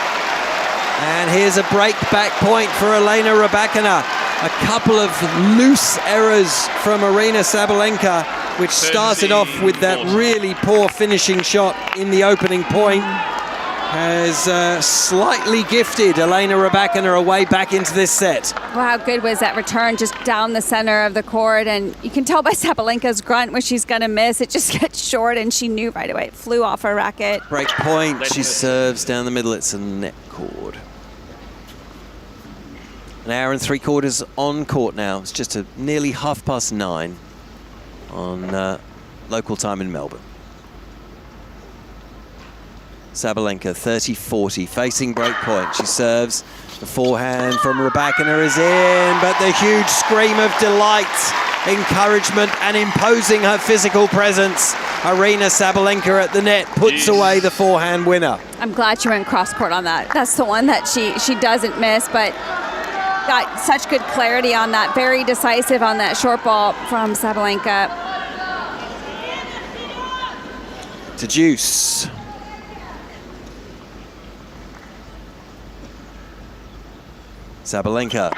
And here's a break-back point for Elena Rybakina. A couple of loose errors from Aryna Sabalenka, which started off with that really poor finishing shot in the opening point, has slightly gifted Elena Rybakina away back into this set. Wow, how good was that return just down the center of the court, and you can tell by Sabalenka's grunt when she's going to miss. It just gets short, and she knew right away. It flew off her racket. Break point, she serves down the middle. It's a net cord. An hour and 3/4 on court now. It's just nearly 9:30 on local time in Melbourne. Sabalenka 30-40, facing break point. She serves. The forehand from Rybakina is in, but the huge scream of delight, encouragement, and imposing her physical presence. Aryna Sabalenka at the net puts away the forehand winner. I'm glad she went cross court on that. That's the one that she doesn't miss, but got such good clarity on that. Very decisive on that short ball from Sabalenka. To deuce. Sabalenka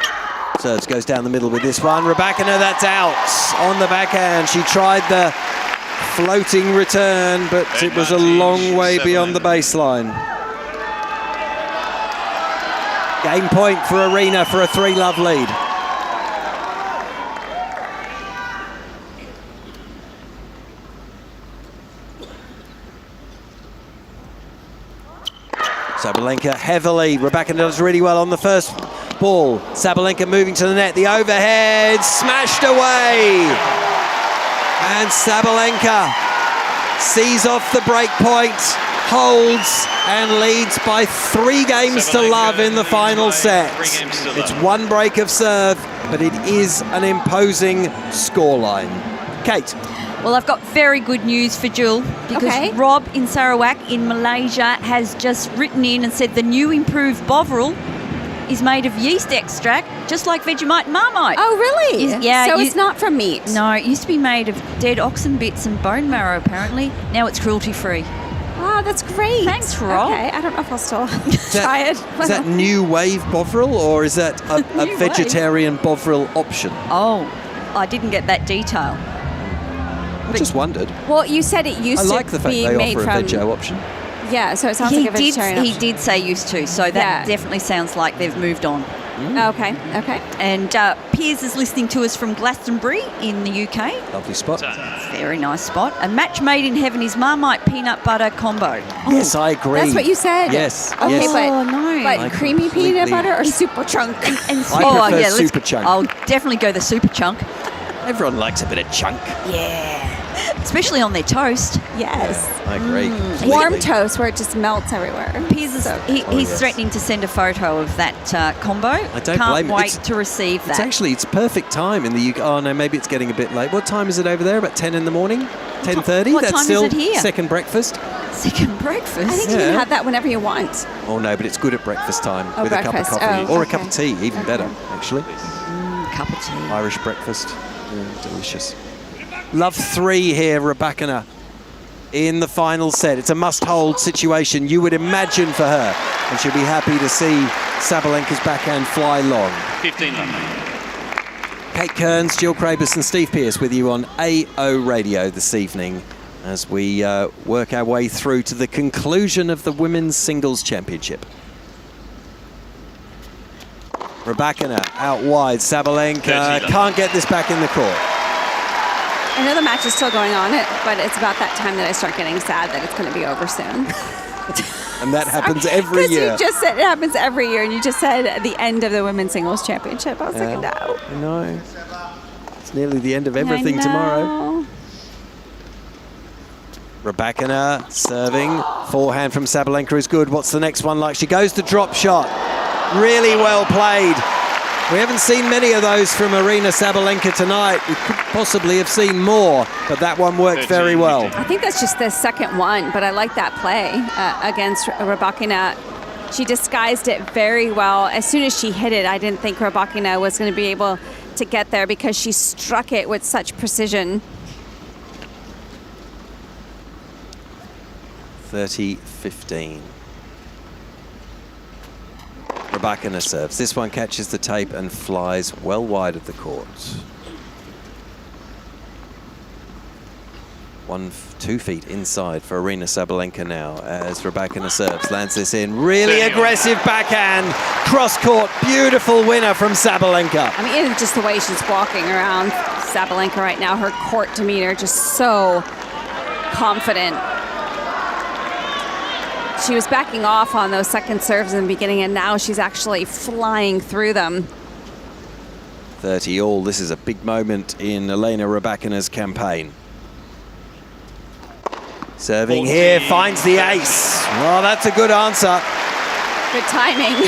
serves, goes down the middle with this one. Rybakina, that's out on the backhand. She tried the floating return, but it was a long way beyond the baseline. Game point for Aryna for a 3-love lead. Sabalenka heavily. Rybakina does really well on the first ball. Sabalenka moving to the net. The overhead smashed away. And Sabalenka sees off the break point, holds and leads by 3 games to love in the final set. It's 1 break of serve, but it is an imposing scoreline. Kate. Well, I've got very good news for Jill because Rob in Sarawak in Malaysia has just written in and said the new improved Bovril is made of yeast extract, just like Vegemite and Marmite. Oh, really? Yeah. So it's not from meat? No, it used to be made of dead oxen bits and bone marrow, apparently. Now it's cruelty-free. Wow, that's great. Thanks, Rob. Okay, I don't know if I'll still try it. Is that new wave Bovril, or is that a vegetarian Bovril option? Oh, I didn't get that detail. I just wondered. Well, you said it used to be made from... I like the fact they offer a veggie option. Yeah, so it sounds like a vegetarian option. He did say used to, so that definitely sounds like they've moved on. Okay. And Piers is listening to us from Glastonbury in the UK. Lovely spot. Very nice spot. A match made in heaven is Marmite peanut butter combo. Yes, I agree. That's what you said? Yes. Okay, yes. but creamy peanut butter or super chunk? I prefer super chunk. I'll definitely go the super chunk. Everyone likes a bit of chunk. Yeah. Especially on their toast. Yes. I agree. Warm toast where it just melts everywhere. Piers is, he's threatening to send a photo of that combo. I don't blame him. Can't wait to receive that. It's perfect time in the UK. Oh no, maybe it's getting a bit late. What time is it over there? About 10 in the morning? 10:30? What That's time still is it here? second breakfast. Second breakfast? I think you can have that whenever you want. Oh no, but it's good at breakfast time with breakfast. a cup of coffee or a okay. cup of tea, even better actually. Cup of tea. Irish breakfast, delicious. Love 3 here, Rybakina, in the final set. It's a must-hold situation, you would imagine, for her. And she'll be happy to see Sabalenka's backhand fly long. 15 love. Kate Kearns, Jill Crabus and Steve Pearce with you on AO Radio this evening as we work our way through to the conclusion of the Women's Singles Championship. Rybakina out wide. Sabalenka can't get this back in the court. I know the match is still going on, but it's about that time that I start getting sad that it's going to be over soon. And that happens every year. Because you just said it happens every year, and you just said at the end of the Women's Singles Championship. I was like, no. I know. It's nearly the end of everything tomorrow. Rybakina serving. Forehand from Sabalenka is good. What's the next one like? She goes to drop shot. Really well played. We haven't seen many of those from Aryna Sabalenka tonight. We could possibly have seen more, but that one worked very well. I think that's just the second one, but I like that play against Rybakina. She disguised it very well. As soon as she hit it, I didn't think Rybakina was going to be able to get there because she struck it with such precision. 30-15. Rybakina serves. This one catches the tape and flies well wide of the court. 2 feet inside for Aryna Sabalenka now as Rybakina serves. Lands this in. Really aggressive backhand. Cross court. Beautiful winner from Sabalenka. I mean, even just the way she's walking around Sabalenka right now, her court demeanor just so confident. She was backing off on those second serves in the beginning, and now she's actually flying through them. 30 all. This is a big moment in Elena Rybakina's campaign. Serving here, finds the ace. Well, that's a good answer. Good timing.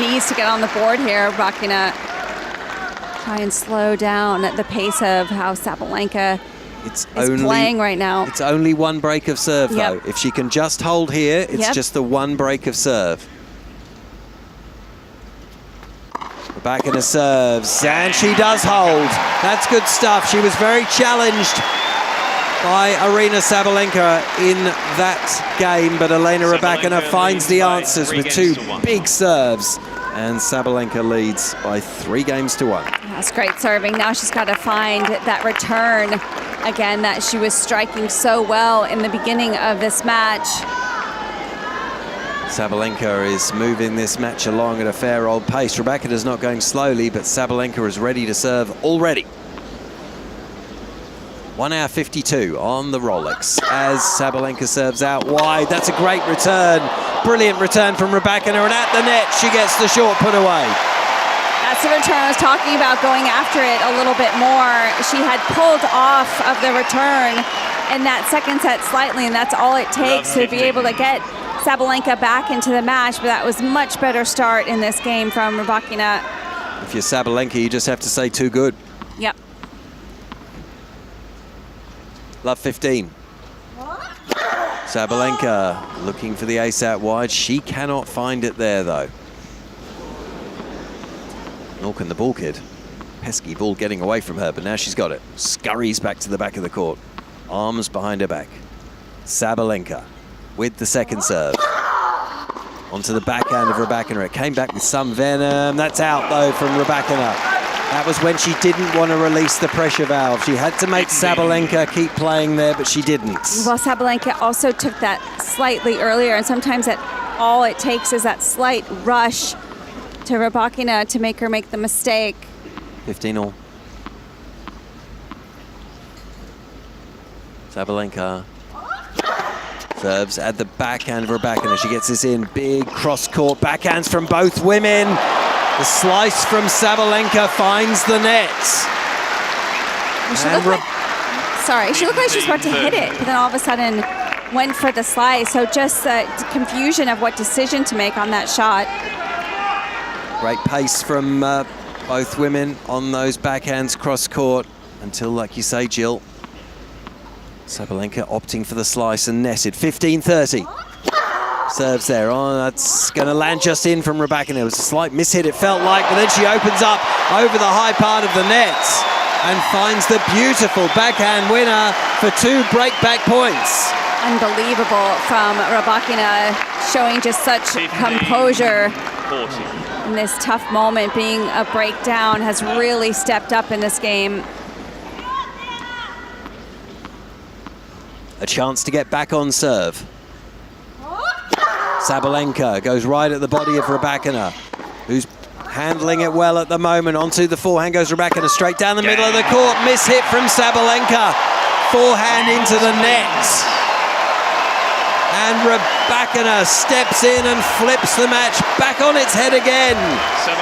Needs to get on the board here. Rybakina try and slow down the pace of how Sabalenka is playing right now. It's only 1 break of serve, though. If she can just hold here, it's just the 1 break of serve. Rybakina serves, and she does hold. That's good stuff. She was very challenged by Aryna Sabalenka in that game, but Elena Rybakina finds the answers with 2 big serves, and Sabalenka leads by 3 games to 1. That's great serving. Now she's got to find that return again that she was striking so well in the beginning of this match. Sabalenka is moving this match along at a fair old pace. Rybakina's not going slowly, but Sabalenka is ready to serve already. 1 hour 52 on the Rolex as Sabalenka serves out wide. That's a great return. Brilliant return from Rybakina, and at the net, she gets the short put away. That's the return I was talking about, going after it a little bit more. She had pulled off of the return in that second set slightly, and that's all it takes to be able to get Sabalenka back into the match, but that was much better start in this game from Rybakina. If you're Sabalenka, you just have to say too good. Yep. Love 15. Sabalenka looking for the ace out wide. She cannot find it there, though. Nor can the ball kid. Pesky ball getting away from her, but now she's got it. Scurries back to the back of the court. Arms behind her back. Sabalenka with the second serve. Onto the backhand of Rybakina. It came back with some venom. That's out, though, from Rybakina. That was when she didn't want to release the pressure valve. She had to make Sabalenka keep playing there, but she didn't. Well, Sabalenka also took that slightly earlier, and sometimes that all it takes is that slight rush to Rybakina to make her make the mistake. 15-all. Sabalenka serves at the backhand of Rybakina. She gets this in. Big cross-court backhands from both women. The slice from Sabalenka finds the net. She looked like she was about to hit it, but then all of a sudden went for the slice. So just the confusion of what decision to make on that shot. Great pace from both women on those backhands cross-court until, like you say, Jill, Sabalenka opting for the slice and netted. 15-30. Serves there. Oh, that's going to land just in from Rybakina. It was a slight mishit, it felt like, but then she opens up over the high part of the net and finds the beautiful backhand winner for 2 breakback points. Unbelievable from Rybakina, showing just such composure in this tough moment. Being a breakdown, has really stepped up in this game. A chance to get back on serve. Sabalenka goes right at the body of Rybakina, who's handling it well at the moment. Onto the forehand goes Rybakina, straight down the middle of the court. Miss hit from Sabalenka. Forehand into the net. And Rybakina steps in and flips the match back on its head again.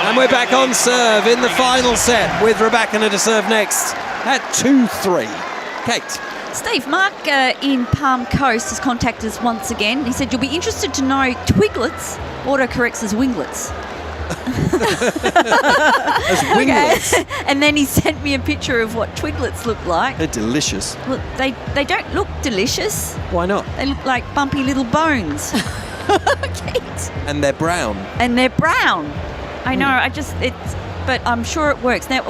And we're back on serve in the final set with Rybakina to serve next at 2-3. Kate. Steve, Mark in Palm Coast has contacted us once again. He said, you'll be interested to know Twiglets autocorrects as winglets. As winglets? Okay. And then he sent me a picture of what Twiglets look like. They're delicious. Look, they don't look delicious. Why not? They look like bumpy little bones. And they're brown. And they're brown. I know, but I'm sure it works. Now,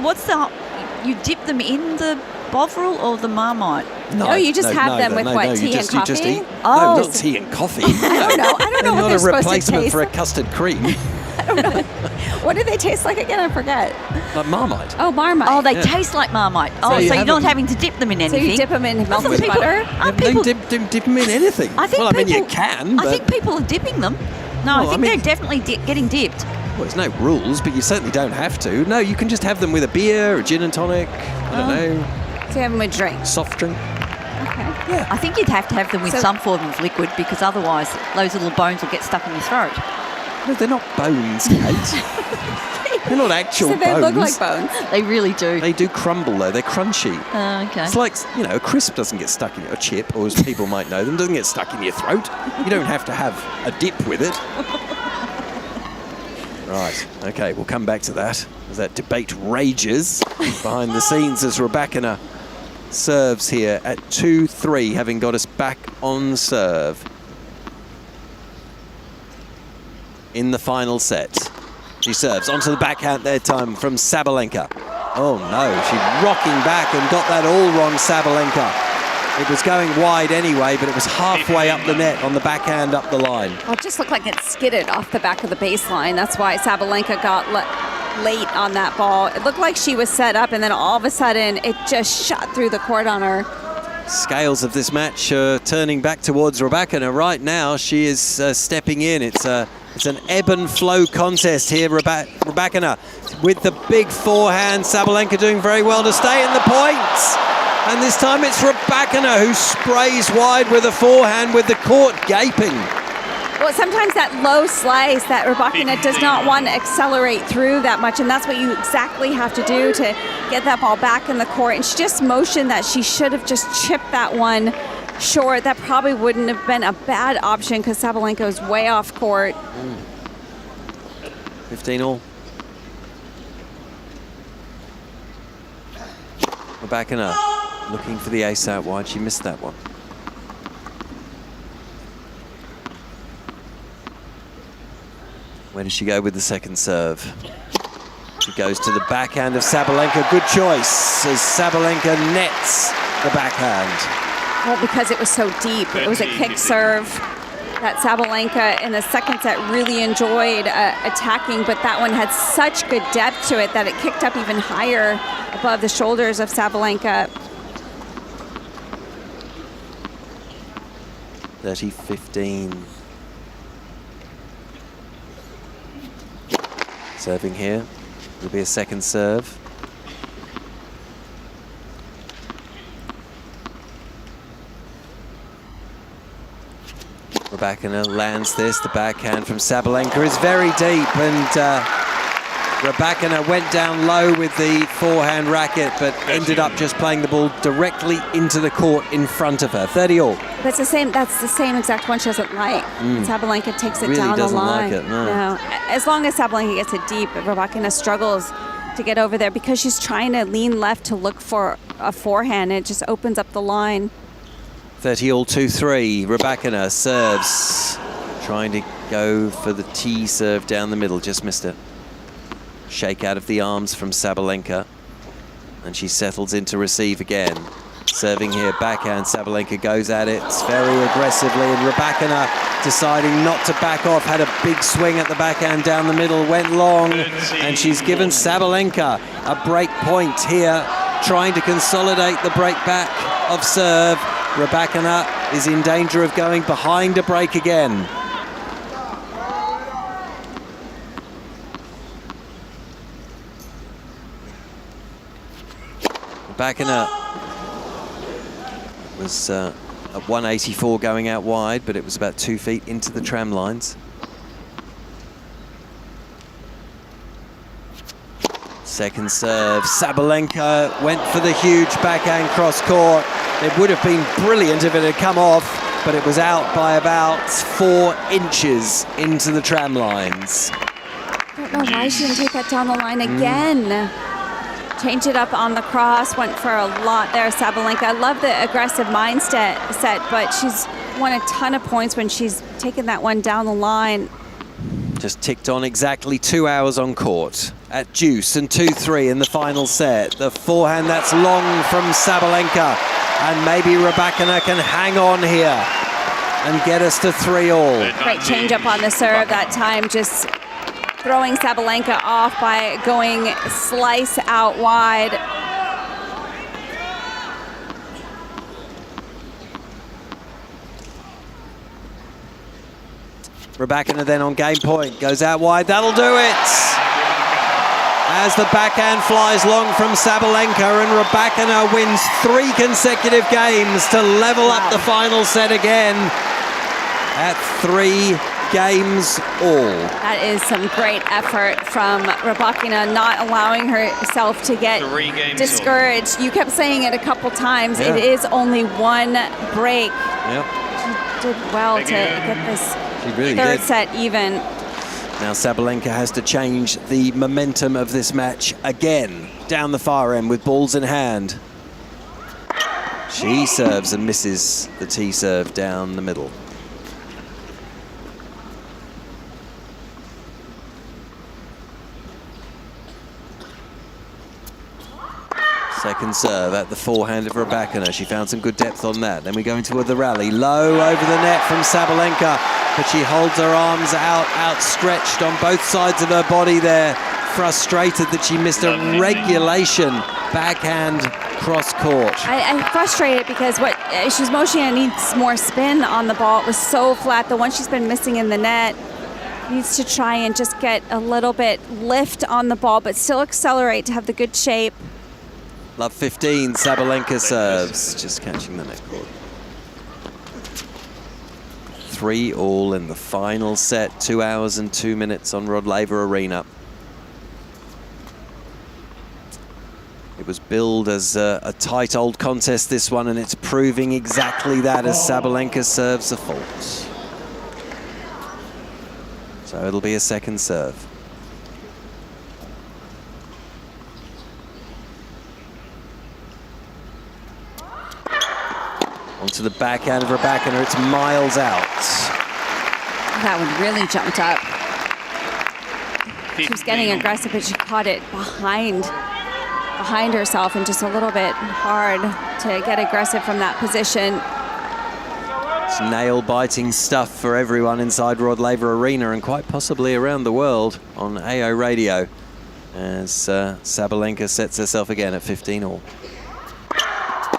you dip them in the Bovril or the Marmite? No, you just have them with tea and coffee? You just eat. Oh. No, not tea and coffee. I don't know what they're supposed to taste. Not a replacement for a custard cream. I don't know. What do they taste like again? I forget. Like Marmite. Oh, Marmite. Oh, they taste like Marmite. So you're not having to dip them in anything. So you dip them in melted butter? Don't dip them in anything. I mean, you can. I think people are dipping them. No, I think they're definitely getting dipped. Well, there's no rules, but you certainly don't have to. No, you can just have them with a beer, a gin and tonic. I don't know. So you have them with drink. Soft drink. Okay. Yeah. I think you'd have to have them with some form of liquid, because otherwise those little bones will get stuck in your throat. No, they're not bones, Kate. They're not actual bones. So they look like bones. They really do. They do crumble, though. They're crunchy. Okay. It's like, a crisp doesn't get stuck in a chip, or as people might know them, doesn't get stuck in your throat. You don't have to have a dip with it. Right, okay, we'll come back to that as that debate rages behind the scenes as Rybakina serves here at 2-3, having got us back on serve in the final set. She serves onto the backhand their time from Sabalenka. Oh no, she's rocking back and got that all wrong, Sabalenka. It was going wide anyway, but it was halfway up the net on the backhand up the line. Well, it just looked like it skidded off the back of the baseline. That's why Sabalenka got late on that ball. It looked like she was set up, and then all of a sudden, it just shot through the court on her. Scales of this match turning back towards Rybakina. Right now, she is stepping in. It's an ebb and flow contest here. Rybakina with the big forehand. Sabalenka doing very well to stay in the points. And this time it's Rybakina who sprays wide with a forehand with the court gaping. Well, sometimes that low slice that Rybakina does not want to accelerate through that much, and that's what you exactly have to do to get that ball back in the court. And she just motioned that she should have just chipped that one short. That probably wouldn't have been a bad option because Sabalenka was way off court. 15-all. Rybakina looking for the ace out wide. She missed that one. Where does she go with the second serve? She goes to the backhand of Sabalenka. Good choice as Sabalenka nets the backhand. Well, because it was so deep. It was a kick serve that Sabalenka in the second set really enjoyed attacking, but that one had such good depth to it that it kicked up even higher above the shoulders of Sabalenka. 30-15. Serving here. Will be a second serve. Rybakina lands this. The backhand from Sabalenka is very deep, and Rybakina went down low with the forehand racket, but ended up just playing the ball directly into the court in front of her. 30-all. That's the same exact one she doesn't like. Sabalenka takes it really down the doesn't line. like it, no. As long as Sabalenka gets it deep, Rybakina struggles to get over there because she's trying to lean left to look for a forehand. It just opens up the line. 30-all, 2-3. Rybakina serves, trying to go for the T serve down the middle. Just missed it. Shake out of the arms from Sabalenka, and she settles in to receive again. Serving here, backhand. Sabalenka goes at it very aggressively, and Rybakina deciding not to back off, had a big swing at the backhand down the middle, went long, and she's given Sabalenka a break point here, trying to consolidate the break back of serve. Rybakina is in danger of going behind a break again. Rybakina was at 184 going out wide, but it was about 2 feet into the tram lines. Second serve, Sabalenka went for the huge backhand cross court. It would have been brilliant if it had come off, but it was out by about 4 inches into the tram lines. I don't know why she didn't take that down the line again. Change it up on the cross, went for a lot there, Sabalenka. I love the aggressive mindset, but she's won a ton of points when she's taken that one down the line. Just ticked on exactly 2 hours on court at deuce and 2-3 in the final set. The forehand that's long from Sabalenka, and maybe Rybakina can hang on here and get us to 3-all. Great change up on the serve that time, just throwing Sabalenka off by going slice out wide. Rybakina then on game point, goes out wide, that'll do it! As the backhand flies long from Sabalenka, and Rybakina wins 3 consecutive games to level up the final set again at 3 games all. That is some great effort from Rybakina, not allowing herself to get discouraged. You kept saying it a couple times. Yeah. It is only 1 break. Yep. She did well to get this third set even. Now Sabalenka has to change the momentum of this match again down the far end with balls in hand. She serves and misses the T serve down the middle. Second serve at the forehand of Rybakina. She found some good depth on that. Then we go into the rally. Low over the net from Sabalenka, but she holds her arms out, outstretched on both sides of her body there. Frustrated that she missed a regulation backhand cross court. I'm frustrated because what she's motioning and needs more spin on the ball. It was so flat. The one she's been missing in the net needs to try and just get a little bit lift on the ball, but still accelerate to have the good shape. Love 15, Sabalenka serves. Just catching the net cord. 3-all in the final set. 2 hours and 2 minutes on Rod Laver Arena. It was billed as a tight old contest, this one, and it's proving exactly that as Sabalenka serves a fault. So it'll be a second serve. Onto the backhand of Rybakina, it's miles out. That one really jumped up. She was getting aggressive, but she caught it behind herself and just a little bit hard to get aggressive from that position. It's nail-biting stuff for everyone inside Rod Laver Arena and quite possibly around the world on AO Radio as Sabalenka sets herself again at 15-all.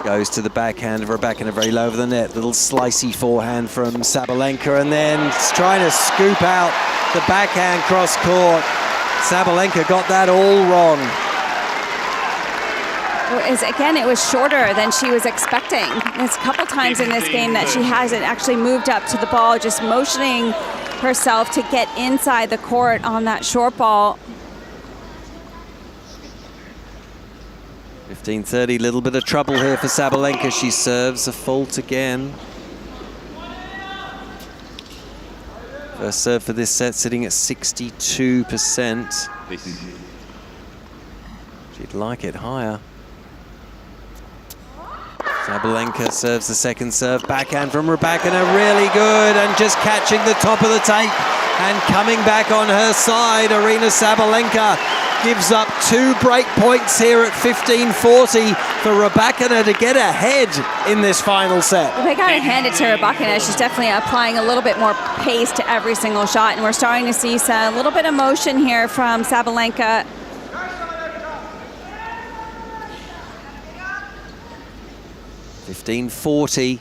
Goes to the backhand of Rybakina, very low over the net. Little slicey forehand from Sabalenka, and then trying to scoop out the backhand cross court. Sabalenka got that all wrong. Again, it was shorter than she was expecting. There's a couple times in this game that she hasn't actually moved up to the ball, just motioning herself to get inside the court on that short ball. 15-30, little bit of trouble here for Sabalenka. She serves a fault again. First serve for this set sitting at 62%. She'd like it higher. Sabalenka serves the second serve. Backhand from Rybakina, really good, and just catching the top of the tape and coming back on her side. Aryna Sabalenka gives up 2 break points here at 15-40 for Rybakina to get ahead in this final set. Well, they got to hand it to Rybakina. She's definitely applying a little bit more pace to every single shot, and we're starting to see a little bit of motion here from Sabalenka. 15-40.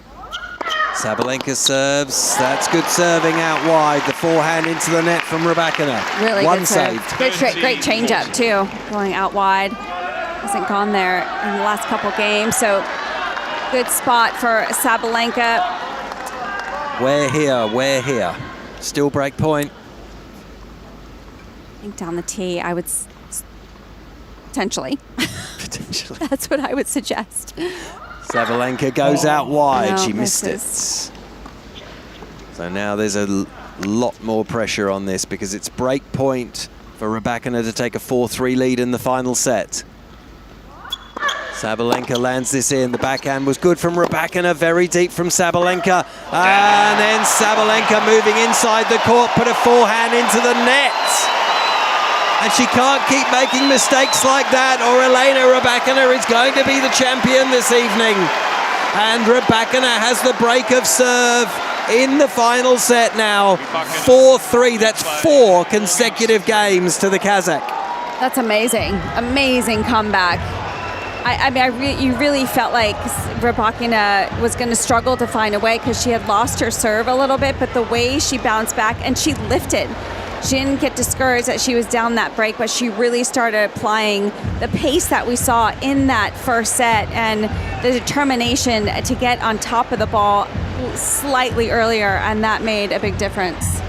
Sabalenka serves. That's good serving out wide. The forehand into the net from Rybakina. Really One good serve. saved. Great change up too, going out wide. Hasn't gone there in the last couple games, so good spot for Sabalenka. We're here. Still break point. I think down the tee, I would potentially. Potentially. That's what I would suggest. Sabalenka goes out wide. No, she missed it. So now there's a lot more pressure on this because it's break point for Rybakina to take a 4-3 lead in the final set. Sabalenka lands this in. The backhand was good from Rybakina, very deep from Sabalenka. And then Sabalenka moving inside the court, put a forehand into the net. And she can't keep making mistakes like that, or Elena Rybakina is going to be the champion this evening. And Rybakina has the break of serve in the final set now. 4-3, that's 4 consecutive games to the Kazakh. That's amazing. Amazing comeback. You really felt like Rybakina was going to struggle to find a way because she had lost her serve a little bit, but the way she bounced back and she lifted. She didn't get discouraged that she was down that break, but she really started applying the pace that we saw in that first set and the determination to get on top of the ball slightly earlier, and that made a big difference.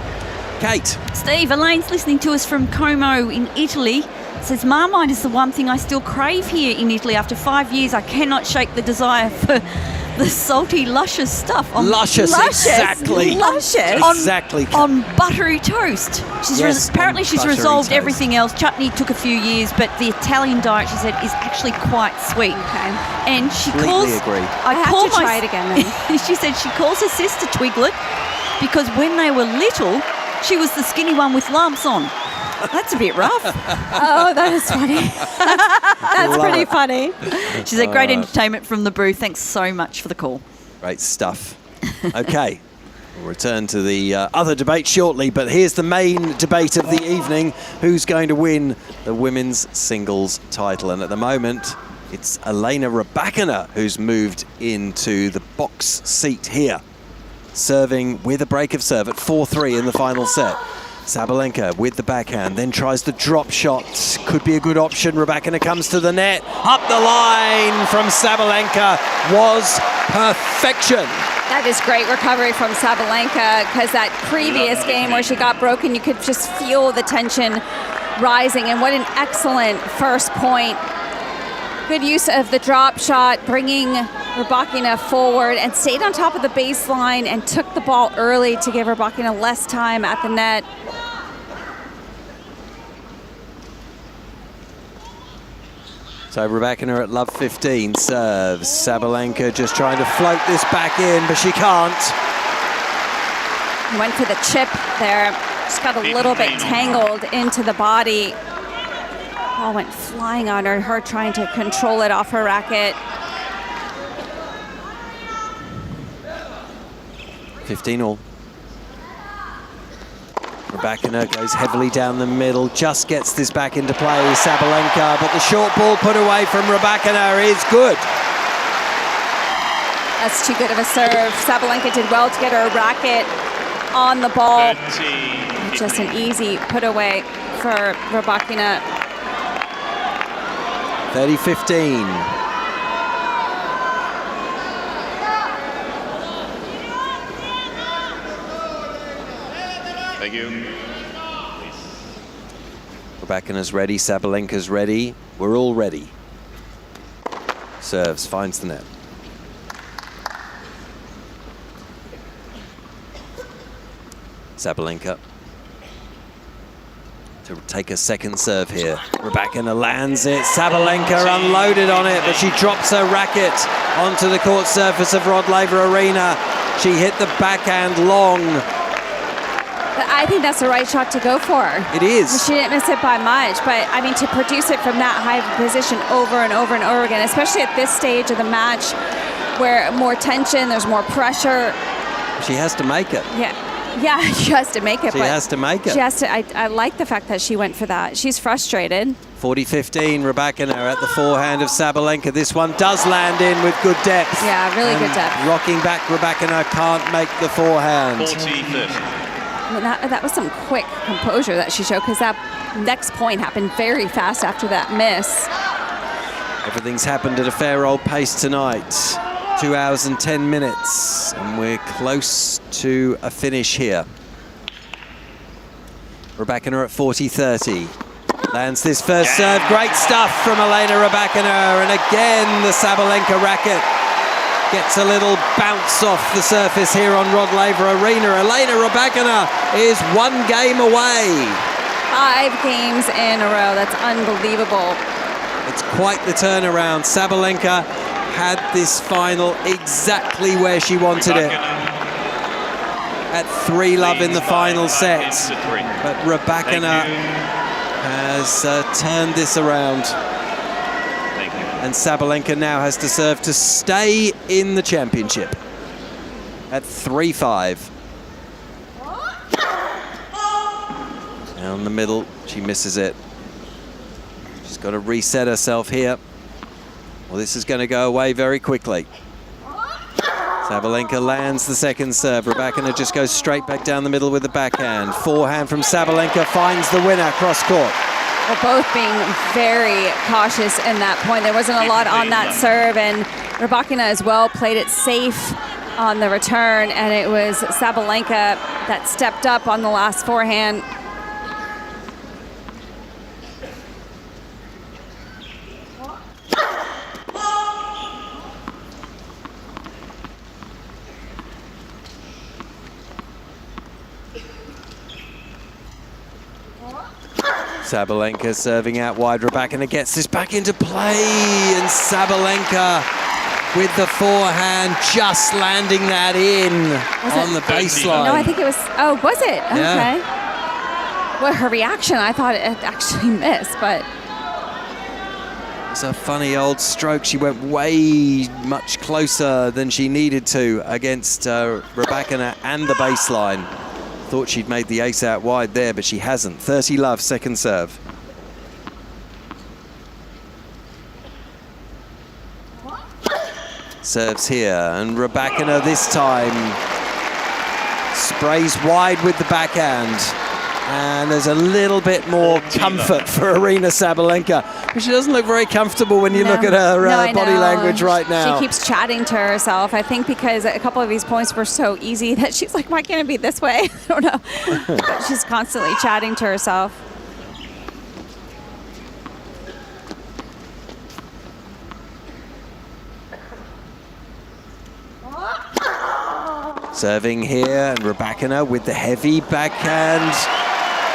Kate. Steve, Elaine's listening to us from Como in Italy. Says, Marmite is the one thing I still crave here in Italy. After 5 years, I cannot shake the desire for the salty, luscious stuff. Luscious, exactly. Luscious. Exactly. On buttery toast. Apparently she's resolved everything else. Chutney took a few years, but the Italian diet, she said, is actually quite sweet. Okay. And she Completely calls... agree. I have to try it again then. She said she calls her sister Twiglet because when they were little, she was the skinny one with lumps on. That's a bit rough. Oh, that is funny. That's pretty funny. She's a great entertainment from the booth. Thanks so much for the call. Great stuff. Okay. We'll return to the other debate shortly, but here's the main debate of the evening. Who's going to win the women's singles title? And at the moment, it's Elena Rybakina who's moved into the box seat here, serving with a break of serve at 4-3 in the final set. Sabalenka with the backhand, then tries the drop shot. Could be a good option. Rybakina comes to the net. Up the line from Sabalenka was perfection. That is great recovery from Sabalenka, because that previous game where she got broken, you could just feel the tension rising. And what an excellent first point. Good use of the drop shot, bringing Rybakina forward, and stayed on top of the baseline and took the ball early to give Rybakina less time at the net. So Rybakina at love 15 serves. Sabalenka just trying to float this back in, but she can't. Went for the chip there. Just got a little bit tangled into the body. Ball went flying on her trying to control it off her racket. 15-all. Rybakina goes heavily down the middle, just gets this back into play, Sabalenka, but the short ball put away from Rybakina is good. That's too good of a serve. Sabalenka did well to get her racket on the ball. Just an easy put away for Rybakina. 30-15. Thank you. Rybakina's ready, Sabalenka's ready. We're all ready. Serves, finds the net. Sabalenka to take a second serve here. Rybakina lands it. Sabalenka unloaded on it, but she drops her racket onto the court surface of Rod Laver Arena. She hit the backhand long. I think that's the right shot to go for. It is. She didn't miss it by much, but I mean, to produce it from that high position over and over and over again, especially at this stage of the match where more tension, there's more pressure. She has to make it. Yeah, she has to make it. She has to make it. She has to. I like the fact that she went for that. She's frustrated. 40-15, Rybakina at the forehand of Sabalenka. This one does land in with good depth. Yeah, really good depth. Rocking back, Rybakina can't make the forehand. 40-30. I mean, that was some quick composure that she showed, because that next point happened very fast after that miss. Everything's happened at a fair old pace tonight. 2 hours and 10 minutes, and we're close to a finish here. Rybakina at 40-30. Lands this first serve. Great stuff from Elena Rybakina, and again the Sabalenka racket gets a little bounce off the surface here on Rod Laver Arena. Elena Rybakina is 1 game away. 5 games in a row. That's unbelievable. It's quite the turnaround. Sabalenka had this final exactly where she wanted it. At 3-love in the final set. But Rybakina has turned this around. And Sabalenka now has to serve to stay in the championship at 3-5. Down the middle, she misses it. She's got to reset herself here. Well, this is going to go away very quickly. Sabalenka lands the second serve. Rybakina just goes straight back down the middle with the backhand. Forehand from Sabalenka finds the winner cross court. Well, both being very cautious in that point. There wasn't a lot on that serve, and Rybakina as well played it safe on the return, and it was Sabalenka that stepped up on the last forehand. Sabalenka serving out wide. Rybakina gets this back into play, and Sabalenka with the forehand just landing that in on the baseline. No, I think it was, oh, was it? Okay. Yeah. Well, her reaction, I thought it actually missed, but it's a funny old stroke. She went way much closer than she needed to against Rybakina and the baseline. Thought she'd made the ace out wide there, but she hasn't. 30-love, second serve. Serves here, and Rybakina this time sprays wide with the backhand. And there's a little bit more comfort for Aryna Sabalenka. But she doesn't look very comfortable when you look at her body language right now. She keeps chatting to herself. I think because a couple of these points were so easy that she's like, why can't it be this way? I don't know. But she's constantly chatting to herself. Serving here, and Rybakina with the heavy backhand.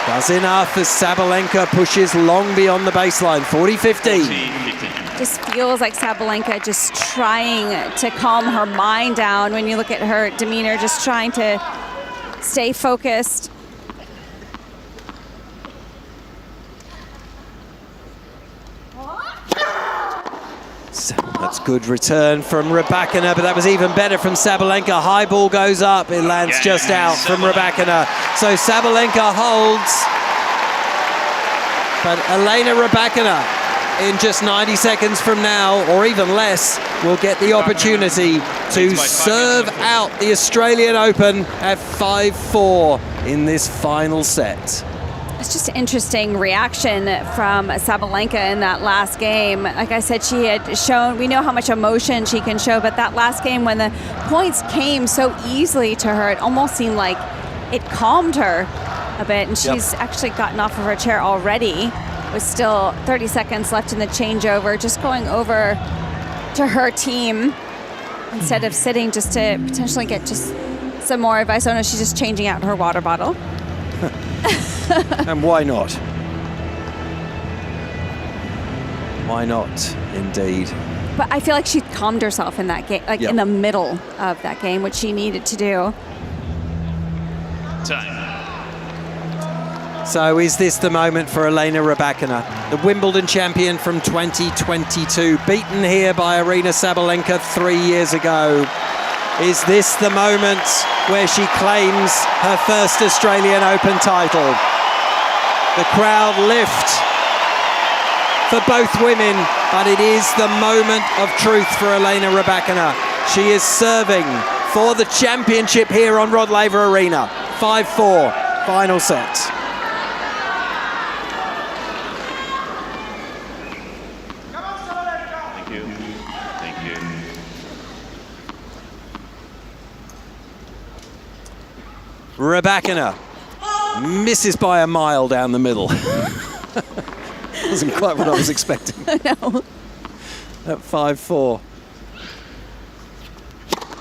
Does enough as Sabalenka pushes long beyond the baseline, 40-15. Just feels like Sabalenka just trying to calm her mind down when you look at her demeanor, just trying to stay focused. That's good return from Rybakina, but that was even better from Sabalenka. High ball goes up, it lands just out from Rybakina. So Sabalenka holds, but Elena Rybakina in just 90 seconds from now, or even less, will get the opportunity to serve out the Australian Open at 5-4 in this final set. It's just an interesting reaction from Sabalenka in that last game. Like I said, she had shown, we know how much emotion she can show, but that last game when the points came so easily to her, it almost seemed like it calmed her a bit, and she's actually gotten off of her chair already with still 30 seconds left in the changeover, just going over to her team instead of sitting just to potentially get just some more advice. Oh no, she's just changing out her water bottle. And why not? Why not, indeed? But I feel like she calmed herself in that game, like in the middle of that game, which she needed to do. Time. So is this the moment for Elena Rybakina, the Wimbledon champion from 2022, beaten here by Aryna Sabalenka 3 years ago? Is this the moment where she claims her first Australian Open title? The crowd lift for both women, but it is the moment of truth for Elena Rybakina. She is serving for the championship here on Rod Laver Arena. 5-4, final set. Thank you. Thank you. Rybakina misses by a mile down the middle. Wasn't quite what I was expecting. No. At 5-4.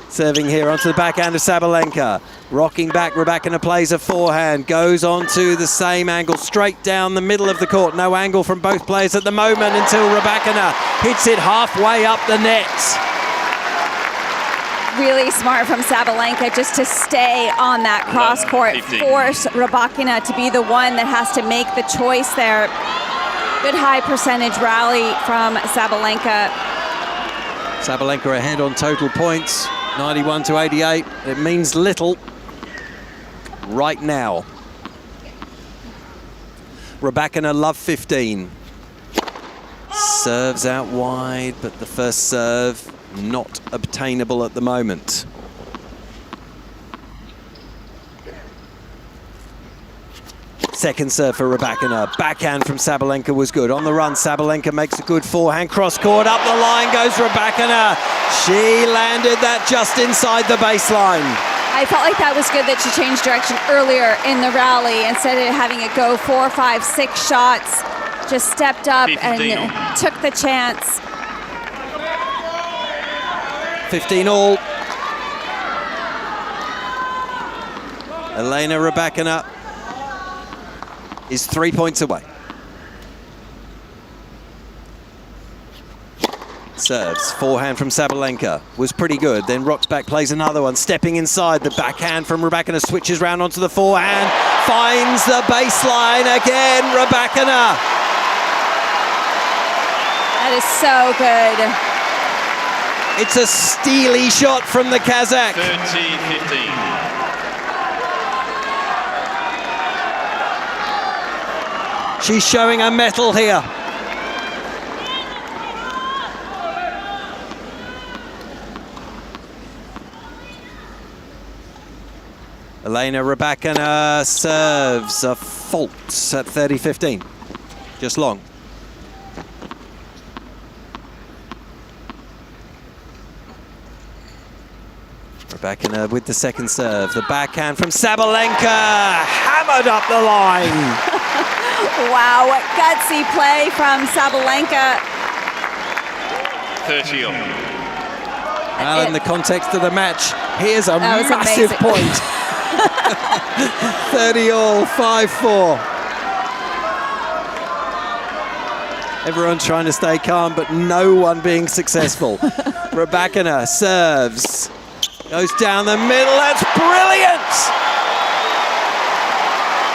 Serving here onto the backhand of Sabalenka. Rocking back, Rybakina plays a forehand, goes on to the same angle, straight down the middle of the court. No angle from both players at the moment until Rybakina hits it halfway up the net. Really smart from Sabalenka just to stay on that cross court, force Rybakina to be the one that has to make the choice there. Good high percentage rally from Sabalenka. Sabalenka ahead on total points, 91-88. It means little right now. Rybakina love 15. Serves out wide, but the first serve not obtainable at the moment. Second serve for Rybakina. Backhand from Sabalenka was good. On the run, Sabalenka makes a good forehand. Cross court, up the line goes Rybakina. She landed that just inside the baseline. I felt like that was good that she changed direction earlier in the rally. Instead of having it go 4, 5, 6 shots, just stepped up and took the chance. 15 all. Elena Rybakina is 3 points away. Serves, forehand from Sabalenka was pretty good, then rocks back, plays another one, stepping inside, the backhand from Rybakina switches round onto the forehand, finds the baseline again, Rybakina. That is so good. It's a steely shot from the Kazakh. 30-15. She's showing her mettle here. Elena Rybakina serves a fault at 30-15. Just long. Rybakina with the second serve. The backhand from Sabalenka, hammered up the line. Wow, what gutsy play from Sabalenka. 30 all. Well, in the context of the match, here's a That was massive amazing. point. 30 all, 5-4. Everyone trying to stay calm, but no one being successful. Rybakina serves. Goes down the middle, that's brilliant!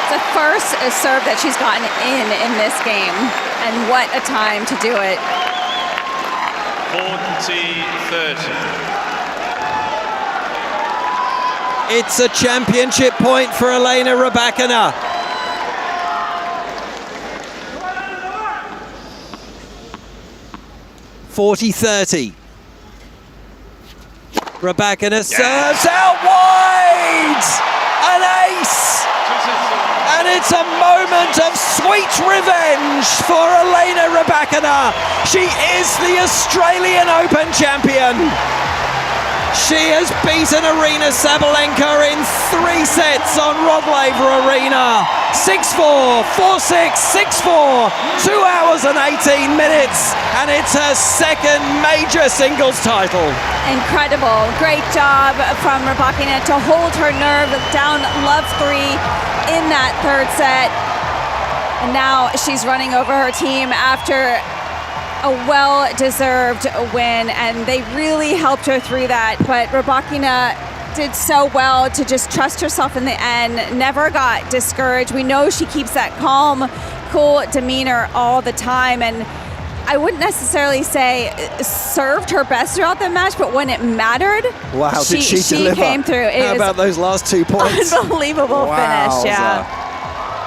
It's the first serve that she's gotten in this game, and what a time to do it. 40-30. It's a championship point for Elena Rybakina. (40-30). Rybakina serves out wide! An ace! And it's a moment of sweet revenge for Elena Rybakina. She is the Australian Open champion. She has beaten Aryna Sabalenka in 3 sets on Rod Laver Arena. 6-4, 4-6, 6-4, 2 hours and 18 minutes, and it's her second major singles title. Incredible. Great job from Rybakina to hold her nerve down love 3 in that third set. And now she's running over her team after a well-deserved win, and they really helped her through that. But Rybakina did so well to just trust herself in the end, never got discouraged. We know she keeps that calm, cool demeanor all the time, and I wouldn't necessarily say served her best throughout the match, but when it mattered, Wow, did she deliver? Came through. How about those last 2 points? Unbelievable finish, yeah.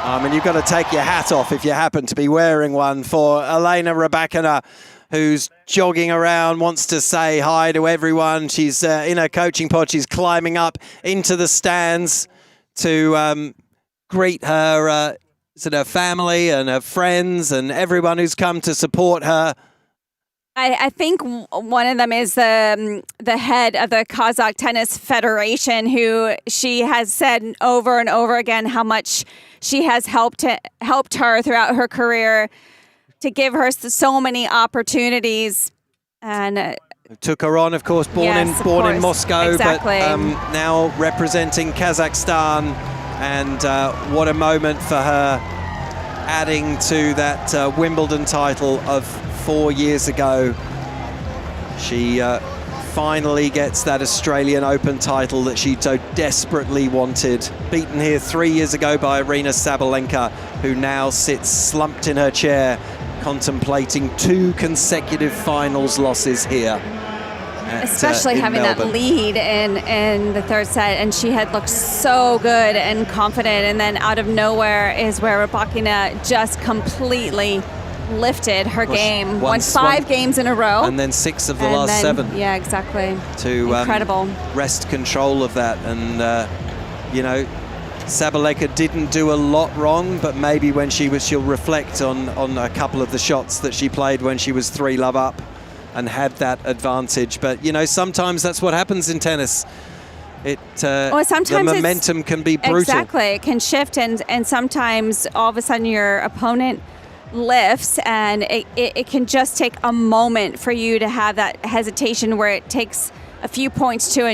I mean, you've got to take your hat off if you happen to be wearing one for Elena Rybakina, who's jogging around, wants to say hi to everyone. She's in her coaching pod. She's climbing up into the stands to greet her her family and her friends and everyone who's come to support her. I think one of them is the head of the Kazakh Tennis Federation, who she has said over and over again how much she has helped her throughout her career, to give her so many opportunities. And took her on, of course, born in Moscow, exactly. But now representing Kazakhstan, and what a moment for her, adding to that Wimbledon title of 4 years ago. She finally gets that Australian Open title that she so desperately wanted. Beaten here 3 years ago by Aryna Sabalenka, who now sits slumped in her chair, contemplating 2 consecutive finals losses here. Especially having Melbourne. that lead in the third set, and she had looked so good and confident, and then out of nowhere is where Rybakina just completely lifted her game. Won 5 games in a row. And then 6 of the last 7. Yeah, exactly. To incredible. Wrest control of that. And, you know, Sabalenka didn't do a lot wrong, but maybe when she'll reflect on a couple of the shots that she played when she was 3-love up and had that advantage. But, you know, sometimes that's what happens in tennis. Sometimes the momentum can be brutal. Exactly. It can shift, and sometimes all of a sudden your opponent lifts, and it can just take a moment for you to have that hesitation where it takes a few points to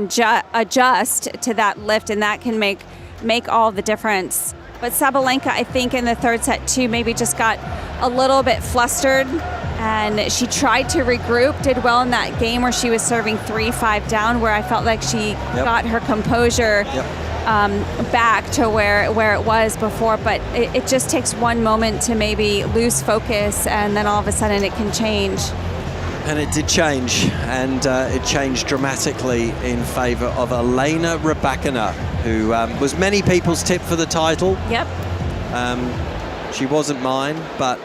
adjust to that lift, and that can make all the difference. But Sabalenka, I think in the third set too, maybe just got a little bit flustered, and she tried to regroup, did well in that game where she was serving 3-5 down, where I felt like she got her composure. back to where it was before, but it just takes one moment to maybe lose focus, and then all of a sudden it can change. And it did change, and it changed dramatically in favour of Elena Rybakina, who was many people's tip for the title. Yep. She wasn't mine, but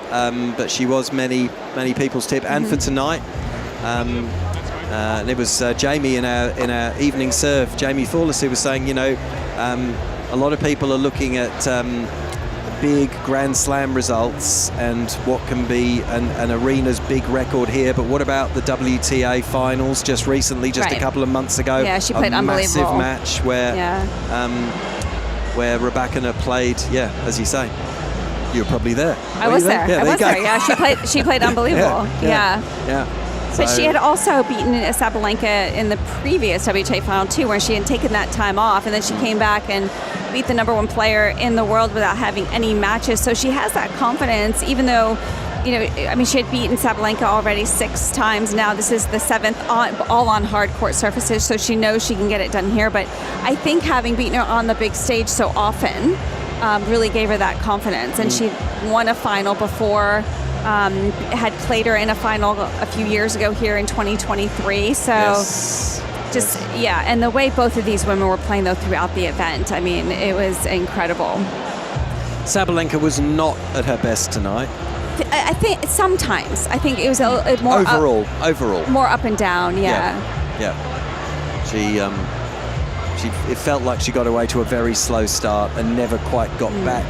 she was many people's tip, and for tonight. And it was Jamie in our evening serve, Jamie Fawless, who was saying, a lot of people are looking at big Grand Slam results and what can be an Aryna's big record here, but what about the WTA finals just recently, just a couple of months ago? Yeah, she played unbelievable. A massive match where Rybakina played, as you say. You were probably there. I was there. I was there. Yeah, she played unbelievable. Yeah. But she had also beaten Sabalenka in the previous WTA final too, where she had taken that time off, and then she came back and beat the #1 player in the world without having any matches. So she has that confidence, even though, she had beaten Sabalenka already 6 times. Now this is the 7th, all on hard court surfaces, so she knows she can get it done here. But I think having beaten her on the big stage so often really gave her that confidence, and she won a final before. Had played her in a final a few years ago here in 2023. So and the way both of these women were playing though throughout the event, it was incredible. Sabalenka was not at her best tonight. I think sometimes. I think it was a more overall. More up and down, Yeah. It felt like she got away to a very slow start and never quite got back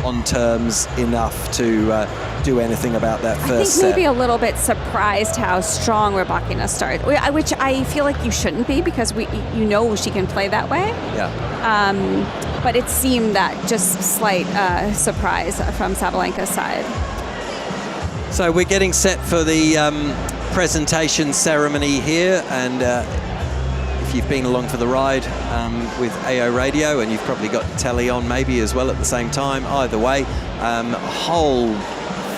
on terms enough to do anything about that first set. I think maybe a little bit surprised how strong Rybakina started, which I feel like you shouldn't be, because she can play that way. Yeah. But it seemed that just slight surprise from Sabalenka's side. So we're getting set for the presentation ceremony here, and if you've been along for the ride with AO Radio, and you've probably got telly on maybe as well at the same time, either way, a whole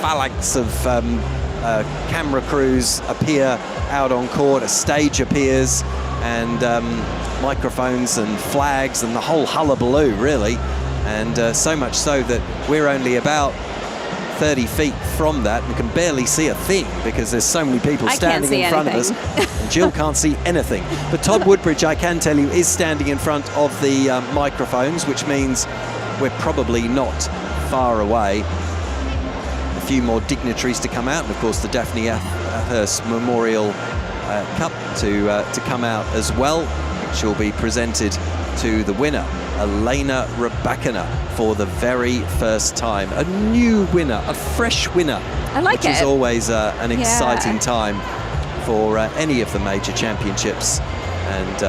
phalanx of camera crews appear out on court, a stage appears, and microphones and flags and the whole hullabaloo really, and so much so that we're only about 30 feet from that and can barely see a thing because there's so many people standing in front of us. And Jill can't see anything. But Todd Woodbridge, I can tell you, is standing in front of the microphones, which means we're probably not far away. A few more dignitaries to come out, and of course the Daphne Hurst Memorial Cup to come out as well, which will be presented to the winner, Elena Rybakina, for the very first time. A new winner, a fresh winner. I like which is always an exciting time for any of the major championships, and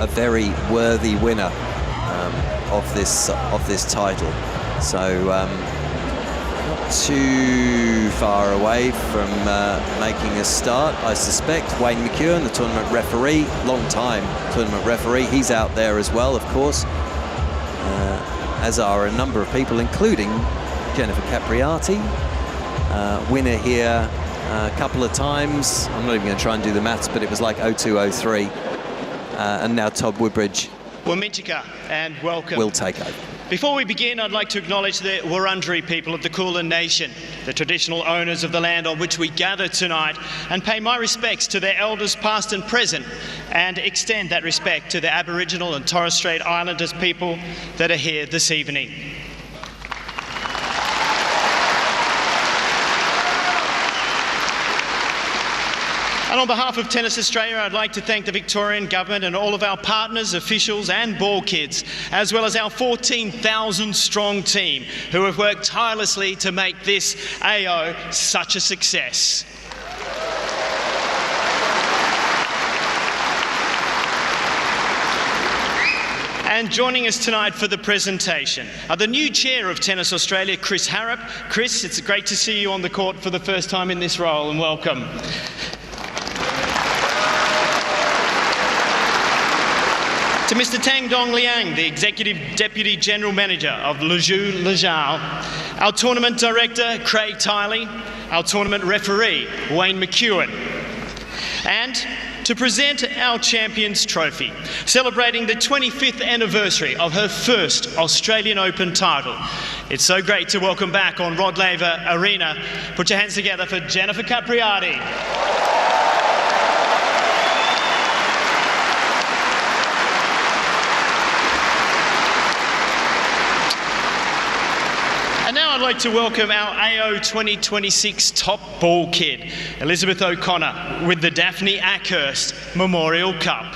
a very worthy winner of this title. So not too far away from making a start, I suspect. Wayne McEwen, the tournament referee, long-time tournament referee, he's out there as well, of course, as are a number of people, including Jennifer Capriati, winner here a couple of times. I'm not even going to try and do the maths, but it was like 0203, and now Todd Woodbridge and welcome. Will take over. Before we begin, I'd like to acknowledge the Wurundjeri people of the Kulin Nation, the traditional owners of the land on which we gather tonight, and pay my respects to their elders past and present, and extend that respect to the Aboriginal and Torres Strait Islanders people that are here this evening. And on behalf of Tennis Australia, I'd like to thank the Victorian Government and all of our partners, officials and ball kids, as well as our 14,000 strong team who have worked tirelessly to make this AO such a success. And joining us tonight for the presentation are the new chair of Tennis Australia, Chris Harrop. Chris, it's great to see you on the court for the first time in this role, and welcome. To Mr. Tang Dong Liang, the Executive Deputy General Manager of Lejou Lejao, our Tournament Director, Craig Tiley, our Tournament Referee, Wayne McEwen, and to present our Champions Trophy, celebrating the 25th anniversary of her first Australian Open title. It's so great to welcome back on Rod Laver Arena. Put your hands together for Jennifer Capriati. And now I'd like to welcome our AO 2026 top ball kid, Elizabeth O'Connor, with the Daphne Ackhurst Memorial Cup.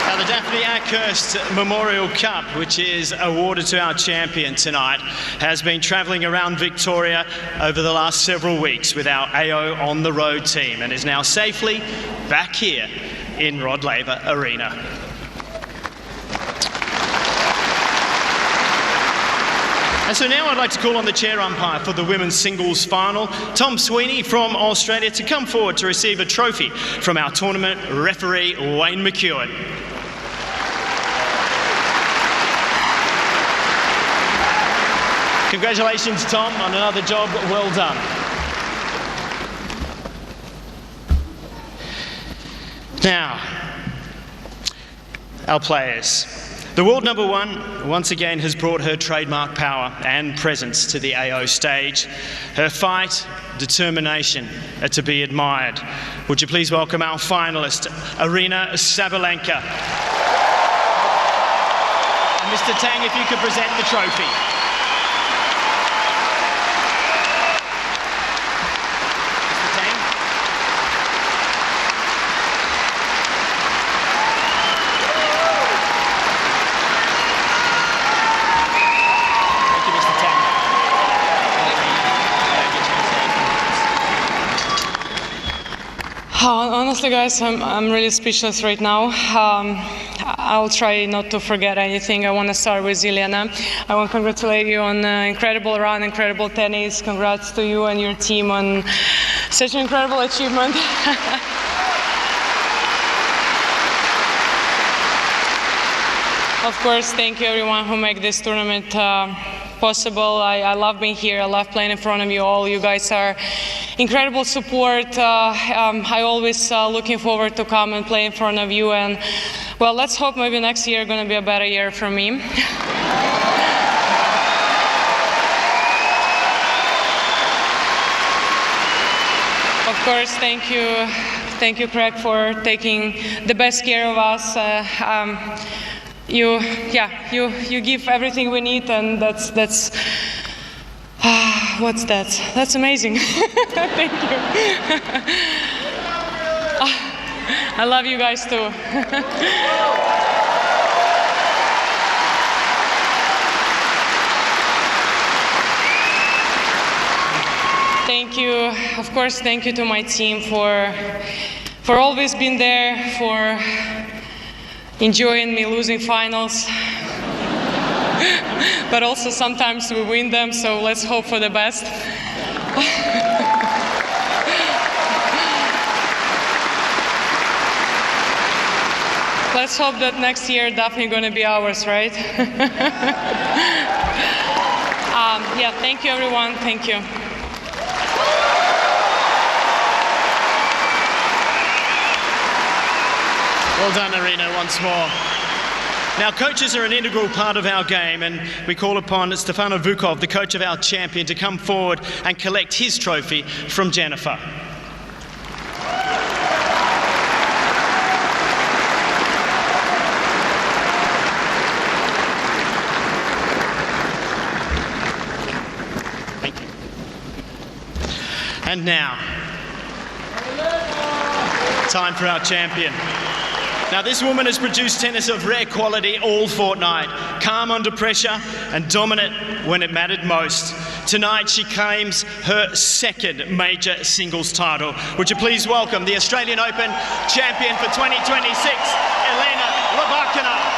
Now the Daphne Ackhurst Memorial Cup, which is awarded to our champion tonight, has been travelling around Victoria over the last several weeks with our AO on the road team and is now safely back here in Rod Laver Arena. And so now I'd like to call on the chair umpire for the women's singles final, Tom Sweeney from Australia, to come forward to receive a trophy from our tournament referee, Wayne McEwen. Congratulations, Tom, on another job well done. Now, our players. The world number one once again has brought her trademark power and presence to the AO stage. Her fight, determination are to be admired. Would you please welcome our finalist, Aryna Sabalenka. And Mr. Tang, if you could present the trophy. Honestly, guys, I'm really speechless right now. I'll try not to forget anything. I want to start with Elena. I want to congratulate you on an incredible run, incredible tennis. Congrats to you and your team on such an incredible achievement. Of course, thank you everyone who make this tournament possible. I love being here. I love playing in front of you all. You guys are incredible support. I always looking forward to come and play in front of you. And well, let's hope maybe next year going to be a better year for me. Of course, thank you, Craig, for taking the best care of us. You give everything we need, and that's what's that? That's amazing. Thank you. I love you guys too. Thank you. Of course, thank you to my team for always being there, for enjoying me losing finals. But also sometimes we win them, so let's hope for the best. Let's hope that next year definitely going to be ours, right? Yeah, thank you everyone, thank you. Well done, Aryna, once more. Now, coaches are an integral part of our game, and we call upon Stefano Vukov, the coach of our champion, to come forward and collect his trophy from Jennifer. Thank you. And now, time for our champion. Now, this woman has produced tennis of rare quality all fortnight, calm under pressure and dominant when it mattered most. Tonight, she claims her second major singles title. Would you please welcome the Australian Open champion for 2026, Elena Rybakina.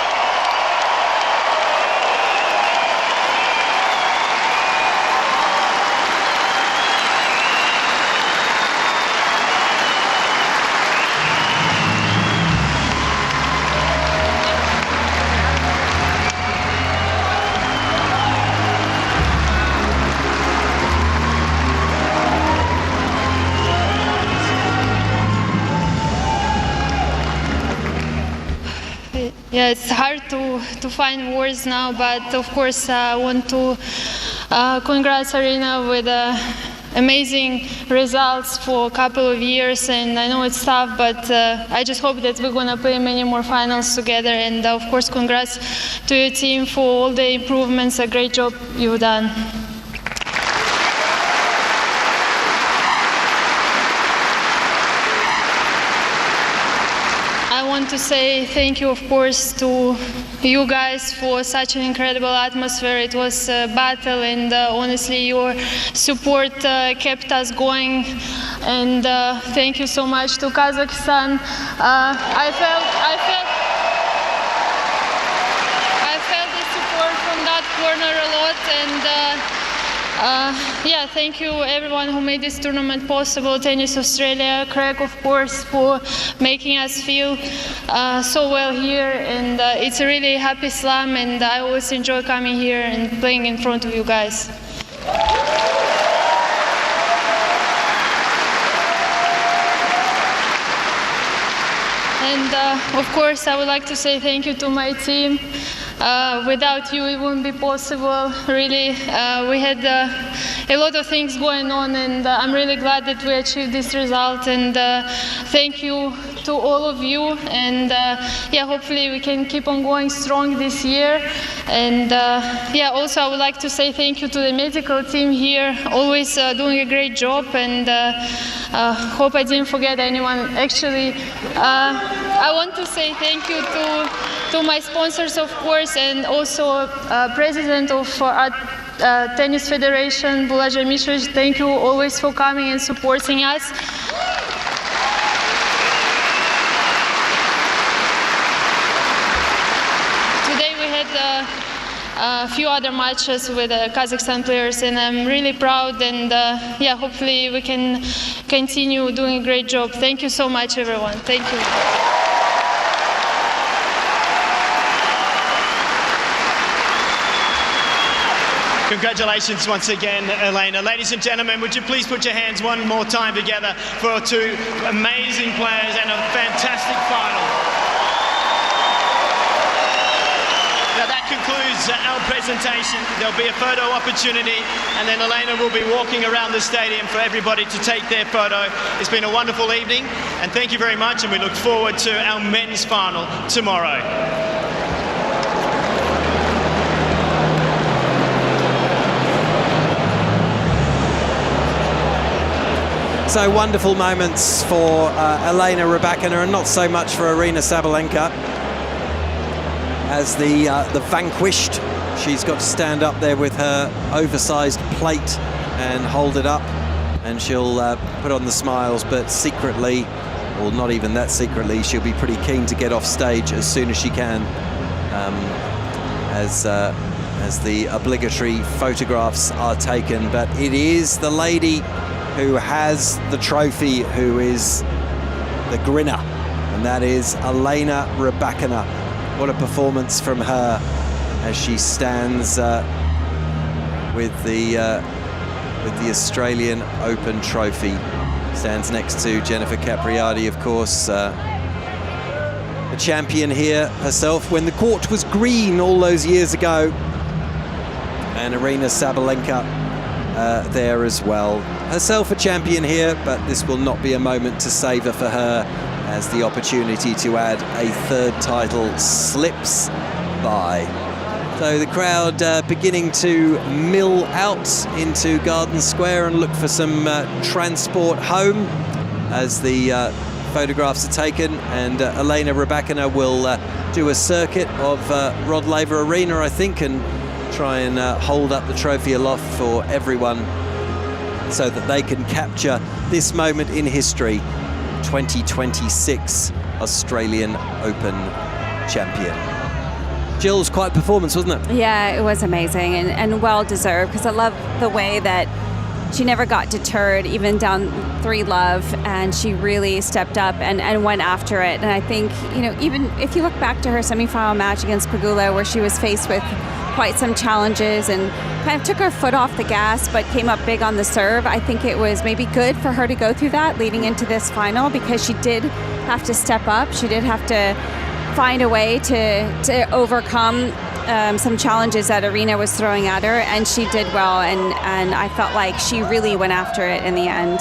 Yeah, it's hard to find words now, but of course I want to congrats Aryna with amazing results for a couple of years, and I know it's tough, but I just hope that we're gonna play many more finals together, and of course congrats to your team for all the improvements. A great job you've done. I want to say thank you, of course, to you guys for such an incredible atmosphere. It was a battle, and honestly, your support kept us going. And thank you so much to Kazakhstan. I felt the support from that corner a lot, and yeah, thank you everyone who made this tournament possible. Tennis Australia, Craig, of course, for making us feel so well here, and it's a really happy slam, and I always enjoy coming here and playing in front of you guys. And of course, I would like to say thank you to my team. Without you, it wouldn't be possible. Really, we had a lot of things going on, and I'm really glad that we achieved this result. And thank you to all of you. And yeah, hopefully we can keep on going strong this year. And yeah, also I would like to say thank you to the medical team here, always doing a great job. And hope I didn't forget anyone. Actually, I want to say thank you to my sponsors, of course, and also president of Tennis Federation, Bulaja Mišić. Thank you always for coming and supporting us. Today we had a few other matches with Kazakhstan players, and I'm really proud, and yeah, hopefully we can continue doing a great job. Thank you so much, everyone. Thank you. Congratulations once again, Elena. Ladies and gentlemen, would you please put your hands one more time together for two amazing players and a fantastic final. Now that concludes our presentation. There'll be a photo opportunity, and then Elena will be walking around the stadium for everybody to take their photo. It's been a wonderful evening, and thank you very much, and we look forward to our men's final tomorrow. So wonderful moments for Elena Rybakina, and not so much for Aryna Sabalenka. As the vanquished, she's got to stand up there with her oversized plate and hold it up, and she'll put on the smiles, but secretly, or not even that secretly, she'll be pretty keen to get off stage as soon as she can, as the obligatory photographs are taken. But it is the lady who has the trophy who is the grinner, and that is Elena Rybakina. What a performance from her as she stands with the Australian Open trophy. Stands next to Jennifer Capriati, of course, a champion here herself when the court was green all those years ago, and Aryna Sabalenka there as well. Herself a champion here, but this will not be a moment to savour for her as the opportunity to add a third title slips by. So the crowd beginning to mill out into Garden Square and look for some transport home as the photographs are taken, and Elena Rybakina will do a circuit of Rod Laver Arena, I think, and try and hold up the trophy aloft for everyone so that they can capture this moment in history. 2026 Australian Open champion. Jill's quite a performance, wasn't it? Yeah, it was amazing and well deserved, because I love the way that she never got deterred, even down 3-love, and she really stepped up and went after it. And I think, you know, even if you look back to her semifinal match against Pegula, where she was faced with quite some challenges and kind of took her foot off the gas but came up big on the serve, I think it was maybe good for her to go through that leading into this final, because she did have to step up. She did have to find a way to overcome some challenges that Aryna was throwing at her, and she did well, and I felt like she really went after it in the end.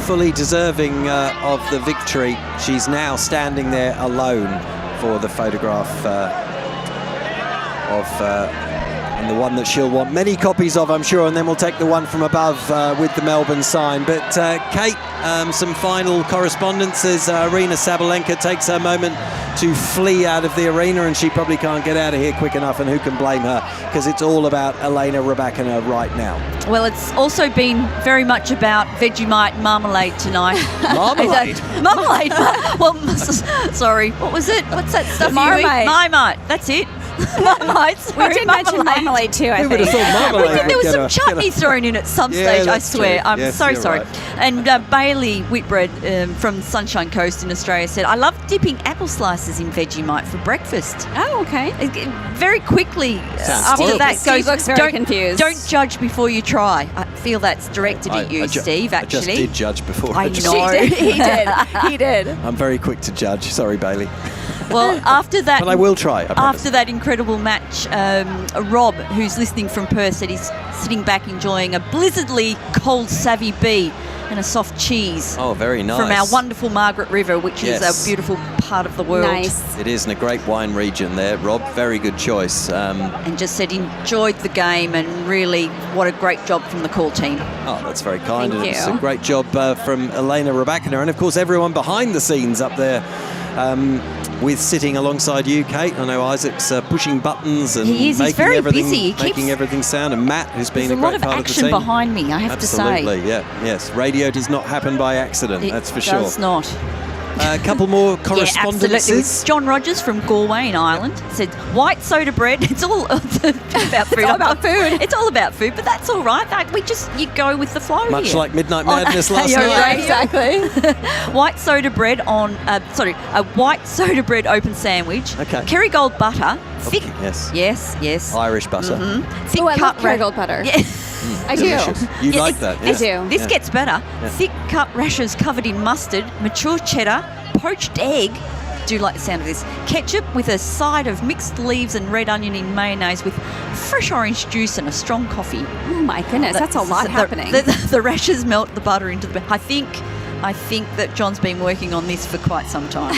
Fully deserving of the victory. She's now standing there alone for the photograph and the one that she'll want many copies of, I'm sure, and then we'll take the one from above with the Melbourne sign. But Kate, some final correspondence as Aryna Sabalenka takes her moment to flee out of the arena, and she probably can't get out of here quick enough, and who can blame her, because it's all about Elena Rybakina right now. Well, it's also been very much about Vegemite marmalade tonight. Marmalade? Marmalade. Well, sorry, what was it? What's that stuff? Marmite. Marmite, that's it. Marmite. We did mention marmalade too, I Who would have think. thought marmalade? There was some chutney thrown in at some stage, I swear. True. I'm Yes, so you're sorry. right. And Bailey Whitbread from Sunshine Coast in Australia said, I love dipping apple slices in Vegemite for breakfast. Oh, okay. Very quickly after horrible. that Steve looks very confused. Don't judge before you try. I feel that's directed at you, Steve, I just actually. did judge before. I just- know. He did. I'm very quick to judge. Sorry, Bailey. Well, after that, But I will try, I promise. after that incredible match, Rob, who's listening from Perth, said he's sitting back enjoying a blizzardly cold savvy bee and a soft cheese. Oh, very nice. From our wonderful Margaret River, which is Yes. a beautiful part of the world. Nice. It is in a great wine region there, Rob. Very good choice. And just said enjoyed the game, and really what a great job from the call team. Oh, that's very kind. Thank And it's you. a great job from Elena Rybakina, and of course everyone behind the scenes up there. With sitting alongside you, Kate. I know Isaac's pushing buttons and He is. He's making very everything busy. He making keeps- everything sound. And Matt, who's been There's a a lot great of part of the action team. behind me, I have to say. Absolutely, yeah, yes. Radio does not happen by accident. It that's for sure. does not. A couple more Yeah, absolutely. correspondences. John Rogers from Galway in Ireland said, white soda bread. It's all about food. all about food. It's all about food, but that's all right. Like, you go with the flow Much here. like Midnight Madness last You're night. right. Exactly. White soda bread a white soda bread open sandwich. Okay. Kerrygold butter. Thick. Yes. Yes. Irish butter. Thick Oh, I love cut Kerrygold butter. Yeah. I do. Delicious. You Yeah, like that? I do. This Yeah. gets better. Yeah. Thick cut rashers covered in mustard, mature cheddar, poached egg. Do like the sound of this. Ketchup with a side of mixed leaves and red onion in mayonnaise with fresh orange juice and a strong coffee. Oh my goodness, that's a lot happening. The rashers melt the butter into the. I think that John's been working on this for quite some time.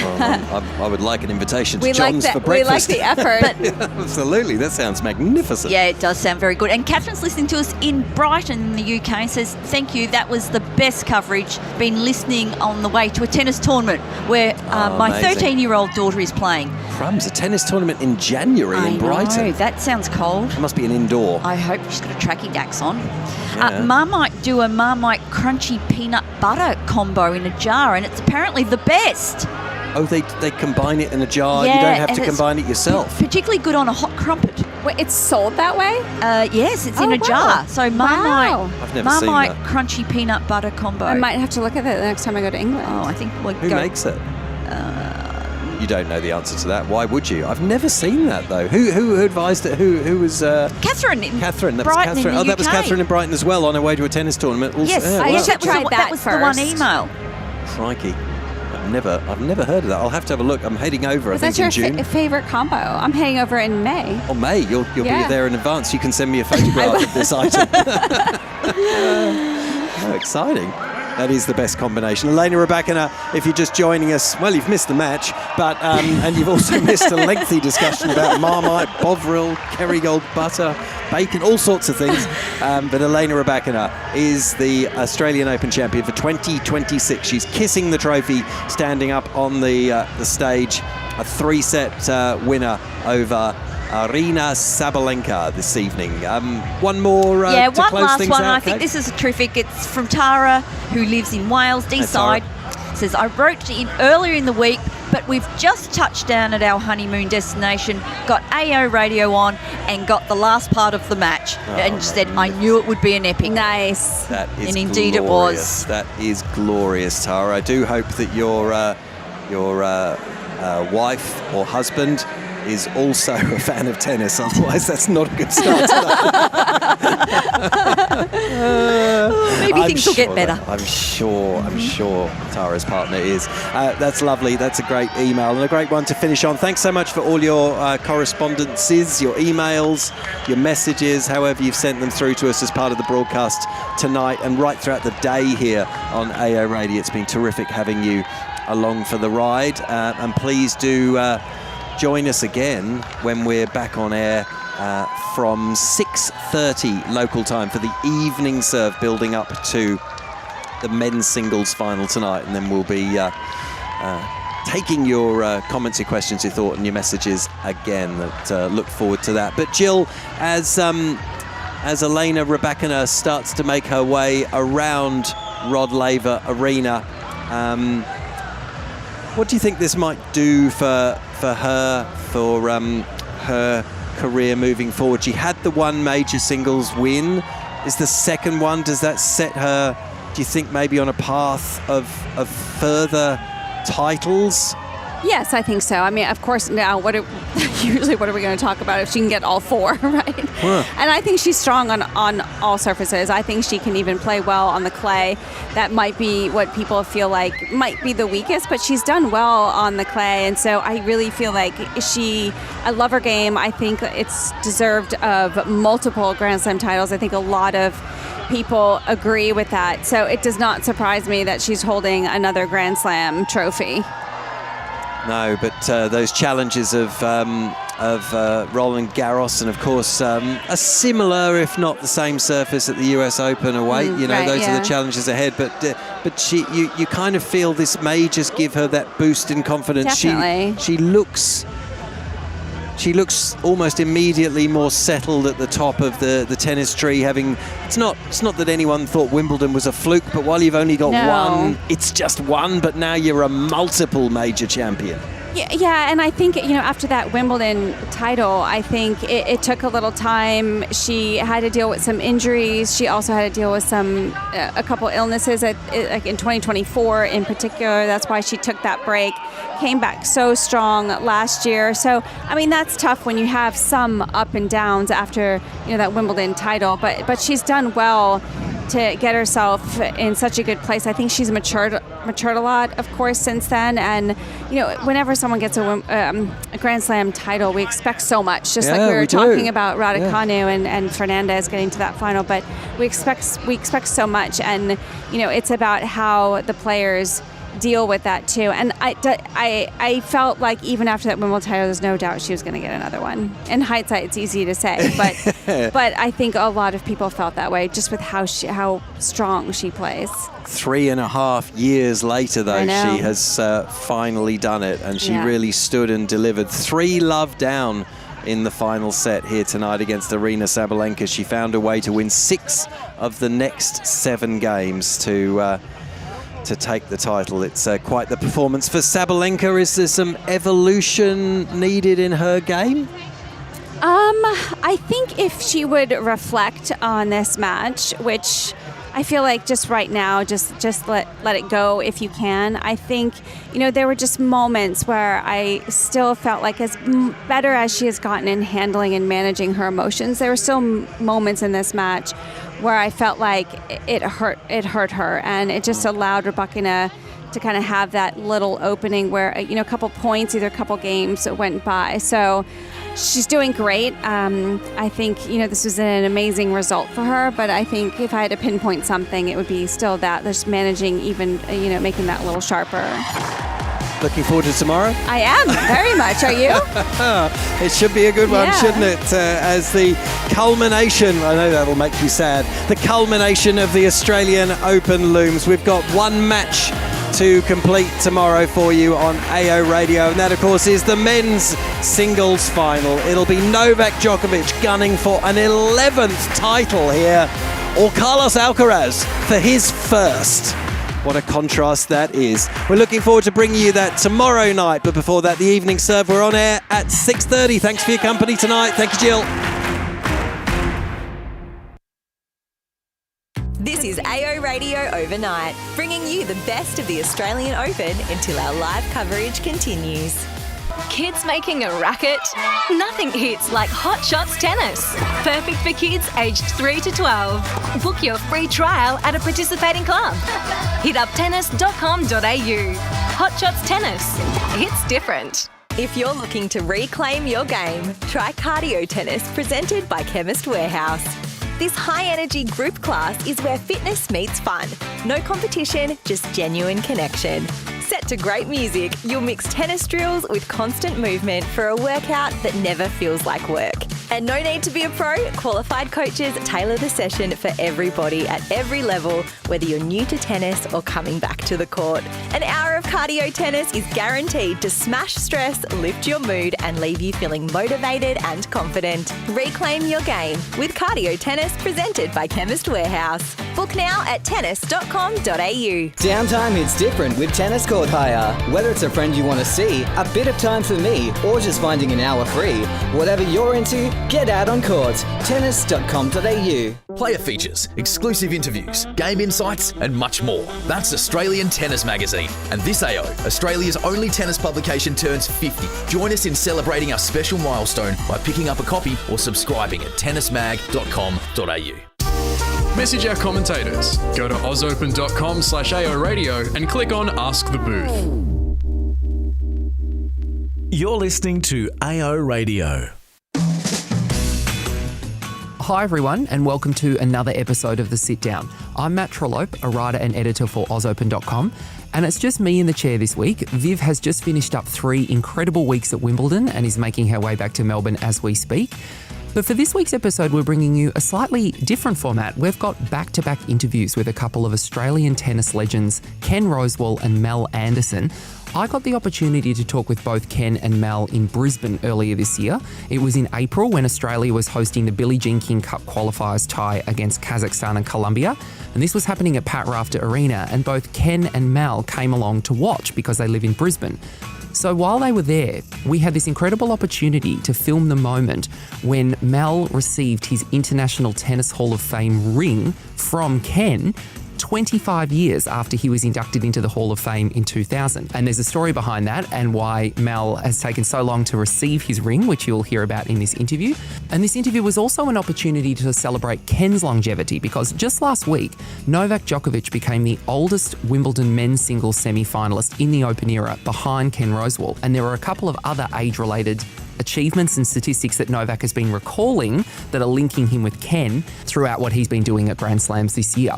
Well, I would like an invitation to we like John's that. for We like breakfast. the effort. Absolutely, that sounds magnificent. Yeah, it does sound very good. And Catherine's listening to us in Brighton in the UK and says, thank you, that was the best coverage. Been listening on the way to a tennis tournament where my amazing. 13-year-old daughter is playing. Crumbs, a tennis tournament in January in Brighton. know, that sounds cold. It must be an indoor. I hope she's got a tracky dax on. Yeah. Marmite do a Marmite crunchy peanut butter combo in a jar, and it's apparently the best. Oh, they combine it in a jar. Yeah, You don't have and to it's combine it yourself. Particularly good on a hot crumpet. Wait, it's sold that way? Yes, it's in Oh, a jar. wow. So Marmite, Wow. I've never seen Marmite that. crunchy peanut butter combo. I might have to look at that the next time I go to England. Oh, I think we'll Who go. makes it? You don't know the answer to that. Why would you? I've never seen that though. Who advised it? Who was? Catherine. In Catherine. That was Brighton Catherine. In the Oh, that was UK. Catherine in Brighton as well on her way to a tennis tournament. Also, Yes, yeah, I wow. should tried that was the one first. email. Crikey. I've never heard of that. I'll have to have a look. I'm heading over. Was I that think your in June. favorite combo? I'm heading over in May. Oh, May. You'll be Yeah. there in advance. You can send me a photograph of this item. Oh, exciting. That is the best combination. Elena Rybakina, if you're just joining us, well, you've missed the match, but and you've also missed a lengthy discussion about Marmite, Bovril, Kerrygold butter, bacon, all sorts of things. But Elena Rybakina is the Australian Open champion for 2026. She's kissing the trophy, standing up on the stage. A three-set winner over Aryna Sabalenka this evening. One more Yeah, to one close last things one. out, I think Kate? this is terrific. It's from Tara, who lives in Wales, D-side. Says, I wrote in earlier in the week, but we've just touched down at our honeymoon destination, got AO radio on, and got the last part of the match. And said, I knew it would be an epic. Nice. That is And indeed it glorious. was. That is glorious, Tara. I do hope that your wife or husband is also a fan of tennis. Otherwise, that's not a good start to that. Maybe things will get better. I'm sure Tara's partner is. That's lovely. That's a great email and a great one to finish on. Thanks so much for all your correspondences, your emails, your messages, however you've sent them through to us as part of the broadcast tonight and right throughout the day here on AO Radio. It's been terrific having you along for the ride, and please do join us again when we're back on air from 6:30 local time for the evening serve, building up to the men's singles final tonight, and then we'll be taking your comments, your questions, your thought and your messages again. Look forward to that. But Jill, as Elena Rybakina starts to make her way around Rod Laver Arena, what do you think this might do for her, for her career moving forward? She had the one major singles win. Is the second one, does that set her, do you think, maybe on a path of further titles? Yes, I think so. I mean, of course, now what are we going to talk about if she can get all four, right? Huh. And I think she's strong on all surfaces. I think she can even play well on the clay. That might be what people feel like might be the weakest, but she's done well on the clay. And so I really feel like I love her game. I think it's deserved of multiple Grand Slam titles. I think a lot of people agree with that. So it does not surprise me that she's holding another Grand Slam trophy. No, but those challenges of Roland Garros and, of course, a similar, if not the same surface at the US Open away. Right, those are the challenges ahead. But you kind of feel this may just give her that boost in confidence. Definitely. She looks almost immediately more settled at the top of the tennis tree. It's not that anyone thought Wimbledon was a fluke, but while you've only got one, it's just one. But now you're a multiple major champion. Yeah, and I think, after that Wimbledon title, I think it took a little time. She had to deal with some injuries. She also had to deal with a couple illnesses like in 2024 in particular. That's why she took that break, came back so strong last year. So, I mean, that's tough when you have some up and downs after, that Wimbledon title. But she's done well to get herself in such a good place. I think she's matured a lot, of course, since then. And, whenever someone gets a Grand Slam title, we expect so much, just like we were talking about Rybakina and Fernandez getting to that final. But we expect so much. And, it's about how the players deal with that too. And I felt like even after that Wimbledon title, there's no doubt she was going to get another one. In hindsight, it's easy to say, but I think a lot of people felt that way just with how strong she plays. 3.5 years later, though, she has finally done it, and she really stood and delivered. 3-love down in the final set here tonight against Aryna Sabalenka. She found a way to win 6 of the next 7 games to take the title. It's quite the performance for Sabalenka. Is there some evolution needed in her game? I think if she would reflect on this match, which I feel like just right now, just let it go if you can. I think, there were just moments where I still felt like as better as she has gotten in handling and managing her emotions, there were still moments in this match where I felt like it hurt her, and it just allowed Rybakina to kind of have that little opening where, a couple points, either a couple games went by. So she's doing great. I think, this was an amazing result for her, but I think if I had to pinpoint something, it would be still that, just managing even, making that a little sharper. Looking forward to tomorrow? I am, very much. Are you? It should be a good one, shouldn't it? As the culmination, I know that will make you sad, the culmination of the Australian Open looms. We've got one match to complete tomorrow for you on AO Radio, and that, of course, is the men's singles final. It'll be Novak Djokovic gunning for an 11th title here, or Carlos Alcaraz for his first. What a contrast that is. We're looking forward to bringing you that tomorrow night, but before that, the evening serve. We're on air at 6:30. Thanks for your company tonight. Thank you, Jill. This is AO Radio Overnight, bringing you the best of the Australian Open until our live coverage continues. Kids making a racket? Nothing hits like Hot Shots Tennis. Perfect for kids aged 3 to 12. Book your free trial at a participating club. Hit up tennis.com.au. Hot Shots Tennis. It's different. If you're looking to reclaim your game, try Cardio Tennis presented by Chemist Warehouse. This high-energy group class is where fitness meets fun. No competition, just genuine connection. Set to great music, you'll mix tennis drills with constant movement for a workout that never feels like work. And no need to be a pro, qualified coaches tailor the session for everybody at every level, whether you're new to tennis or coming back to the court. An hour of cardio tennis is guaranteed to smash stress, lift your mood and leave you feeling motivated and confident. Reclaim your game with Cardio Tennis presented by Chemist Warehouse. Book now at tennis.com.au. Downtime hits different with Tennis Court Hire. Whether it's a friend you want to see, a bit of time for me, or just finding an hour free, whatever you're into, get out on court. Tennis.com.au. Player features, exclusive interviews, game insights, and much more. That's Australian Tennis Magazine. And this AO, Australia's only tennis publication, turns 50. Join us in celebrating our special milestone by picking up a copy or subscribing at tennismag.com.au. Message our commentators. Go to ozopen.com/AO Radio and click on Ask the Booth. You're listening to AO Radio. Hi everyone and welcome to another episode of The Sit Down. I'm Matt Trollope, a writer and editor for ozopen.com, and it's just me in the chair this week. Viv has just finished up 3 incredible weeks at Wimbledon and is making her way back to Melbourne as we speak. But for this week's episode, we're bringing you a slightly different format. We've got back-to-back interviews with a couple of Australian tennis legends, Ken Rosewall and Mel Anderson. I got the opportunity to talk with both Ken and Mel in Brisbane earlier this year. It was in April when Australia was hosting the Billie Jean King Cup qualifiers tie against Kazakhstan and Colombia. And this was happening at Rod Laver Arena, and both Ken and Mel came along to watch because they live in Brisbane. So while they were there, we had this incredible opportunity to film the moment when Mel received his International Tennis Hall of Fame ring from Ken 25 years after he was inducted into the Hall of Fame in 2000. And there's a story behind that and why Mel has taken so long to receive his ring, which you'll hear about in this interview. And this interview was also an opportunity to celebrate Ken's longevity because just last week, Novak Djokovic became the oldest Wimbledon men's singles semi-finalist in the Open era behind Ken Rosewall. And there were a couple of other age-related achievements and statistics that Novak has been recalling that are linking him with Ken throughout what he's been doing at Grand Slams this year.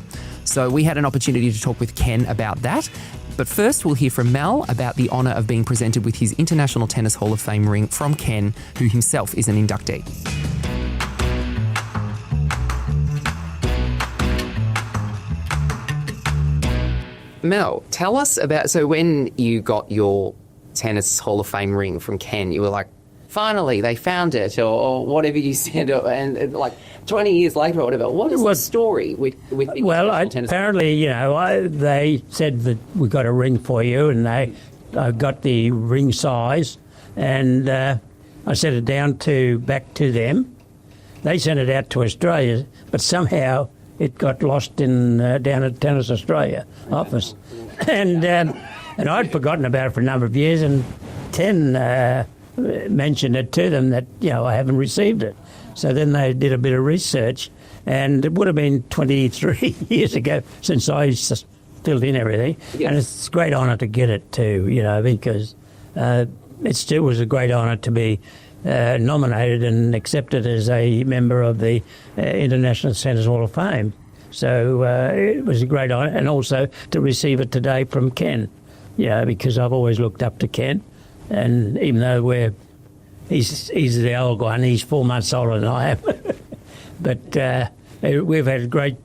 So we had an opportunity to talk with Ken about that. But first, we'll hear from Mel about the honour of being presented with his International Tennis Hall of Fame ring from Ken, who himself is an inductee. Mel, tell us about, so when you got your Tennis Hall of Fame ring from Ken, you were like, finally, they found it, or whatever you said, and like 20 years later or whatever. What is the story with the Well, tennis? Apparently, they said that we got a ring for you, and I got the ring size, and I sent it back to them. They sent it out to Australia, but somehow it got lost in down at Tennis Australia office, and I'd forgotten about it for a number of years, and Ken mentioned it to them that, I haven't received it. So then they did a bit of research, and it would have been 23 years ago since I filled in everything. Yes. And it's a great honour to get it too, because it still was a great honour to be nominated and accepted as a member of the International Tennis Hall of Fame. So it was a great honour, and also to receive it today from Ken, because I've always looked up to Ken. And even though he's the old one, he's 4 months older than I am. But we've had great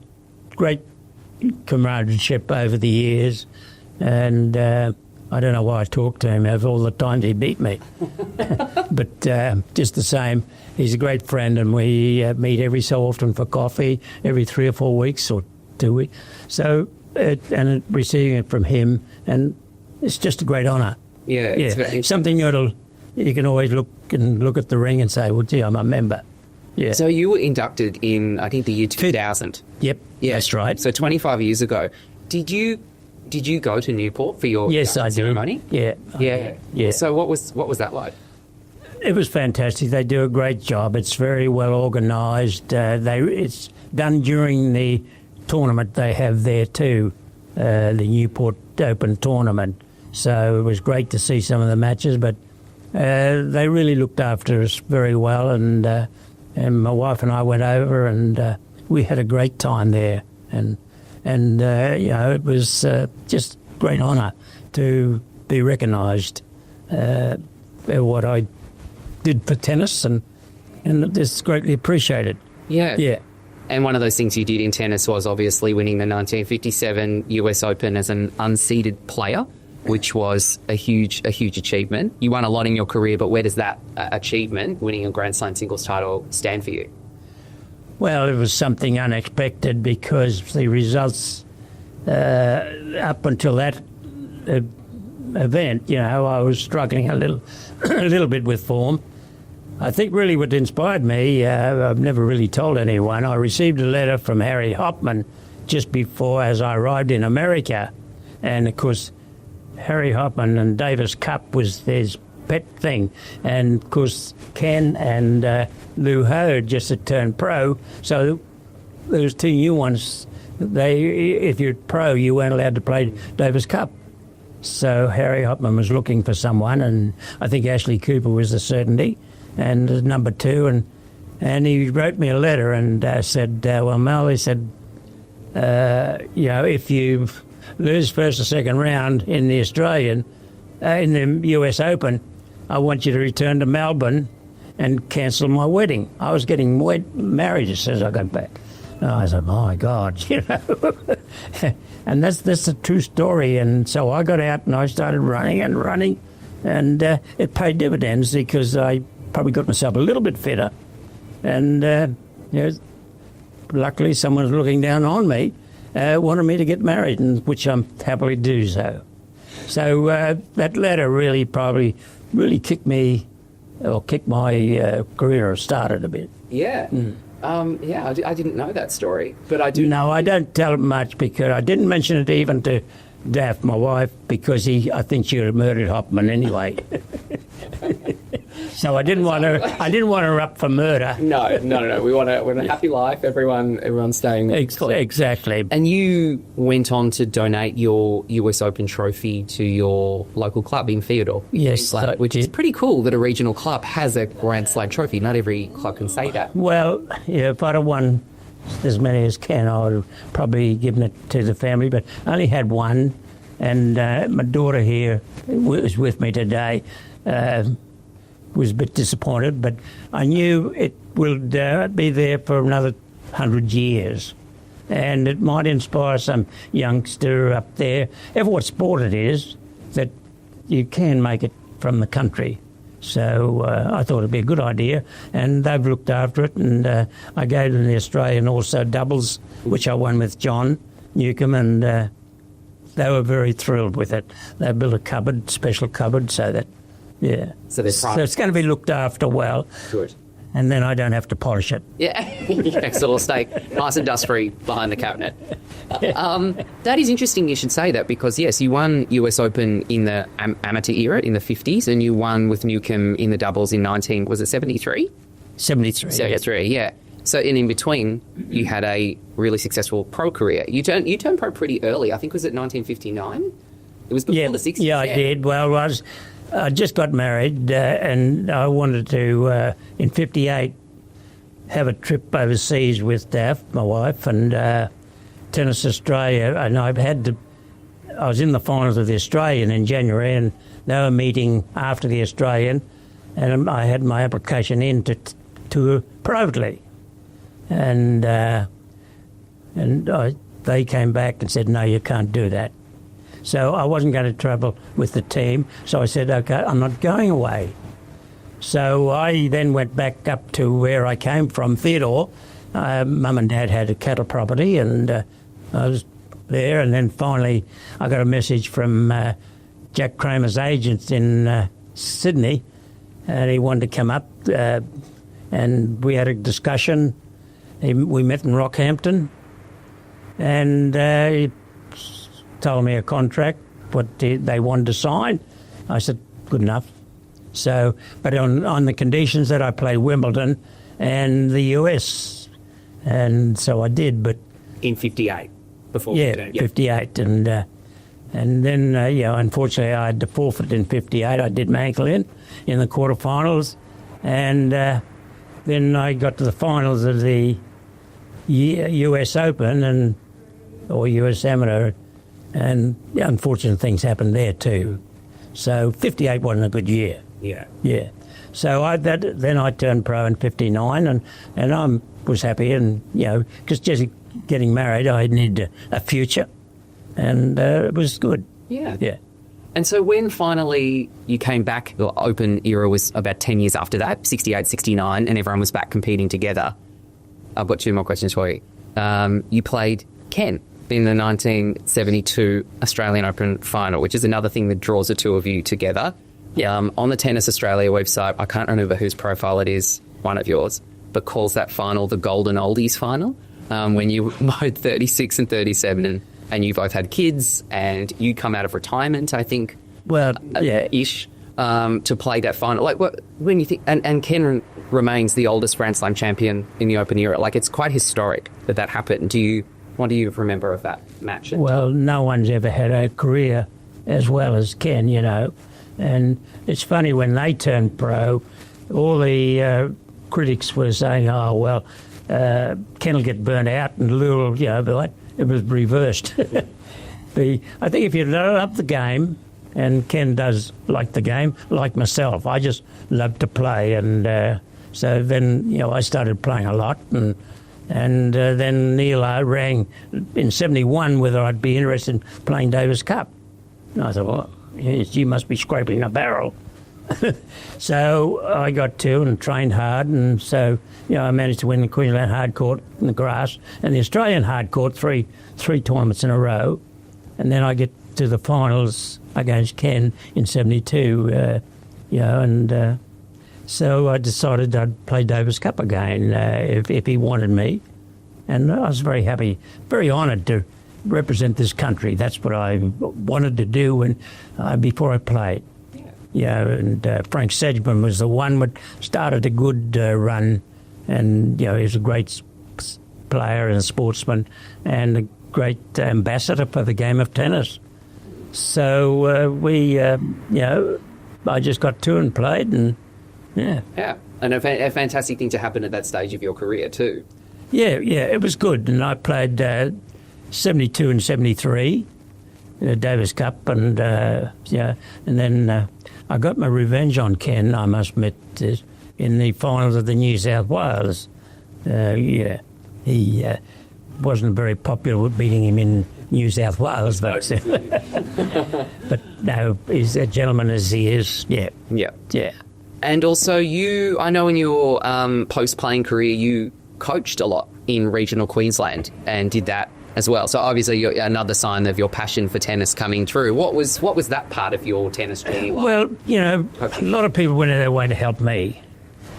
comradeship over the years, and I don't know why I talk to him over all the times he beat me. But just the same, he's a great friend, and we meet every so often for coffee, every 3 or 4 weeks or 2 weeks. So, receiving it from him, and it's just a great honour. Yeah, it's something you can always look at the ring and say, well, gee, I'm a member. Yeah. So you were inducted in, I think, the year 2000. Yep, yeah, that's right. So 25 years ago. Did you Did you go to Newport for your Yes, I did. ceremony? Yeah. Yeah. So what was that like? It was fantastic. They do a great job. It's very well organised. It's done during the tournament they have there too, the Newport Open tournament. So it was great to see some of the matches, but they really looked after us very well, and my wife and I went over, and we had a great time there, and it was just a great honour to be recognised for what I did for tennis, and it's greatly appreciated. Yeah. And one of those things you did in tennis was obviously winning the 1957 US Open as an unseeded player, which was a huge achievement. You won a lot in your career, but where does that achievement, winning a Grand Slam singles title, stand for you? Well, it was something unexpected because the results up until that event, I was struggling a little bit with form. I think really what inspired me, I've never really told anyone, I received a letter from Harry Hopman just before as I arrived in America. And, of course, Harry Hopman and Davis Cup was his pet thing. And, of course, Cain and Lou Ho just had turned pro. So there was two new ones. If you're pro, you weren't allowed to play Davis Cup. So Harry Hopman was looking for someone, and I think Ashley Cooper was the certainty. And number two, and he wrote me a letter and said, well, Mel, he said, if you lose first or second round in the Australian, in the US Open, I want you to return to Melbourne and cancel my wedding. I was getting married as soon as I got back. And I said, my God, And that's a true story. And so I got out and I started running, and it paid dividends because I probably got myself a little bit fitter, and luckily someone was looking down on me, wanted me to get married, and which I'm happily do so. So that letter really kicked my career started a bit. Yeah. I didn't know that story, but I do. No, I don't tell it much because I didn't mention it even to Daff, my wife, because I think she would have murdered Hopman anyway. So I didn't want her up for murder. No. We want a happy life. Everyone's staying. Exactly. And you went on to donate your US Open trophy to your local club in Theodore. Yes, which is pretty cool that a regional club has a Grand Slam trophy. Not every club can say that. Well, if I'd have won as many as Cain, I would have probably given it to the family, but I only had one, and my daughter here was with me today. Was a bit disappointed, but I knew it would be there for another 100 years, and it might inspire some youngster up there, ever what sport it is, that you can make it from the country. So I thought it'd be a good idea, and they've looked after it, and I gave them the Australian also doubles, which I won with John Newcomb, and they were very thrilled with it. They built a special cupboard, so that, yeah. So it's going to be looked after well. Good. And then I don't have to polish it. Yeah, next little stake, nice and dust-free behind the cabinet. That is interesting you should say that because, yes, you won US Open in the amateur era in the 50s, and you won with Newcomb in the doubles in 73? 73, yeah. So in between, you had a really successful pro career. You turned pro pretty early. I think, was it 1959? It was before the 60s. Yeah, I did. Well, I just got married, and I wanted to, in 58, have a trip overseas with Daff, my wife, and Tennis Australia. And I was in the finals of the Australian in January, and they were meeting after the Australian, and I had my application in to privately. And they came back and said, no, you can't do that. So I wasn't going to travel with the team, so I said, OK, I'm not going away. So I then went back up to where I came from, Theodore. Mum and Dad had a cattle property, and I was there, and then finally I got a message from Jack Kramer's agent in Sydney, and he wanted to come up, and we had a discussion. We met in Rockhampton, and he told me a contract, what they wanted to sign. I said, good enough. So, but on the conditions that I play Wimbledon and the US, and so I did. But in 58, before 58, and then unfortunately I had to forfeit in 58. I did my ankle in the quarterfinals, and then I got to the finals of the US Open or US Amateur, and unfortunate things happened there too. So 58 wasn't a good year. Yeah. So then I turned pro in 59, and I was happy, and because just getting married, I needed a future, and it was good. Yeah. And so when finally you came back, the Open era was about 10 years after that, 68, 69, and everyone was back competing together. I've got 2 more questions for you. You played Cain in the 1972 Australian Open final, which is another thing that draws the two of you together. On the Tennis Australia website, I can't remember whose profile it is, one of yours, but calls that final the Golden Oldies final, when you mowed 36 and 37, and you both had kids, and you come out of retirement, I think. Well, ish, to play that final. Like, when you think, and Cain remains the oldest Grand Slam champion in the Open era. Like, it's quite historic that happened. What do you remember of that match? Well, no one's ever had a career as well as Cain, And it's funny, when they turned pro, all the critics were saying, Cain will get burnt out, and Lou will, but it was reversed. I think if you love the game, and Cain does like the game, like myself, I just love to play, and so then, I started playing a lot, and then Neil rang in 71 whether I'd be interested in playing Davis Cup. And I thought, well, you must be scraping a barrel. So I got to and trained hard, and so I managed to win the Queensland hard court in the grass and the Australian hard court three tournaments in a row, and then I get to the finals against Cain in 72, so I decided I'd play Davis Cup again if he wanted me, and I was very happy, very honoured to represent this country. That's what I wanted to do before I played. And Frank Sedgman was the one that started a good run, and he was a great player and sportsman and a great ambassador for the game of tennis. So I just got to and played, and and a fantastic thing to happen at that stage of your career too. It was good, and I played 72 and 73. Davis Cup, and then I got my revenge on Cain, I must admit, in the finals of the New South Wales. He wasn't very popular with beating him in New South Wales, but no, he's a gentleman as he is. Yeah. And also, I know in your post-playing career, you coached a lot in regional Queensland and did that as well. So obviously, another sign of your passion for tennis coming through. What was that part of your tennis journey like? Well, a lot of people went out of their way to help me,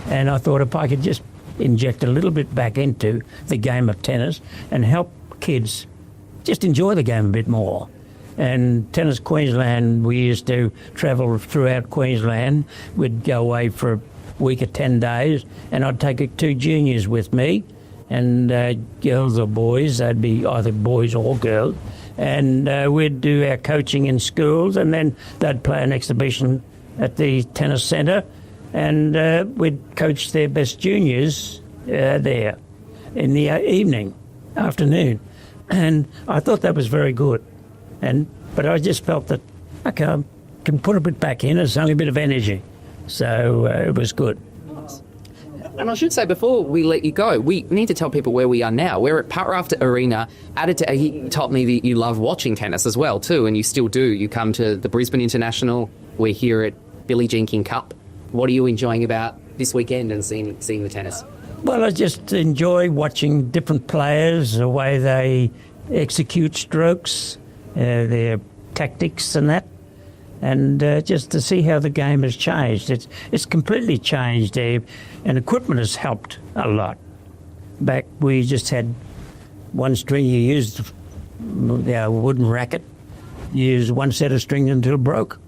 and I thought if I could just inject a little bit back into the game of tennis and help kids just enjoy the game a bit more. And Tennis Queensland, we used to travel throughout Queensland. We'd go away for a week or 10 days, and I'd take 2 juniors with me, and girls or boys, they'd be either boys or girls, and we'd do our coaching in schools, and then they'd play an exhibition at the tennis centre, and we'd coach their best juniors there in the afternoon, and I thought that was very good, but I just felt that, okay, I can put a bit back in, it's only a bit of energy, so it was good. And I should say, before we let you go, we need to tell people where we are now. We're at Rafter Arena. He told me that you love watching tennis as well, too, and you still do. You come to the Brisbane International. We're here at Billie Jean King Cup. What are you enjoying about this weekend and seeing the tennis? Well, I just enjoy watching different players, the way they execute strokes, their tactics and that. And just to see how the game has changed. It's completely changed, and equipment has helped a lot. Back we just had one string, you used our wooden racket, use one set of strings until it broke.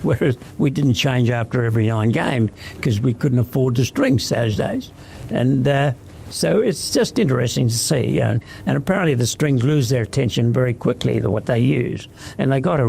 Whereas we didn't change after every 9 games because we couldn't afford the strings those days. And so it's just interesting to see. And apparently the strings lose their tension very quickly, what they use. And they got a